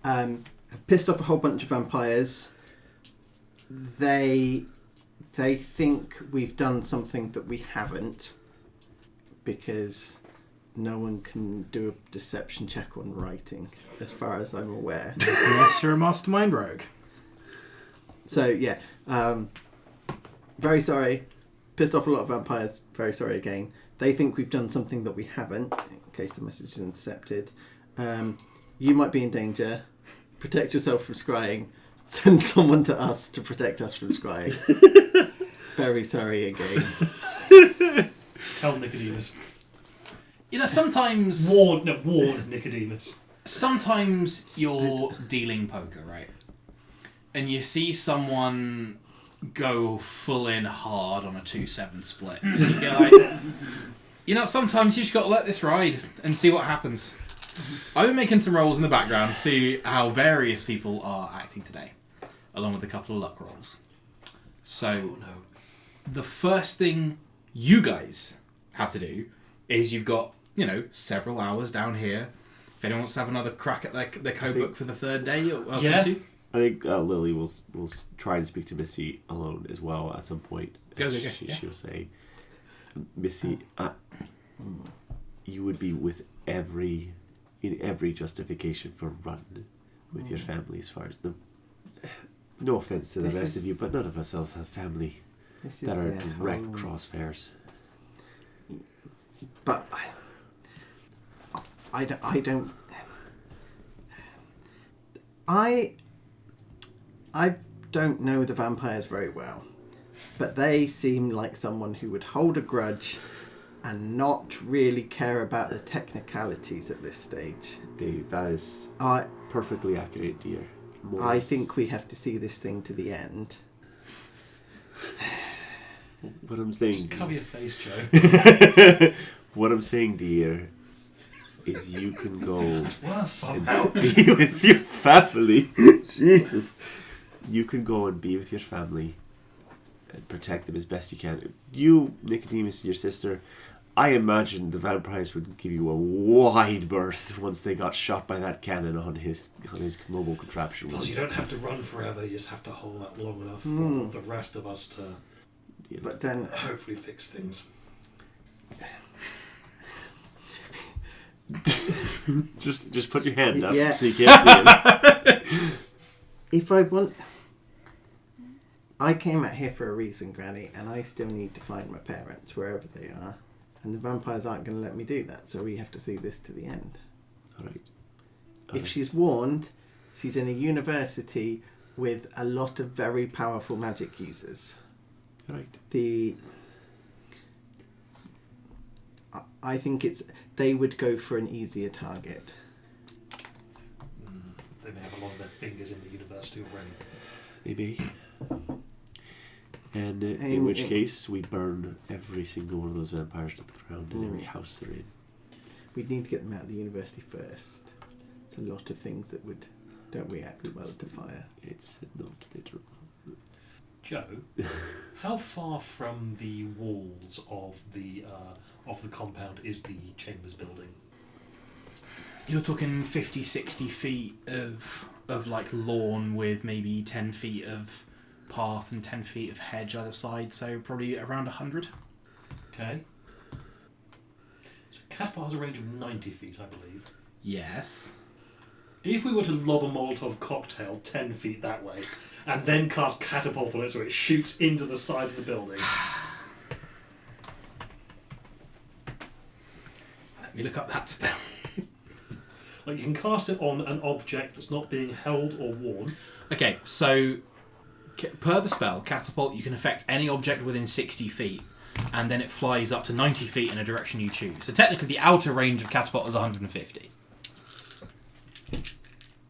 S5: have pissed off a whole bunch of vampires. They think we've done something that we haven't, because no one can do a deception check on writing, as far as I'm aware.
S7: Unless you're a mastermind rogue.
S5: So yeah, very sorry. Pissed off a lot of vampires. Very sorry again. They think we've done something that we haven't, in case the message is intercepted. You might be in danger. Protect yourself from scrying. Send someone to us to protect us from scrying. Very sorry again.
S6: Tell Nicodemus.
S1: You know, sometimes
S6: Warn Nicodemus.
S1: sometimes you're dealing poker, right? And you see someone go full in hard on a 2-7 split. And you go like, you know, sometimes you just got to let this ride and see what happens. I've been making some rolls in the background to see how various people are acting today, along with a couple of luck rolls. So, the first thing you guys have to do is you've got, you know, several hours down here. If anyone wants to have another crack at their code book for the 3rd day, you're welcome to.
S3: I think Lily will try and speak to Missy alone as well at some point.
S1: Okay,
S3: She'll say, Missy, you would be in every justification for run with your family as far as them. No offence to the rest of you, but none of us else have family that are direct crosshairs.
S5: But I don't know the vampires very well, but they seem like someone who would hold a grudge and not really care about the technicalities at this stage.
S3: That is perfectly accurate, dear.
S5: I think we have to see this thing to the end.
S3: What I'm saying,
S6: Just cover your face, Joe.
S3: what I'm saying, dear, is you can go
S6: Worse somehow.
S3: and be with your family. Jesus. You can go and be with your family and protect them as best you can. You, Nicodemus, and your sister, I imagine the vampires would give you a wide berth once they got shot by that cannon on his mobile contraption.
S6: Plus, you don't have to run forever. You just have to hold that long enough for the rest of us to
S5: But then
S6: hopefully fix things.
S3: just put your hand up
S5: Yeah.
S3: so you can't see it.
S5: if I want... I came out here for a reason, Granny, and I still need to find my parents, wherever they are. And the vampires aren't going to let me do that, so we have to see this to the end.
S3: All right.
S5: If she's warned, she's in a university with a lot of very powerful magic users.
S3: Right.
S5: I think they would go for an easier target.
S6: They may have a lot of their fingers in the university already.
S3: Maybe. And in which case, we burn every single one of those vampires to the ground in every house they're in.
S5: We'd need to get them out of the university first. There's a lot of things that don't react well to fire.
S3: It's not literal.
S6: Joe, how far from the walls of the compound is the chambers building?
S1: You're talking 50, 60 feet of like lawn with maybe 10 feet of path and 10 feet of hedge either side, so probably around 100.
S6: Okay. So Catapult has a range of 90 feet, I believe.
S1: Yes.
S6: If we were to lob a Molotov cocktail 10 feet that way, and then cast Catapult on it so it shoots into the side of the building...
S1: Let me look up that spell.
S6: Like, you can cast it on an object that's not being held or worn.
S1: Okay, so per the spell, Catapult, you can affect any object within 60 feet, and then it flies up to 90 feet in a direction you choose. So technically the outer range of Catapult is 150.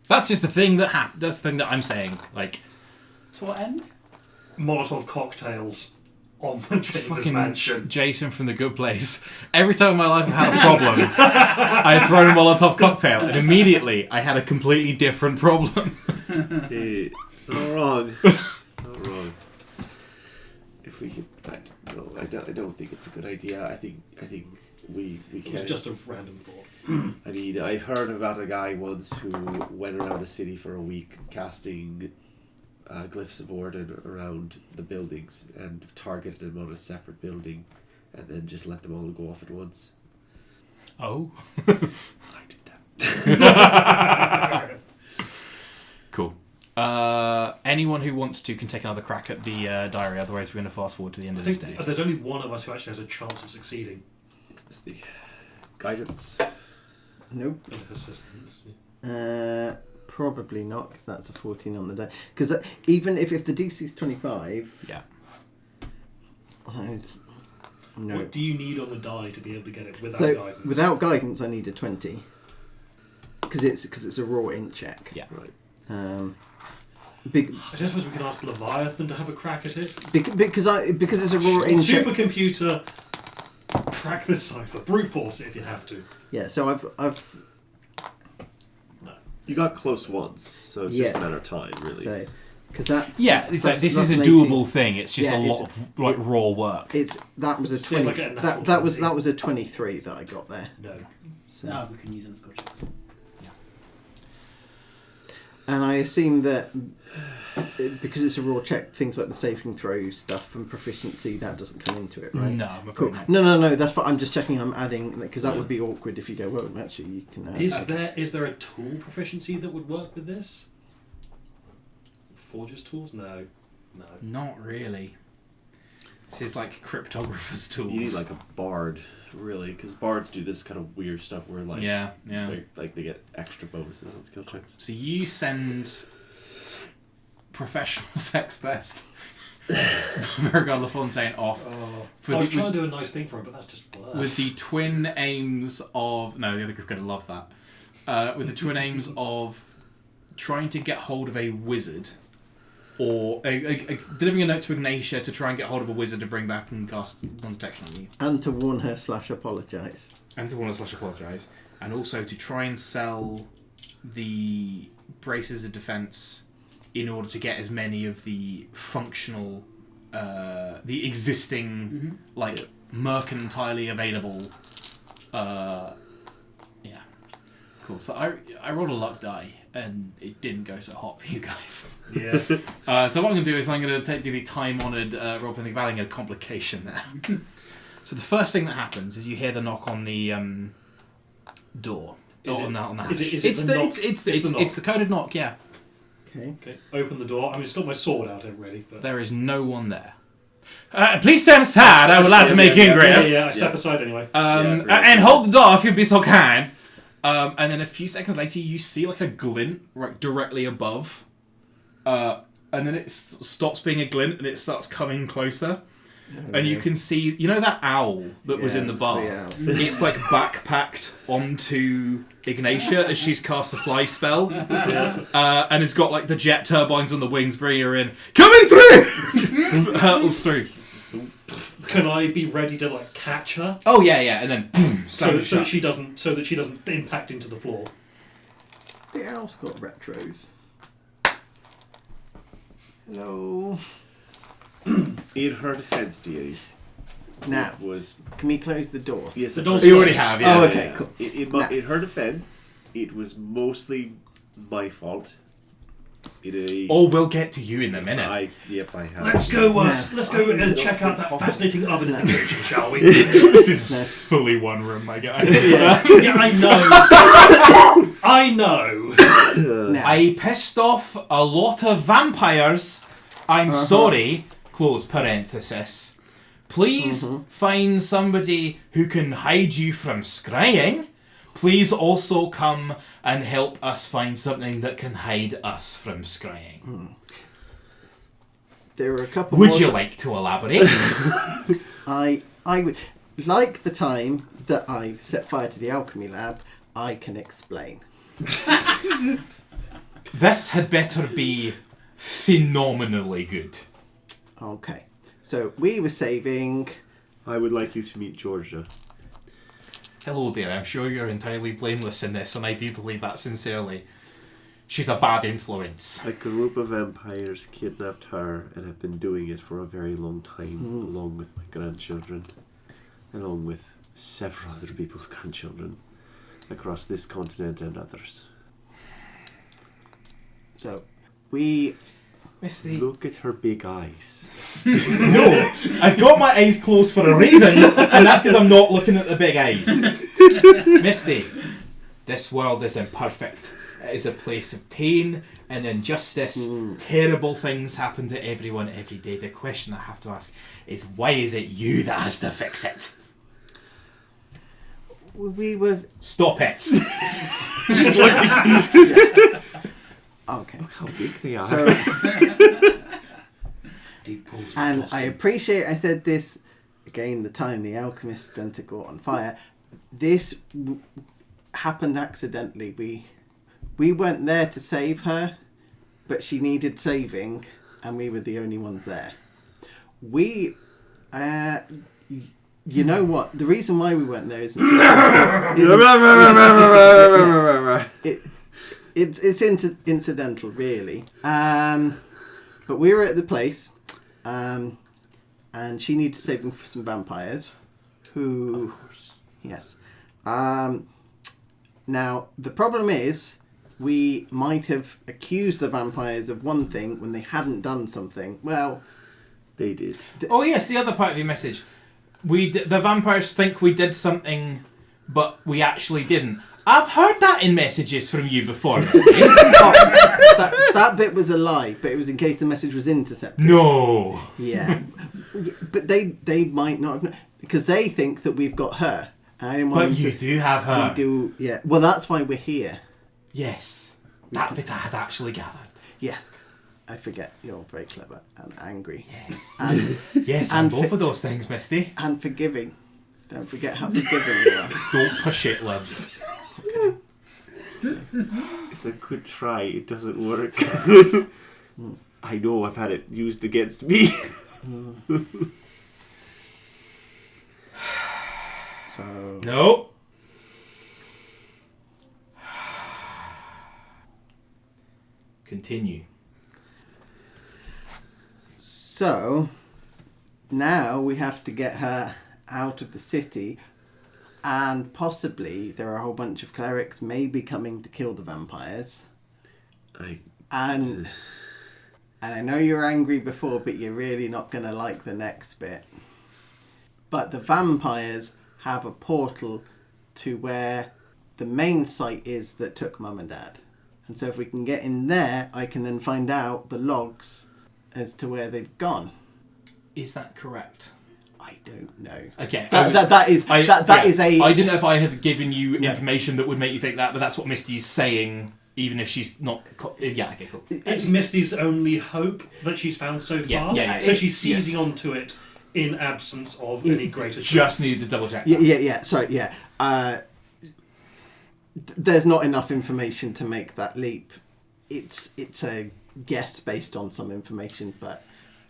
S1: That's just the thing that that's the thing that I'm saying. Like,
S4: To what end?
S6: Molotov cocktails on the Chambers
S1: fucking
S6: mansion.
S1: Jason from The Good Place. Every time in my life I've had a problem, I've thrown a Molotov cocktail, and immediately I had a completely different problem.
S3: It's not wrong. It's not wrong. If we can, I don't think it's a good idea. I think we
S6: It
S3: can.
S6: was just a random thought.
S3: I mean, I heard about a guy once who went around a city for a week casting glyphs of Orden around the buildings and targeted them on a separate building, and then just let them all go off at once.
S1: Oh.
S3: I did that.
S1: Cool. Anyone who wants to can take another crack at the diary, otherwise we're going to fast forward to the end
S6: I
S1: of this
S6: think
S1: day.
S6: there's only one of us who actually has a chance of succeeding.
S3: It's the guidance.
S5: Nope.
S6: And assistance.
S5: Probably not, because that's a 14 on the day. Because even if the DC's 25...
S1: Yeah.
S5: No.
S6: What do you need on the die to be able to get it without
S5: So,
S6: guidance?
S5: without guidance, I need a 20. Because it's a raw int check.
S1: Yeah.
S3: Right.
S5: Big,
S6: I don't suppose we can ask Leviathan to have a crack at it.
S5: because it's a raw int check.
S6: Supercomputer, crack this cipher. Brute force it if you have to.
S5: Yeah. So I've
S3: You got close once, so it's just a matter of time, really.
S5: So, because that's
S1: It's like, this is a
S5: an
S1: doable
S5: 18.
S1: thing. It's just
S5: Yeah,
S1: a lot of like raw work.
S5: That was a
S6: See if I
S5: 20.
S6: get a natural
S5: That was
S6: 20.
S5: a 23 that I got there.
S6: No.
S5: So.
S4: No, we can use on skill checks.
S5: And I assume that because it's a raw check, things like the saving throw stuff and proficiency, that doesn't come into it, right?
S1: No, I'm afraid
S5: Cool.
S1: not.
S5: No, that's fine. I'm just checking. I'm adding because that would be awkward if you go. Well, actually, you can.
S6: Is there a tool proficiency that would work with this? Forger's tools? No.
S1: Not really. This is like cryptographer's tools.
S3: You need like a bard, really, because bards do this kind of weird stuff where like
S1: yeah.
S3: they get extra bonuses on skill checks.
S1: So you send professional sex pest Marigold LaFontaine off
S6: I was trying to do a nice thing for him, but that's just worse.
S1: with the twin aims of the other group are going to love that. With the twin aims of trying to get hold of a wizard. Or delivering a note to Ignatia to try and get hold of a wizard to bring back and cast non-detection on you.
S5: And to warn her / apologise.
S1: And to warn her / apologise. And also to try and sell the braces of defence in order to get as many of the functional, the existing, mercantilely available. Cool. So I rolled a luck die. And it didn't go so hot for you guys.
S6: Yeah.
S1: So what I'm going to do is I'm going to do the time-honoured role-playing thing of adding a complication there. So the first thing that happens is you hear the knock on the door. On the hatch.
S6: It's
S1: the coded knock, yeah.
S5: Okay.
S6: Okay. Open the door. I mean, it's got my sword out ready, but
S1: There is no one there. Please stand aside. I would like to make ingress.
S2: Yeah, I step aside anyway.
S1: And hold the door if you'd be so kind. And then a few seconds later, you see like a glint right directly above. And then it stops being a glint and it starts coming closer. And you can see, you know that owl that was in the bar? It's like backpacked onto Ignatia as she's cast a fly spell. And it's got like the jet turbines on the wings bringing her in. Coming through! Hurtles through.
S2: Can I be ready to like catch her?
S1: Oh yeah, and then boom,
S2: so that she doesn't impact into the floor.
S5: The owl's got retros. Hello.
S3: In her defense, dearie.
S5: Now, can we close the door?
S3: Yes,
S2: the door's
S1: you already have. Yeah.
S5: Oh, okay,
S3: yeah.
S5: cool.
S3: In her defense, it was mostly my fault.
S1: We'll get to you in a minute.
S3: I have.
S2: Let's go and check out that fascinating oven in the kitchen, shall we?
S1: This is fully one room, my guy.
S2: Yeah, I know.
S1: I pissed off a lot of vampires. I'm sorry. Close parenthesis. Please find somebody who can hide you from scrying. Please also come and help us find something that can hide us from scrying.
S5: There are a couple.
S1: Would you like to elaborate?
S5: I would like the time that I set fire to the alchemy lab. I can explain.
S1: This had better be phenomenally good.
S5: Okay, so we were saving.
S3: I would like you to meet Georgia.
S1: Hello, dear. I'm sure you're entirely blameless in this, and I do believe that sincerely. She's a bad influence.
S3: A group of vampires kidnapped her and have been doing it for a very long time, along with my grandchildren, along with several other people's grandchildren, across this continent and others.
S5: So, we...
S1: Misty.
S3: Look at her big eyes.
S1: No, I've got my eyes closed for a reason, and that's because I'm not looking at the big eyes. Misty, this world is imperfect. It is a place of pain and injustice. Terrible things happen to everyone every day. The question I have to ask is, why is it you that has to fix it?
S5: We were...
S1: Stop it.
S5: Okay.
S3: Look how big they are.
S5: So,
S6: Deep pools of
S5: and
S6: plastic.
S5: I appreciate I said this, again, the time the alchemist center caught on fire. This happened accidentally. We weren't there to save her, but she needed saving, and we were the only ones there. You know what? The reason why we weren't there isn't... It's incidental, really. But we were at the place, and she needed saving for some vampires. Who...
S3: Of course.
S5: Yes. Now, the problem is, we might have accused the vampires of one thing when they hadn't done something. Well...
S3: They did.
S1: Oh yes, the other part of your message. The vampires think we did something, but we actually didn't. I've heard that in messages from you before, Misty.
S5: That bit was a lie, but it was in case the message was intercepted.
S1: No.
S5: Yeah. But they might not have known, because they think that we've got her. And I didn't want
S1: But
S5: them
S1: you
S5: to,
S1: do have her.
S5: We do, yeah. Well, that's why we're here.
S1: Yes. That bit I had actually gathered.
S5: Yes. I forget, you're very clever and angry.
S1: Yes.
S5: And,
S1: Yes,
S5: and
S1: I'm both of those things, Misty.
S5: and forgiving. Don't forget how forgiving you are.
S1: Don't push it, love.
S3: It's a good try. It doesn't work. I know. I've had it used against me.
S5: So...
S1: No. Continue.
S5: So, now we have to get her out of the city, and possibly there are a whole bunch of clerics maybe coming to kill the vampires. And I know you were angry before, but you're really not going to like the next bit. But the vampires have a portal to where the main site is that took Mum and Dad. And so if we can get in there, I can then find out the logs as to where they've gone.
S1: Is that correct?
S5: I don't know.
S1: Okay.
S5: That is a.
S1: I didn't know if I had given you information that would make you think that, but that's what Misty's saying, even if she's not. Yeah. Okay. Cool.
S6: It's Misty's only hope that she's found so far. So she's seizing onto it in absence of any greater.
S1: Just needed to double check.
S5: Yeah. Sorry. Yeah. There's not enough information to make that leap. It's a guess based on some information, but.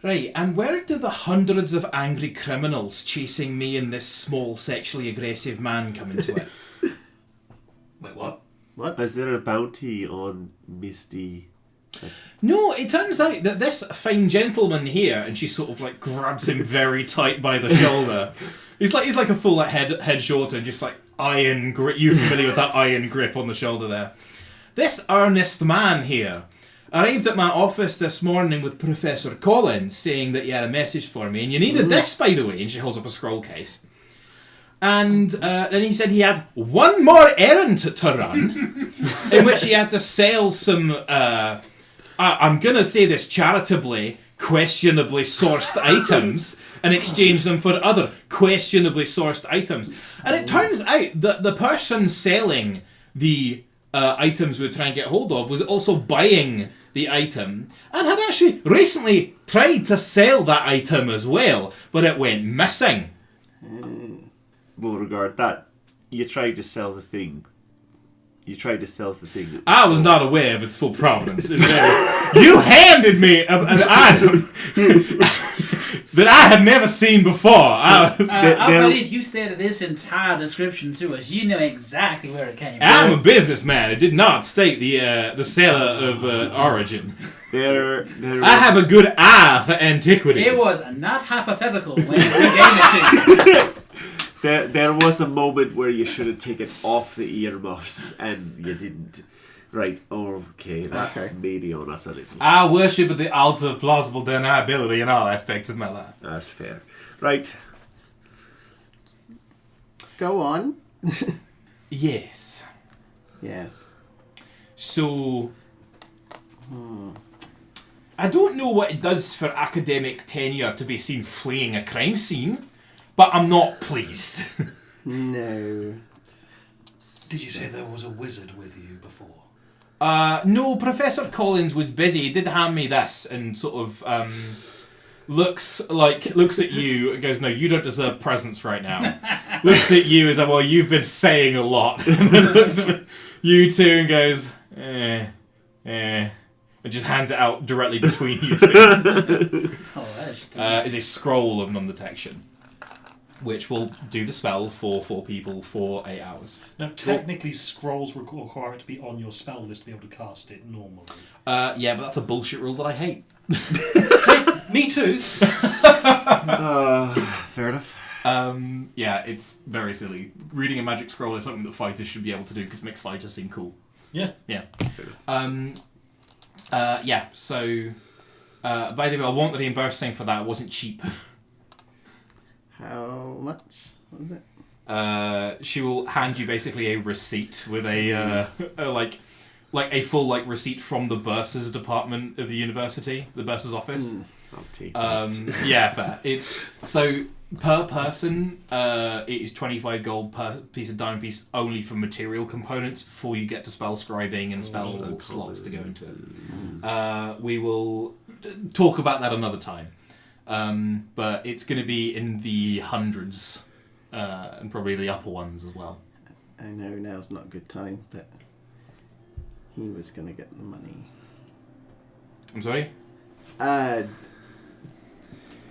S1: Right, and where do the hundreds of angry criminals chasing me and this small, sexually aggressive man come into it?
S6: Wait, what?
S5: What?
S3: Is there a bounty on Misty?
S1: No, it turns out that this fine gentleman here, and she sort of like grabs him very tight by the shoulder. He's like a full like head shorter, and just like iron grip. You familiar with that iron grip on the shoulder there? This earnest man here arrived at my office this morning with Professor Collins, saying that you had a message for me, and you needed this, by the way. And she holds up a scroll case. And then he said he had one more errand to run, in which he had to sell some, I'm going to say this charitably, questionably sourced items, and exchange them for other questionably sourced items. And it turns out that the person selling the items we were trying to get hold of was also buying the item, and had actually recently tried to sell that item as well, but it went missing.
S3: We'll regard that. You tried to sell the thing.
S1: I was not aware of its full provenance. In fairness, you handed me an item that I had never seen before.
S4: I believe you stated this entire description to us. You know exactly where it came from.
S1: I'm a businessman. It did not state the seller of origin. I have a good eye for antiquities.
S4: It was not hypothetical when we gave it to you.
S3: There was a moment where you should have taken off the earmuffs and you didn't. Right, okay, that's maybe on us a little.
S1: I worship at the altar of plausible deniability in all aspects of my life.
S3: That's fair. Right.
S5: Go on.
S1: Yes.
S5: Yes.
S1: So, I don't know what it does for academic tenure to be seen fleeing a crime scene, but I'm not pleased.
S5: No.
S6: Did you say there was a wizard with you before?
S1: No, Professor Collins was busy. He did hand me this and sort of looks at you and goes, "No, you don't deserve presents right now." Looks at you as like, "Well, you've been saying a lot." And then looks at you two and goes, and just hands it out directly between you two. Is a scroll of non-detection, which will do the spell for 4 people for 8 hours.
S6: Now, technically, scrolls require it to be on your spell list to be able to cast it normally.
S1: Yeah, but that's a bullshit rule that I hate.
S6: Me too.
S3: Fair enough.
S1: Yeah, it's very silly. Reading a magic scroll is something that fighters should be able to do because mixed fighters seem cool.
S6: Yeah.
S1: Yeah. Yeah, so... by the way, I want the reimbursing for that. It wasn't cheap.
S5: How much was it?
S1: She will hand you basically a receipt with a a full receipt from the bursars department of the university, the bursars office.
S3: I'll take
S1: yeah, fair. It's so per person. It is 25 gold per piece of diamond piece, only for material components before you get to spell scribing and spell slots to go into it. We will talk about that another time. But it's going to be in the hundreds, and probably the upper ones as well.
S5: I know now's not a good time, but he was going to get the money.
S1: I'm sorry?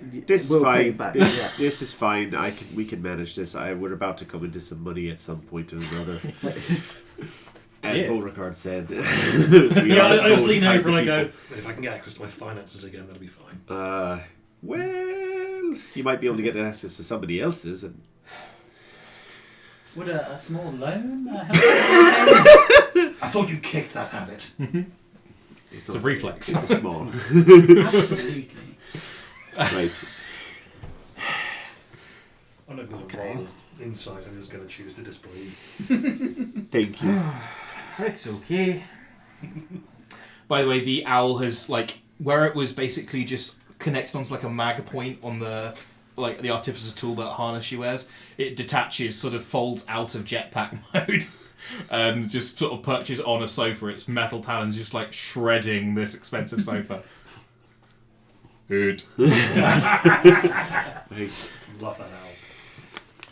S3: This is
S5: we'll
S3: fine.
S5: back.
S3: This is fine. We can manage this. We're about to come into some money at some point or another. As Beauregard said.
S6: I just lean over and I go, if I can get access to my finances again, that'll be fine.
S3: Well, you might be able to get access to somebody else's. And...
S4: Would a small loan help?
S6: I thought you kicked that habit.
S1: It's a reflex.
S3: It's a small.
S4: Absolutely.
S3: Right.
S6: I'm not going to roll insight. I'm just going to choose to disbelieve.
S3: Thank you.
S1: It's okay. By the way, the owl has, where it was basically just connected onto like a mag point on the artificer's tool belt harness she wears. It detaches, sort of folds out of jetpack mode, and just sort of perches on a sofa. Its metal talons just like shredding this expensive sofa. Good.
S3: Right.
S6: Love that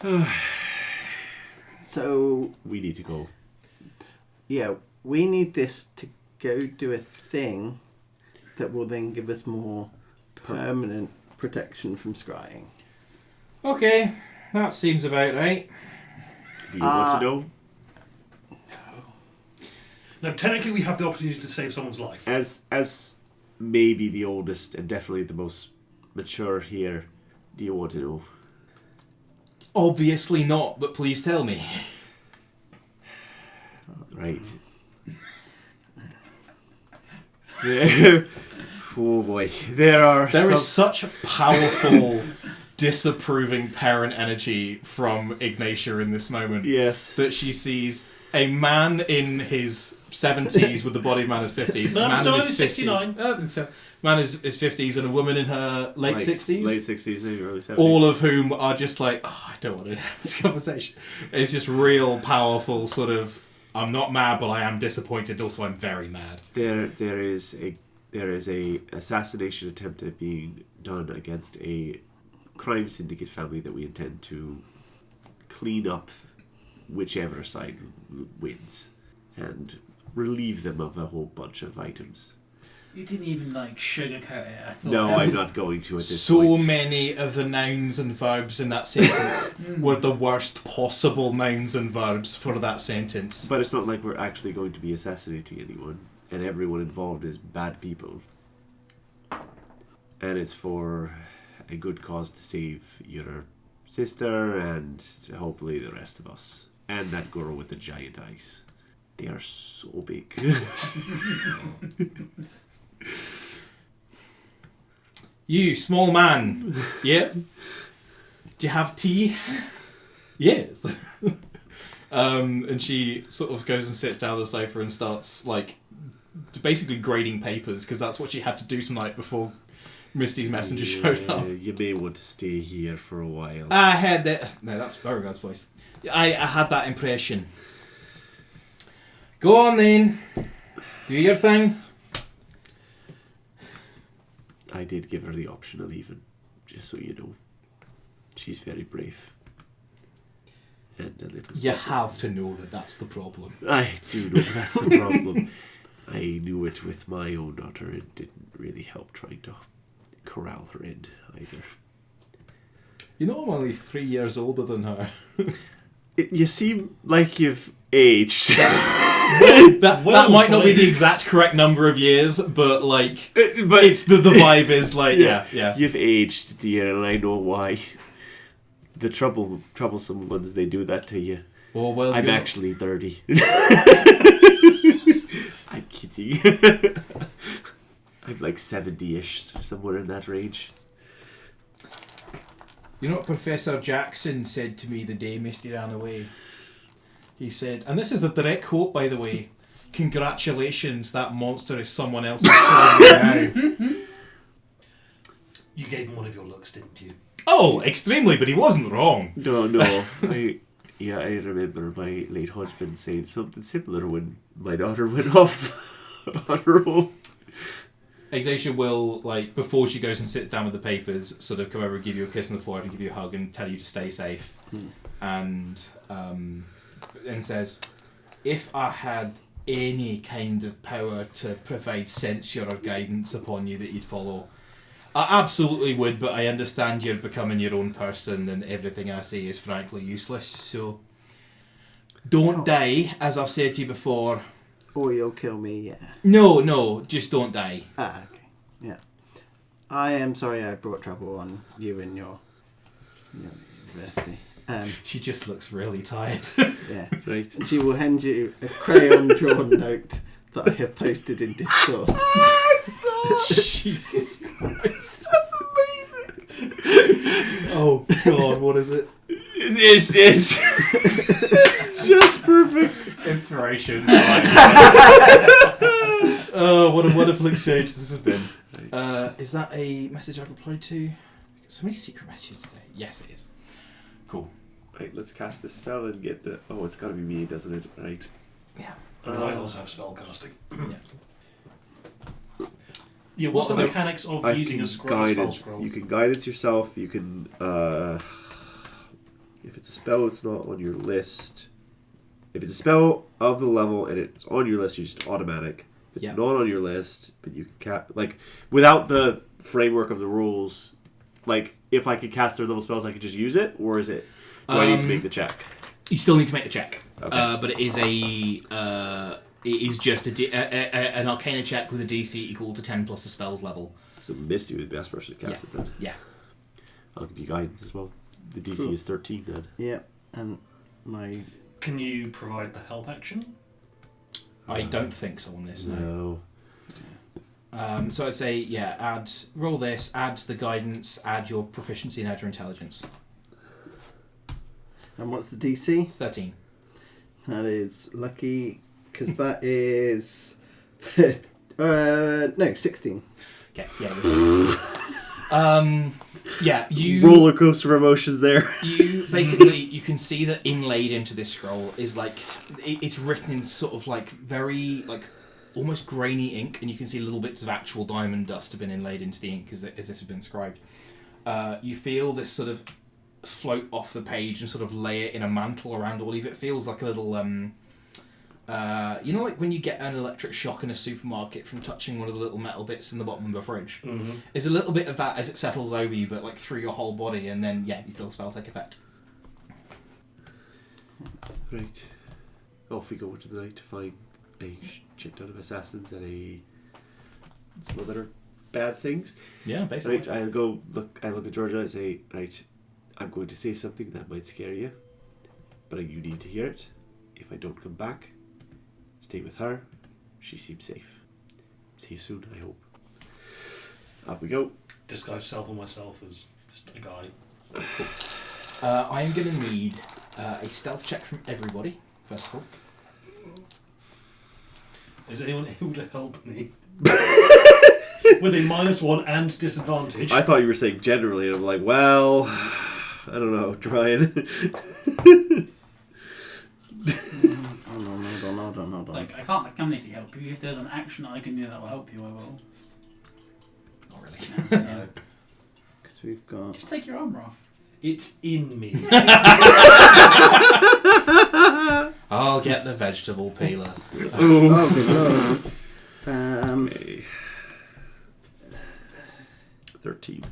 S6: owl.
S5: So,
S3: We need to go.
S5: yeah, we need this to go do a thing that will then give us more permanent protection from scrying.
S1: Okay, that seems about right.
S3: Do you want to know?
S6: Now, technically, we have the opportunity to save someone's life.
S3: As maybe the oldest and definitely the most mature here, do you want to know?
S1: Obviously not, but please tell me.
S3: Right. There, oh boy, there
S1: is such powerful, disapproving parent energy from Ignatia in this moment.
S3: Yes.
S1: That she sees a man in his 70s with the body of a man in his 50s.
S6: No,
S1: a man
S6: still
S1: in
S6: only
S1: his
S6: 69.
S1: 50s. Man in his 50s and a woman in her late 60s.
S3: Late 60s, maybe early 70s.
S1: All of whom are just like, oh, I don't want to have this conversation. It's just real powerful sort of, I'm not mad, but I am disappointed. Also, I'm very mad.
S3: There is a assassination attempt being done against a crime syndicate family that we intend to clean up, whichever side wins, and relieve them of a whole bunch of items.
S4: You didn't even sugarcoat it at all.
S3: No, I'm not going to at this
S1: So
S3: point.
S1: many of the nouns and verbs in that sentence were the worst possible nouns and verbs for that sentence.
S3: But it's not like we're actually going to be assassinating anyone, and everyone involved is bad people. And it's for a good cause to save your sister and hopefully the rest of us. And that girl with the giant eyes. They are so big.
S1: You, small man. Yes? Do you have tea? Yes. And she sort of goes and sits down on the sofa and starts, basically grading papers, because that's what she had to do tonight before Misty's messenger showed up.
S3: You may want to stay here for a while.
S1: I had that... No, that's Beauregard's voice. I had that impression. Go on then. Do your thing.
S3: I did give her the option of leaving, just so you know. She's very brave. And a little
S1: You
S3: stubborn.
S1: have to know that that's the problem.
S3: I do know that's the problem. I knew it with my own daughter. It didn't really help trying to corral her in either.
S1: You know I'm only 3 years older than her.
S3: You seem like you've aged.
S1: that might not be the exact correct number of years, but
S3: but
S1: it's the vibe is yeah.
S3: You've aged, dear, and I know why. The troublesome ones, they do that to you.
S1: Oh well.
S3: I'm actually 30. I'm kidding. I'm like 70-ish, somewhere in that range.
S1: You know what Professor Jackson said to me the day Misty ran away? He said, and this is a direct quote, by the way, "Congratulations, that monster is someone else's problem now."
S6: You gave him one of your looks, didn't you?
S1: Oh, extremely, but he wasn't wrong.
S3: No. I remember my late husband saying something similar when my daughter went off on her own.
S1: Ignatia will, before she goes and sits down with the papers, sort of come over and give you a kiss on the forehead and give you a hug and tell you to stay safe. And says, if I had any kind of power to provide censure or guidance upon you that you'd follow, I absolutely would, but I understand you're becoming your own person and everything I say is frankly useless, so don't die, as I've said to you before.
S5: Or you'll kill me, yeah.
S1: No, just don't die.
S5: Ah, okay. Yeah. I am sorry I brought trouble on you and your university.
S1: She just looks really tired.
S5: Yeah.
S3: Right.
S5: And she will hand you a crayon-drawn note that I have posted in Discord.
S1: Jesus Christ. That's amazing. Oh, God, what is it?
S3: It's just perfect.
S1: Inspiration. Oh, what a wonderful exchange this has been. Is that a message I've replied to? So many secret messages today. Yes, it is. Cool.
S3: Right, let's cast this spell and get the... Oh, it's got to be me, doesn't it? Right.
S1: Yeah.
S6: I also have spell casting.
S1: Yeah.
S6: Yeah, what's
S1: What
S6: the
S1: are
S6: mechanics of
S3: I
S6: using
S3: can
S6: a spell
S3: guidance.
S6: scroll?
S3: You can guidance yourself. You can... if it's a spell, it's not on your list. If it's a spell of the level and it's on your list, you're just automatic. If it's not on your list, but you can without the framework of the rules, like, if I could cast third level spells, I could just use it? Or is it... Do I need to make the check?
S1: You still need to make the check.
S3: Okay.
S1: But it is it is just an Arcana check with a DC equal to 10 plus the spell's level.
S3: So Misty would be the best person to cast it then.
S1: Yeah.
S3: I'll give you guidance as well. The DC is 13 then.
S5: Yeah, and my...
S6: Can you provide the help action?
S1: I don't think so on this, no.
S3: No.
S1: So I'd say, roll this, add the guidance, add your proficiency and add your intelligence.
S5: And what's the DC?
S1: 13.
S5: That is lucky, because that is... no, 16.
S1: Okay, yeah. You
S3: Roller coaster of emotions there.
S1: You basically, you can see that inlaid into this scroll is like, it's written in sort of like very, like, almost grainy ink, and you can see little bits of actual diamond dust have been inlaid into the ink as this has been scribed. You feel this sort of float off the page and sort of lay it in a mantle around all of it. It feels like a little, you know, like when you get an electric shock in a supermarket from touching one of the little metal bits in the bottom of a fridge?
S6: Mm-hmm.
S1: There's a little bit of that as it settles over you, but like through your whole body, and then, you feel the spell take effect.
S3: Right. Off we go into the night to find a shit ton of assassins and some other bad things.
S1: Yeah, basically.
S3: Right, I look at Georgia and say, right, I'm going to say something that might scare you, but you need to hear it. If I don't come back, stay with her. She seems safe. See you soon, I hope. Up we go.
S6: Disguise self or myself as just a guy.
S1: I am going to need a stealth check from everybody, first of all.
S6: Is anyone able to help me? With a -1 and disadvantage.
S3: I thought you were saying generally, and I'm like, well, I don't know, trying.
S5: Hold on.
S4: Like, I can't mechanically help you. If there's an action I can do that will help you, I will.
S1: Not really.
S4: Yeah.
S5: Because we've got...
S4: Just take your armor off.
S6: It's in me.
S1: I'll get the vegetable peeler.
S5: Oh, good lord.
S3: Okay. 13.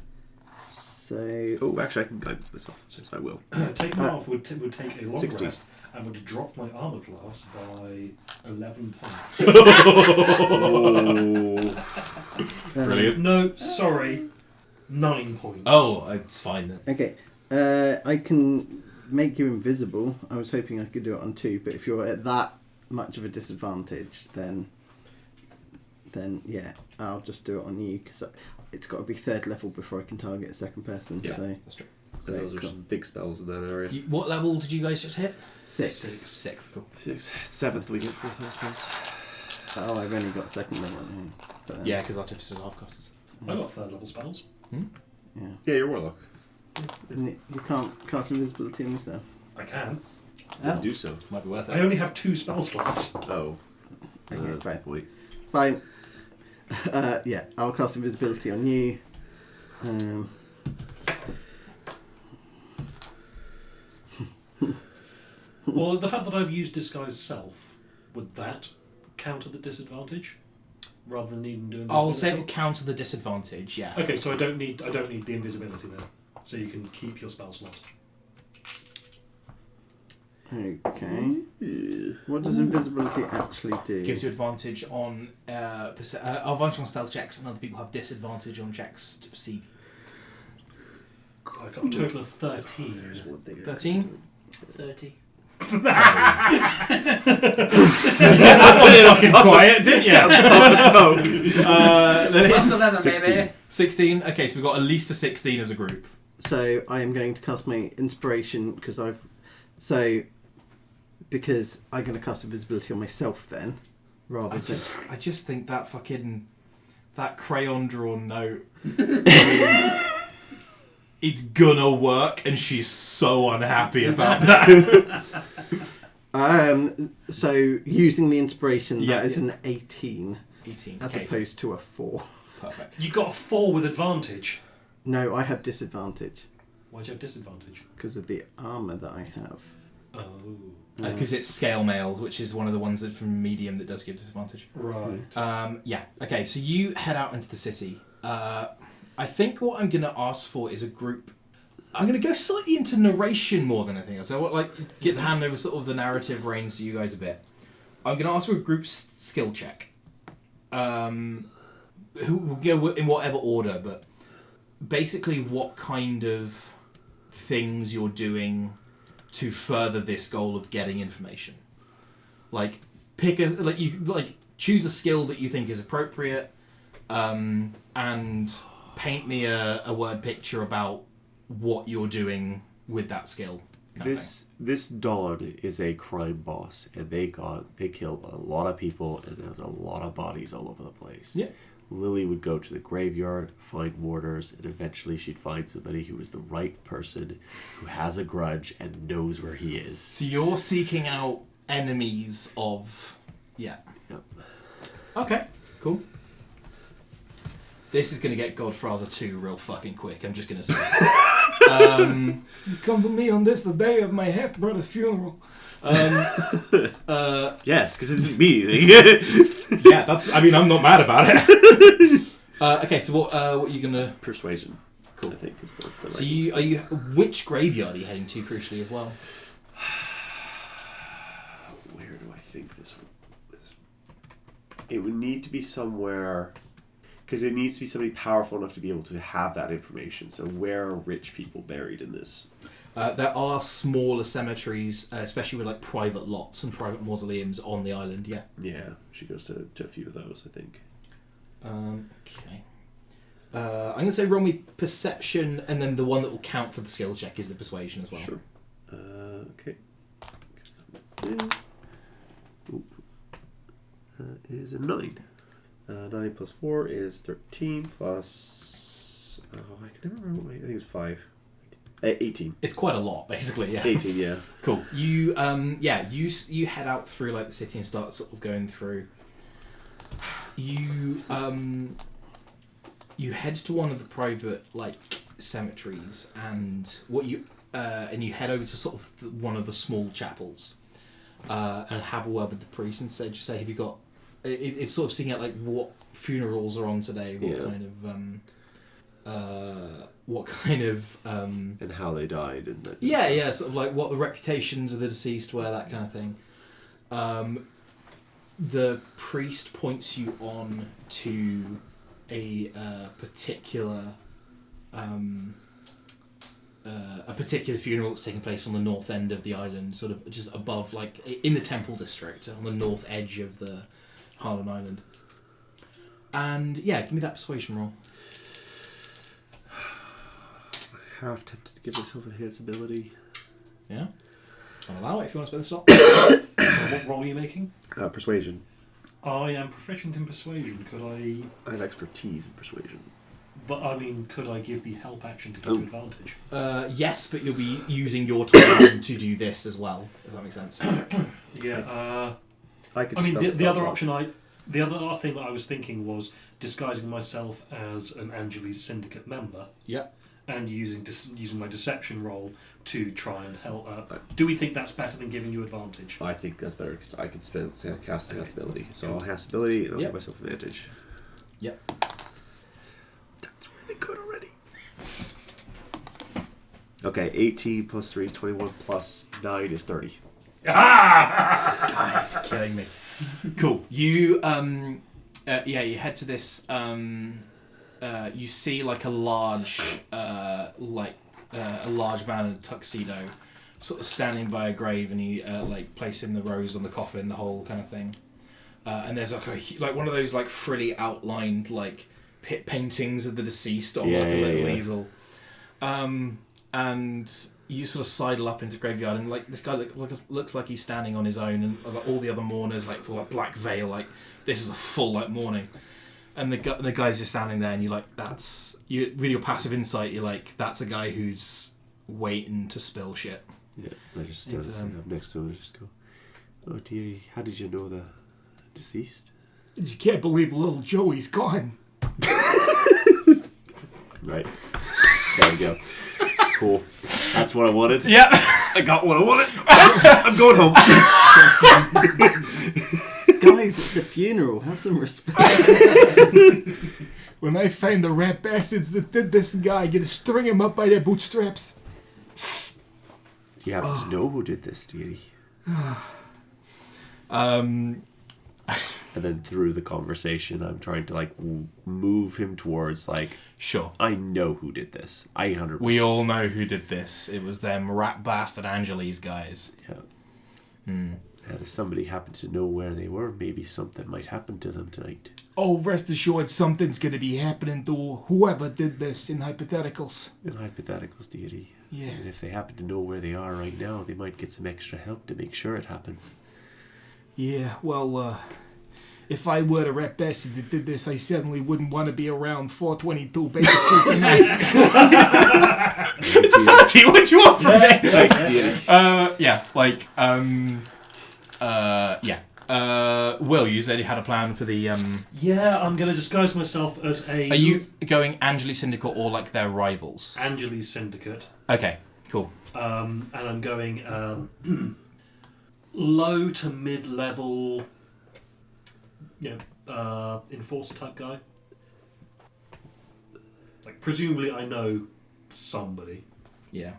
S5: So...
S3: Oh, actually, I can guide myself, so I will.
S6: Taking it off would take a long
S3: 16.
S6: rest and would drop my armor class by 11 points.
S3: Oh.
S1: Brilliant.
S6: No, sorry. 9 points.
S1: Oh, it's fine then.
S5: Okay. I can make you invisible. I was hoping I could do it on 2, but if you're at that much of a disadvantage, then yeah, I'll just do it on you, because it's got to be 3rd level before I can target a second person.
S1: Yeah,
S5: so
S1: that's true.
S3: So those are some big spells in that area.
S1: What level did you guys just hit?
S5: 6.
S1: 6th, cool.
S3: 6. 7th we get 4th, I suppose.
S5: Oh, I've only got 2nd level. But,
S1: Yeah, because Artificer's half casters.
S6: I got 3rd level spells.
S5: Yeah.
S3: Yeah, you're warlock.
S5: You can't cast invisibility on yourself.
S6: I can.
S3: Didn't do so.
S1: Might be worth
S6: I
S1: it.
S6: only have 2 spell slots.
S3: Oh.
S5: Okay,
S3: That's a
S5: fine.
S3: good point.
S5: Fine. Yeah, I'll cast invisibility on you.
S6: Well, the fact that I've used disguise self, would that counter the disadvantage? Rather than needing to do invisibility?
S1: I'll say it will counter the disadvantage, yeah.
S6: Okay, so I don't need the invisibility then. So you can keep your spell slot.
S5: Okay. What does invisibility actually do?
S1: Gives you advantage on advantage on stealth checks, and other people have disadvantage on checks to perceive.
S6: I got a total of 13.
S1: 13?
S4: 30.
S1: That was fucking quiet, didn't you?
S4: Plus 11,
S3: 16.
S4: baby.
S1: 16. Okay, so we've got at least a 16 as a group.
S5: So I am going to cast my inspiration because I'm going to cast invisibility on myself then, rather than
S1: I just think that fucking that crayon drawn note it's gonna work, and she's so unhappy about that.
S5: So using the inspiration,
S1: Yeah,
S5: that is
S1: yeah.
S5: an 18
S1: 18.
S5: as
S1: Okay,
S5: opposed to a 4.
S1: perfect.
S6: You got a 4 with advantage.
S5: No, I have disadvantage
S6: Why do you have disadvantage?
S5: because of the armor that I have.
S6: Oh.
S1: Because it's scale mail, which is one of the ones that from medium that does give disadvantage.
S6: Right.
S1: Yeah. Okay. So you head out into the city. I think what I'm going to ask for is a group. I'm going to go slightly into narration more than anything else. I want get the hand over sort of the narrative reins to you guys a bit. I'm going to ask for a group skill check. Who will go in whatever order, but basically what kind of things you're doing to further this goal of getting information. Like choose a skill that you think is appropriate, and paint me a word picture about what you're doing with that skill.
S3: This Dawn is a crime boss, and they killed a lot of people, and there's a lot of bodies all over the place.
S1: Yeah.
S3: Lily would go to the graveyard, find warders, and eventually she'd find somebody who was the right person, who has a grudge and knows where he is.
S1: So you're seeking out enemies of... Yeah.
S3: Yep.
S1: Okay, cool. This is going to get Godfather 2 real fucking quick, I'm just going to say. You come to me on this, the day of my half-brother's funeral.
S3: Yes, because it's me.
S1: Yeah, I'm not mad about it. Okay, so what are you going to...
S3: Persuasion.
S1: Cool.
S3: I think is the right
S1: So which graveyard are you heading to, crucially, as well?
S3: Where do I think this would... It would need to be somewhere... Because it needs to be somebody powerful enough to be able to have that information. So where are rich people buried in this?
S1: There are smaller cemeteries, especially with private lots and private mausoleums on the island. Yeah.
S3: Yeah, she goes to a few of those, I think.
S1: Okay. I'm going to say roll me perception, and then the one that will count for the skill check is the persuasion as well.
S3: Sure. Okay. Is a 9. 9 plus 4 is 13 plus... I can never remember. I think it's 5. 18.
S1: It's quite a lot, basically. Yeah.
S3: 18, yeah.
S1: Cool. You you head out through the city and start sort of going through. You head to one of the private cemeteries, and you head over to sort of one of the small chapels, and have a word with the priest and say, have you got? It's sort of seeing out what funerals are on today, what kind of
S3: and how they died, and that
S1: sort of what the reputations of the deceased were, that kind of thing. The priest points you on to a particular funeral that's taking place on the north end of the island, sort of just above, in the Temple District, on the north edge of the Harlan Island. And give me that persuasion roll.
S3: half tempted to give myself a hidden ability.
S1: Yeah. I'll allow it if you want to spend the slot.
S6: So what roll are you making?
S3: Persuasion.
S6: I am proficient in persuasion. Could I...
S3: I have expertise in persuasion.
S6: But, could I give the help action to give you advantage?
S1: Yes, but you'll be using your time to do this as well, if that makes sense.
S6: Yeah,
S3: I could.
S6: the other option the other thing that I was thinking was disguising myself as an Angeles Syndicate member.
S1: Yep.
S6: And using my deception roll to try and help. Do we think that's better than giving you advantage?
S3: I think that's better because I can cast a ability. So I'll cast ability and I'll give myself advantage.
S1: Yep.
S3: That's really good already. Okay, 18 plus 3 is 21 plus 9 is 30.
S1: Guys, killing me. Cool. You you head to this. You see a large man in a tuxedo, sort of standing by a grave, and he placing the rose on the coffin, the whole kind of thing. And there's one of those frilly outlined pit paintings of the deceased on a little easel. And you sort of sidle up into the graveyard, and this guy looks like he's standing on his own, and all the other mourners full black veil, this is a full mourning. And the guy's just standing there, and you're like, that's you with your passive insight. You're like, that's a guy who's waiting to spill shit.
S3: Yeah, so I just stand up next to him and just go, "Oh dear, how did you know the deceased?"
S7: I just can't believe little Joey's gone.
S3: Right. There we go. Cool. That's what I wanted.
S1: Yeah.
S3: I got what I wanted. I'm going home.
S5: Guys, it's a funeral. Have some respect.
S7: When I find the rat bastards that did this guy, I'm gonna string him up by their bootstraps.
S3: You happen to know who did this, dearie? And then through the conversation, I'm trying to like move him towards like,
S1: Sure.
S3: I know who did this. I 100%.
S1: We all know who did this. It was them rat bastard Angeles guys.
S3: Yeah.
S1: Hmm.
S3: And if somebody happened to know where they were, maybe something might happen to them tonight.
S7: Oh, rest assured, something's gonna be happening to whoever did this in hypotheticals.
S3: In hypotheticals, deity.
S7: Yeah.
S3: And if they happen to know where they are right now, they might get some extra help to make sure it happens.
S7: Yeah, well, if I were the rat bastard that did this, I certainly wouldn't want to be around 422 Baker Street tonight.
S1: It's a party. What do you want from me?
S3: Thanks, deity.
S1: Will, you said you had a plan for the.
S6: Yeah, I'm going to disguise myself as a...
S1: Are you going Angeles Syndicate or like their rivals?
S6: Angeles Syndicate.
S1: Okay, cool.
S6: And I'm going low to mid-level, enforcer type guy. Like, presumably I know somebody.
S1: Yeah.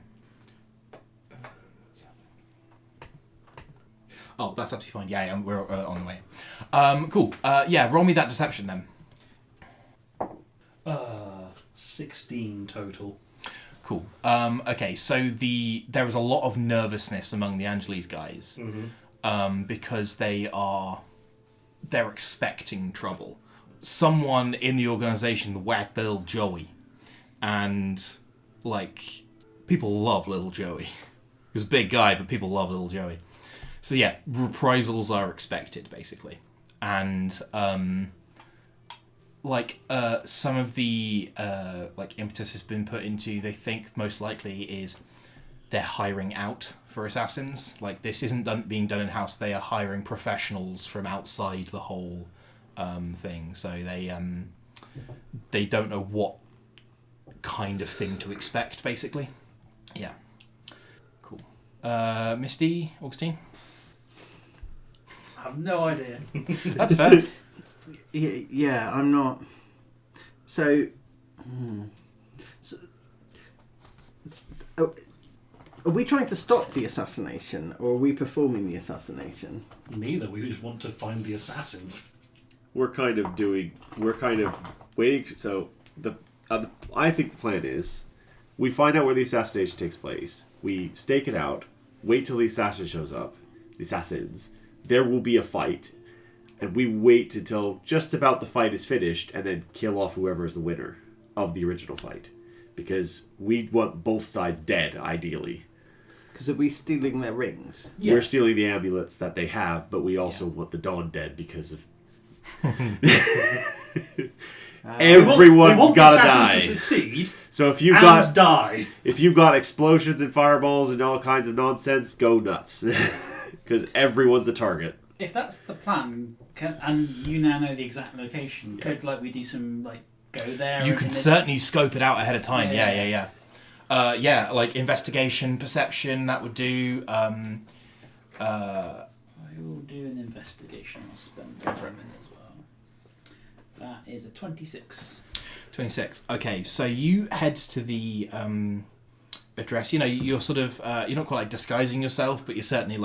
S1: Oh, that's absolutely fine. Yeah, we're on the way. Cool. Roll me that deception then.
S6: 16 total.
S1: Cool. Okay, so there was a lot of nervousness among the Angeles guys because they're expecting trouble. Someone in the organisation whacked little Joey, and like people love little Joey. He was a big guy, but people love little Joey. So yeah, reprisals are expected basically, and some of the impetus has been put into. They think most likely is they're hiring out for assassins. Like this isn't being done in house. They are hiring professionals from outside the whole thing. So they don't know what kind of thing to expect basically. Yeah. Cool. Misty, Augustine.
S4: I have no idea.
S1: That's fair.
S5: Yeah, I'm not. So, are we trying to stop the assassination, or are we performing the assassination?
S6: Neither. We just want to find the assassins.
S3: We're kind of waiting. I think the plan is we find out where the assassination takes place. We stake it out. Wait till the assassin shows up. The assassins. There will be a fight. And we wait until just about the fight is finished and then kill off whoever is the winner of the original fight. Because we want both sides dead, ideally.
S5: Because are we stealing their rings?
S6: Yeah.
S3: We're stealing the amulets that they have, but we also want the Dawn dead because of... Everyone's got to die.
S6: To succeed
S3: So if
S6: die.
S3: If you've got explosions and fireballs and all kinds of nonsense, go nuts. Because everyone's a target.
S4: If that's the plan, and you now know the exact location, could we do some go there?
S1: You could certainly scope it out ahead of time.
S4: Yeah.
S1: Like investigation, perception. That would do.
S4: I will do an investigation. I'll spend
S1: Go for it.
S4: as well. That is a 26.
S1: 26. Okay, so you head to the address. You're sort of you're not quite disguising yourself, but you're certainly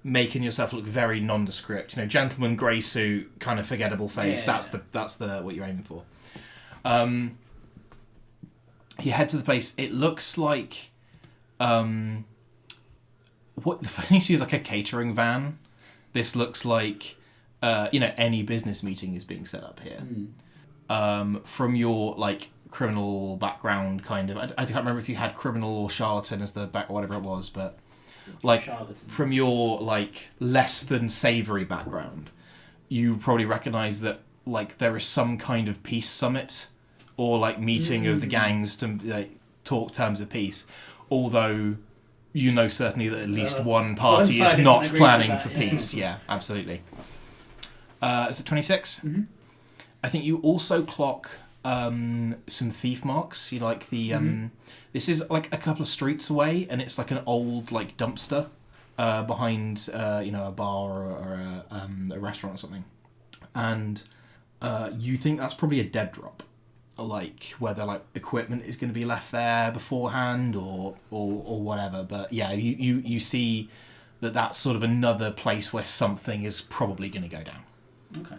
S1: making yourself look very nondescript. Gentleman grey suit, kind of forgettable face.
S4: Yeah.
S1: That's the what you're aiming for. You head to the place. It looks like what the funny thing is like a catering van. This looks like any business meeting is being set up here. From your criminal background, kind of. I can't remember if you had criminal or charlatan as the back or whatever it was, but
S4: Charlatan.
S1: from your less than savoury background, you probably recognise that like there is some kind of peace summit or like meeting of the gangs to like talk terms of peace, although you know certainly that at least one party
S4: one side
S1: is not
S4: isn't agreeing
S1: planning
S4: to
S1: for
S4: that, yeah.
S1: peace. Yeah, absolutely. Is it 26?
S4: Mm-hmm.
S1: I think you also clock some thief marks. You like the this is like a couple of streets away, and it's like an old like dumpster behind a bar or a restaurant or something, and you think that's probably a dead drop, like whether like equipment is going to be left there beforehand or whatever. But yeah, you see that's sort of another place where something is probably going to go down.
S4: Okay.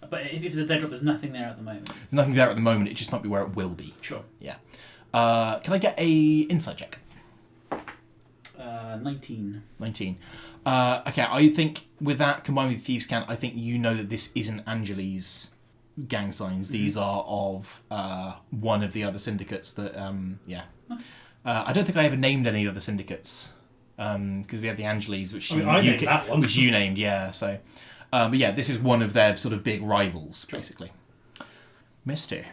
S4: But if it's a dead drop, there's nothing there at the moment.
S1: There's nothing there at the moment. It just might be where it will be.
S4: Sure.
S1: Yeah. Can I get a insight check?
S4: 19.
S1: 19. Okay, I think with that combined with Thieves' Cant, I think you know that this isn't Angeli's gang signs. These are of one of the other syndicates that, I don't think I ever named any other syndicates because we had the Angelis, which
S2: I named that one.
S1: which you named, yeah. So, but yeah, this is one of their sort of big rivals, basically. Misty.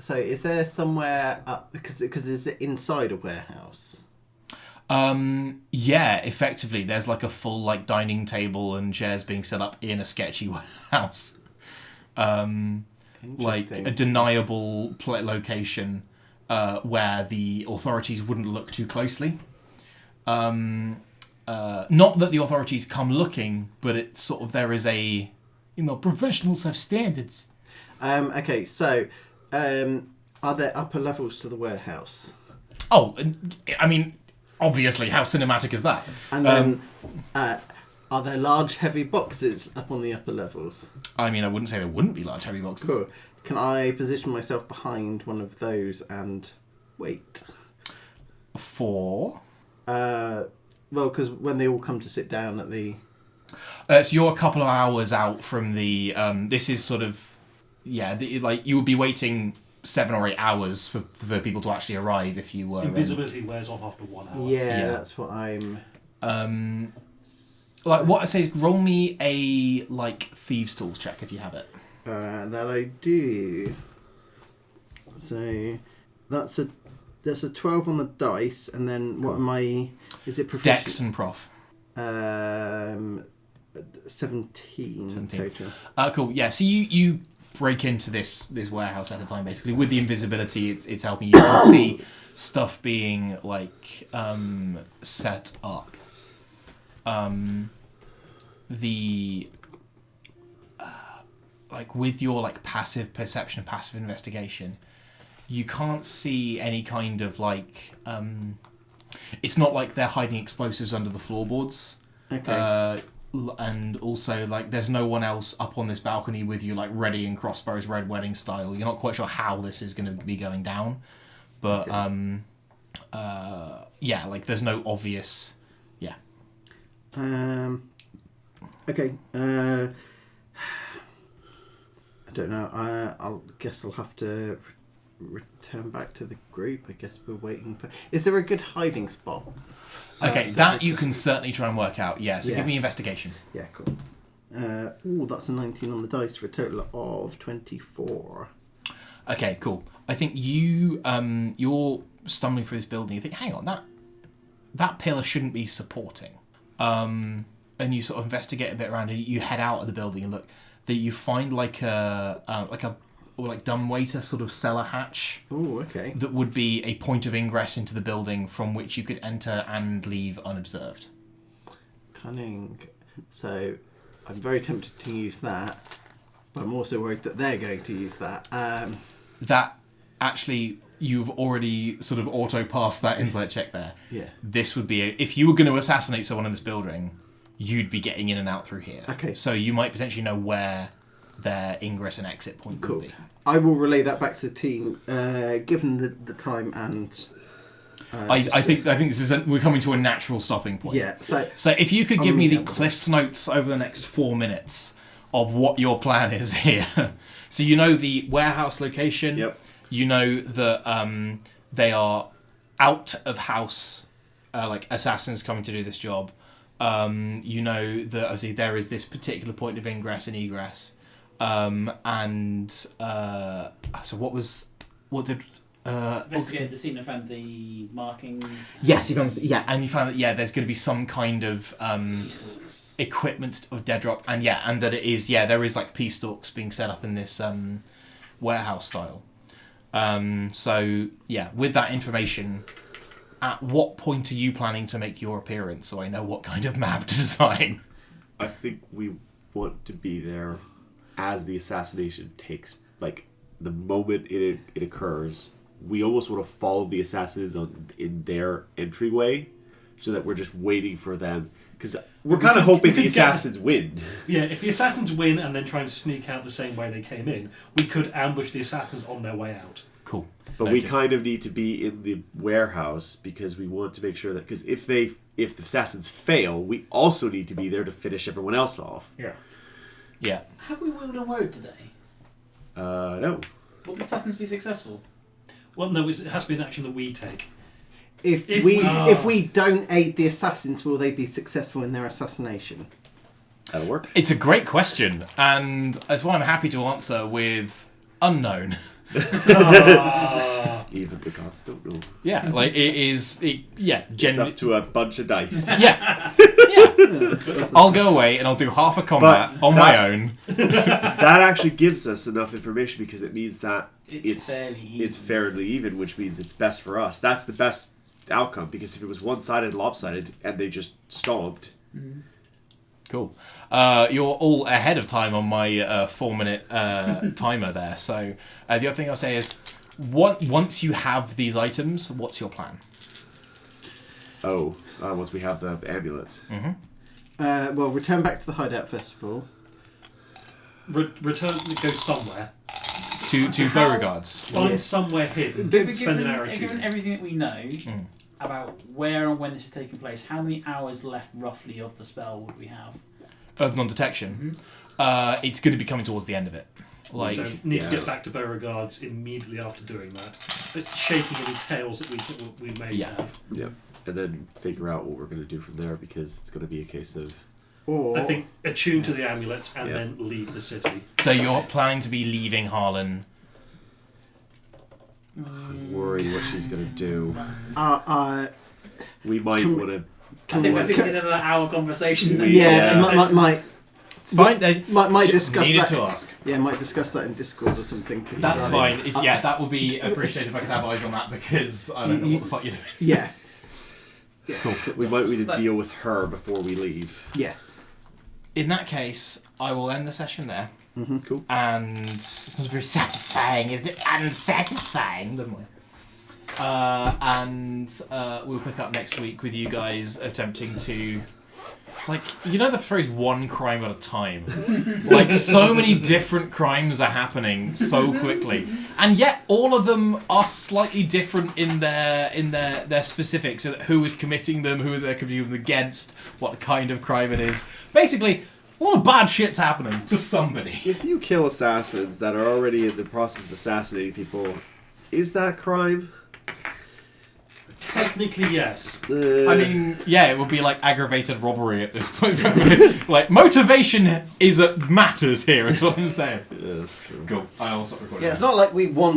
S5: So is there somewhere up because is it inside a warehouse?
S1: Yeah, effectively, there's like a full like dining table and chairs being set up in a sketchy warehouse. Like a deniable location where the authorities wouldn't look too closely. Not that the authorities come looking, but it's sort of there is a,
S7: professionals have standards.
S5: Okay, so are there upper levels to the warehouse?
S1: Oh, I mean, obviously, how cinematic is that?
S5: And then are there large heavy boxes up on the upper levels?
S1: I mean, I wouldn't say there wouldn't be large heavy boxes.
S5: Cool. Can I position myself behind one of those and wait?
S1: For?
S5: Well, because when they all come to sit down at the...
S1: So you're a couple of hours out from the... this is sort of... Yeah, you would be waiting 7 or 8 hours for people to actually arrive if you were...
S6: Invisibility wears off after 1 hour.
S5: Yeah, that's what I'm...
S1: Like, what I say is roll me a, Thieves' Tools check if you have it.
S5: That I do. So, that's a 12 on the dice, and then what am I... Is it proficient?
S1: Dex and Prof.
S5: 17 total.
S1: Cool, yeah, so you break into this warehouse at a time, basically. With the invisibility, it's helping you. You can see stuff being, set up. With your passive perception and passive investigation, you can't see any kind of it's not like they're hiding explosives under the floorboards.
S5: Okay.
S1: And also there's no one else up on this balcony with you ready in crossbows, red wedding style. You're not quite sure how this is going to be going down, but there's no obvious
S5: Okay. I don't know. I'll guess I'll have to return back to the group. I guess we're waiting for... Is there a good hiding spot?
S1: Okay, that you can certainly try and work out. Yeah, so give me investigation.
S5: Yeah, cool. That's a 19 on the dice for a total of 24.
S1: Okay, cool. I think you're stumbling through this building. You think, hang on, that pillar shouldn't be supporting. And you sort of investigate a bit around it. You head out of the building and look. That you find a dumbwaiter sort of cellar hatch.
S5: Oh, okay.
S1: That would be a point of ingress into the building from which you could enter and leave unobserved.
S5: Cunning. So I'm very tempted to use that, but I'm also worried that they're going to use that.
S1: That actually, you've already sort of auto-passed that insight check there.
S5: Yeah.
S1: This would be if you were going to assassinate someone in this building, you'd be getting in and out through here.
S5: Okay.
S1: So you might potentially know where their ingress and exit point
S5: Cool.
S1: would be.
S5: I will relay that back to the team, given the time and...
S1: I think this is we're coming to a natural stopping point.
S5: Yeah, so
S1: if you could give me the Cliff's Notes over the next 4 minutes of what your plan is here. So you know the warehouse location.
S5: Yep.
S1: You know that they are out of house, assassins coming to do this job. You know that obviously there is this particular point of ingress and egress, and so what did
S4: Investigated the scene and found the markings.
S1: yes, you found and you found that there's going to be some kind of equipment of dead drop, and that it is there is like pea stalks being set up in this warehouse style. So with that information, at what point are you planning to make your appearance, so I know what kind of map to design?
S3: I think we want to be there as the assassination takes, like the moment it occurs. We almost want to follow the assassins in their entryway, so that we're just waiting for them. Because we're kind of hoping the assassins win.
S6: Yeah, if the assassins win and then try and sneak out the same way they came in, we could ambush the assassins on their way out.
S1: Cool.
S3: But we kind of need to be in the warehouse because we want to make sure that... Because if the assassins fail, we also need to be there to finish everyone else off.
S1: Yeah.
S4: Have we wheeled on road today?
S3: No.
S4: Will the assassins be successful?
S6: Well, no, it has to be an action that we take.
S5: If we don't aid the assassins, will they be successful in their assassination?
S3: That'll work.
S1: It's a great question, and it's one I'm happy to answer with unknown.
S3: Even the gods don't know.
S1: Yeah, like it is.
S3: It's up to a bunch of dice.
S1: Yeah. I'll go away and I'll do half a combat on my own.
S3: That actually gives us enough information because it means that
S4: It's fairly even.
S3: It's fairly even, which means it's best for us. That's the best outcome, because if it was one-sided, lopsided, and they just stomped...
S1: Cool. You're all ahead of time on my 4-minute timer there. So the other thing I'll say is, once you have these items, what's your plan?
S3: Once we have the amulets.
S5: Well, return back to the hideout first of all.
S6: Return, go somewhere.
S1: To Beauregard's.
S6: Find somewhere hidden. Spend an hour
S4: Given everything that we know about where and when this is taking place, how many hours left roughly of the spell would we have?
S1: Of non-detection? It's going to be coming towards the end of it. Like,
S6: So need to get back to Beauregard's immediately after doing that. It's shaking any tails that we may have.
S3: Yep. And then figure out what we're going to do from there, because it's going to be a case of...
S5: Or
S6: I think attune to the amulets and then leave the city.
S1: so you're planning to be leaving Harlan?
S3: I'm worried what she's going to do. We might want to...
S4: I think we're thinking another hour conversation.
S1: It's fine.
S5: Might discuss
S1: needed
S5: that.
S1: to ask.
S5: Yeah, might discuss that in Discord or something.
S1: That's fine. That will be appreciated if I could have eyes on that, because I don't know what the fuck you're doing.
S5: Yeah.
S3: Cool. We might need to deal with her before we leave.
S5: Yeah.
S1: In that case, I will end the session there.
S3: Cool.
S1: And it's not very satisfying. It's a bit unsatisfying, doesn't it? And we'll pick up next week with you guys attempting to, like, you know the phrase "one crime at a time." Like, so many different crimes are happening so quickly, and yet all of them are slightly different in their specifics. Who is committing them, who they're committing them against, what kind of crime it is. Basically, a lot of bad shit's happening to somebody.
S3: If you kill assassins that are already in the process of assassinating people, is that crime?
S6: Technically, yes.
S1: I mean, it would be like aggravated robbery at this point. Like, motivation matters here, is what I'm saying.
S3: Yeah, that's true.
S1: Cool. I'll stop recording.
S5: Yeah, it's not like we wandered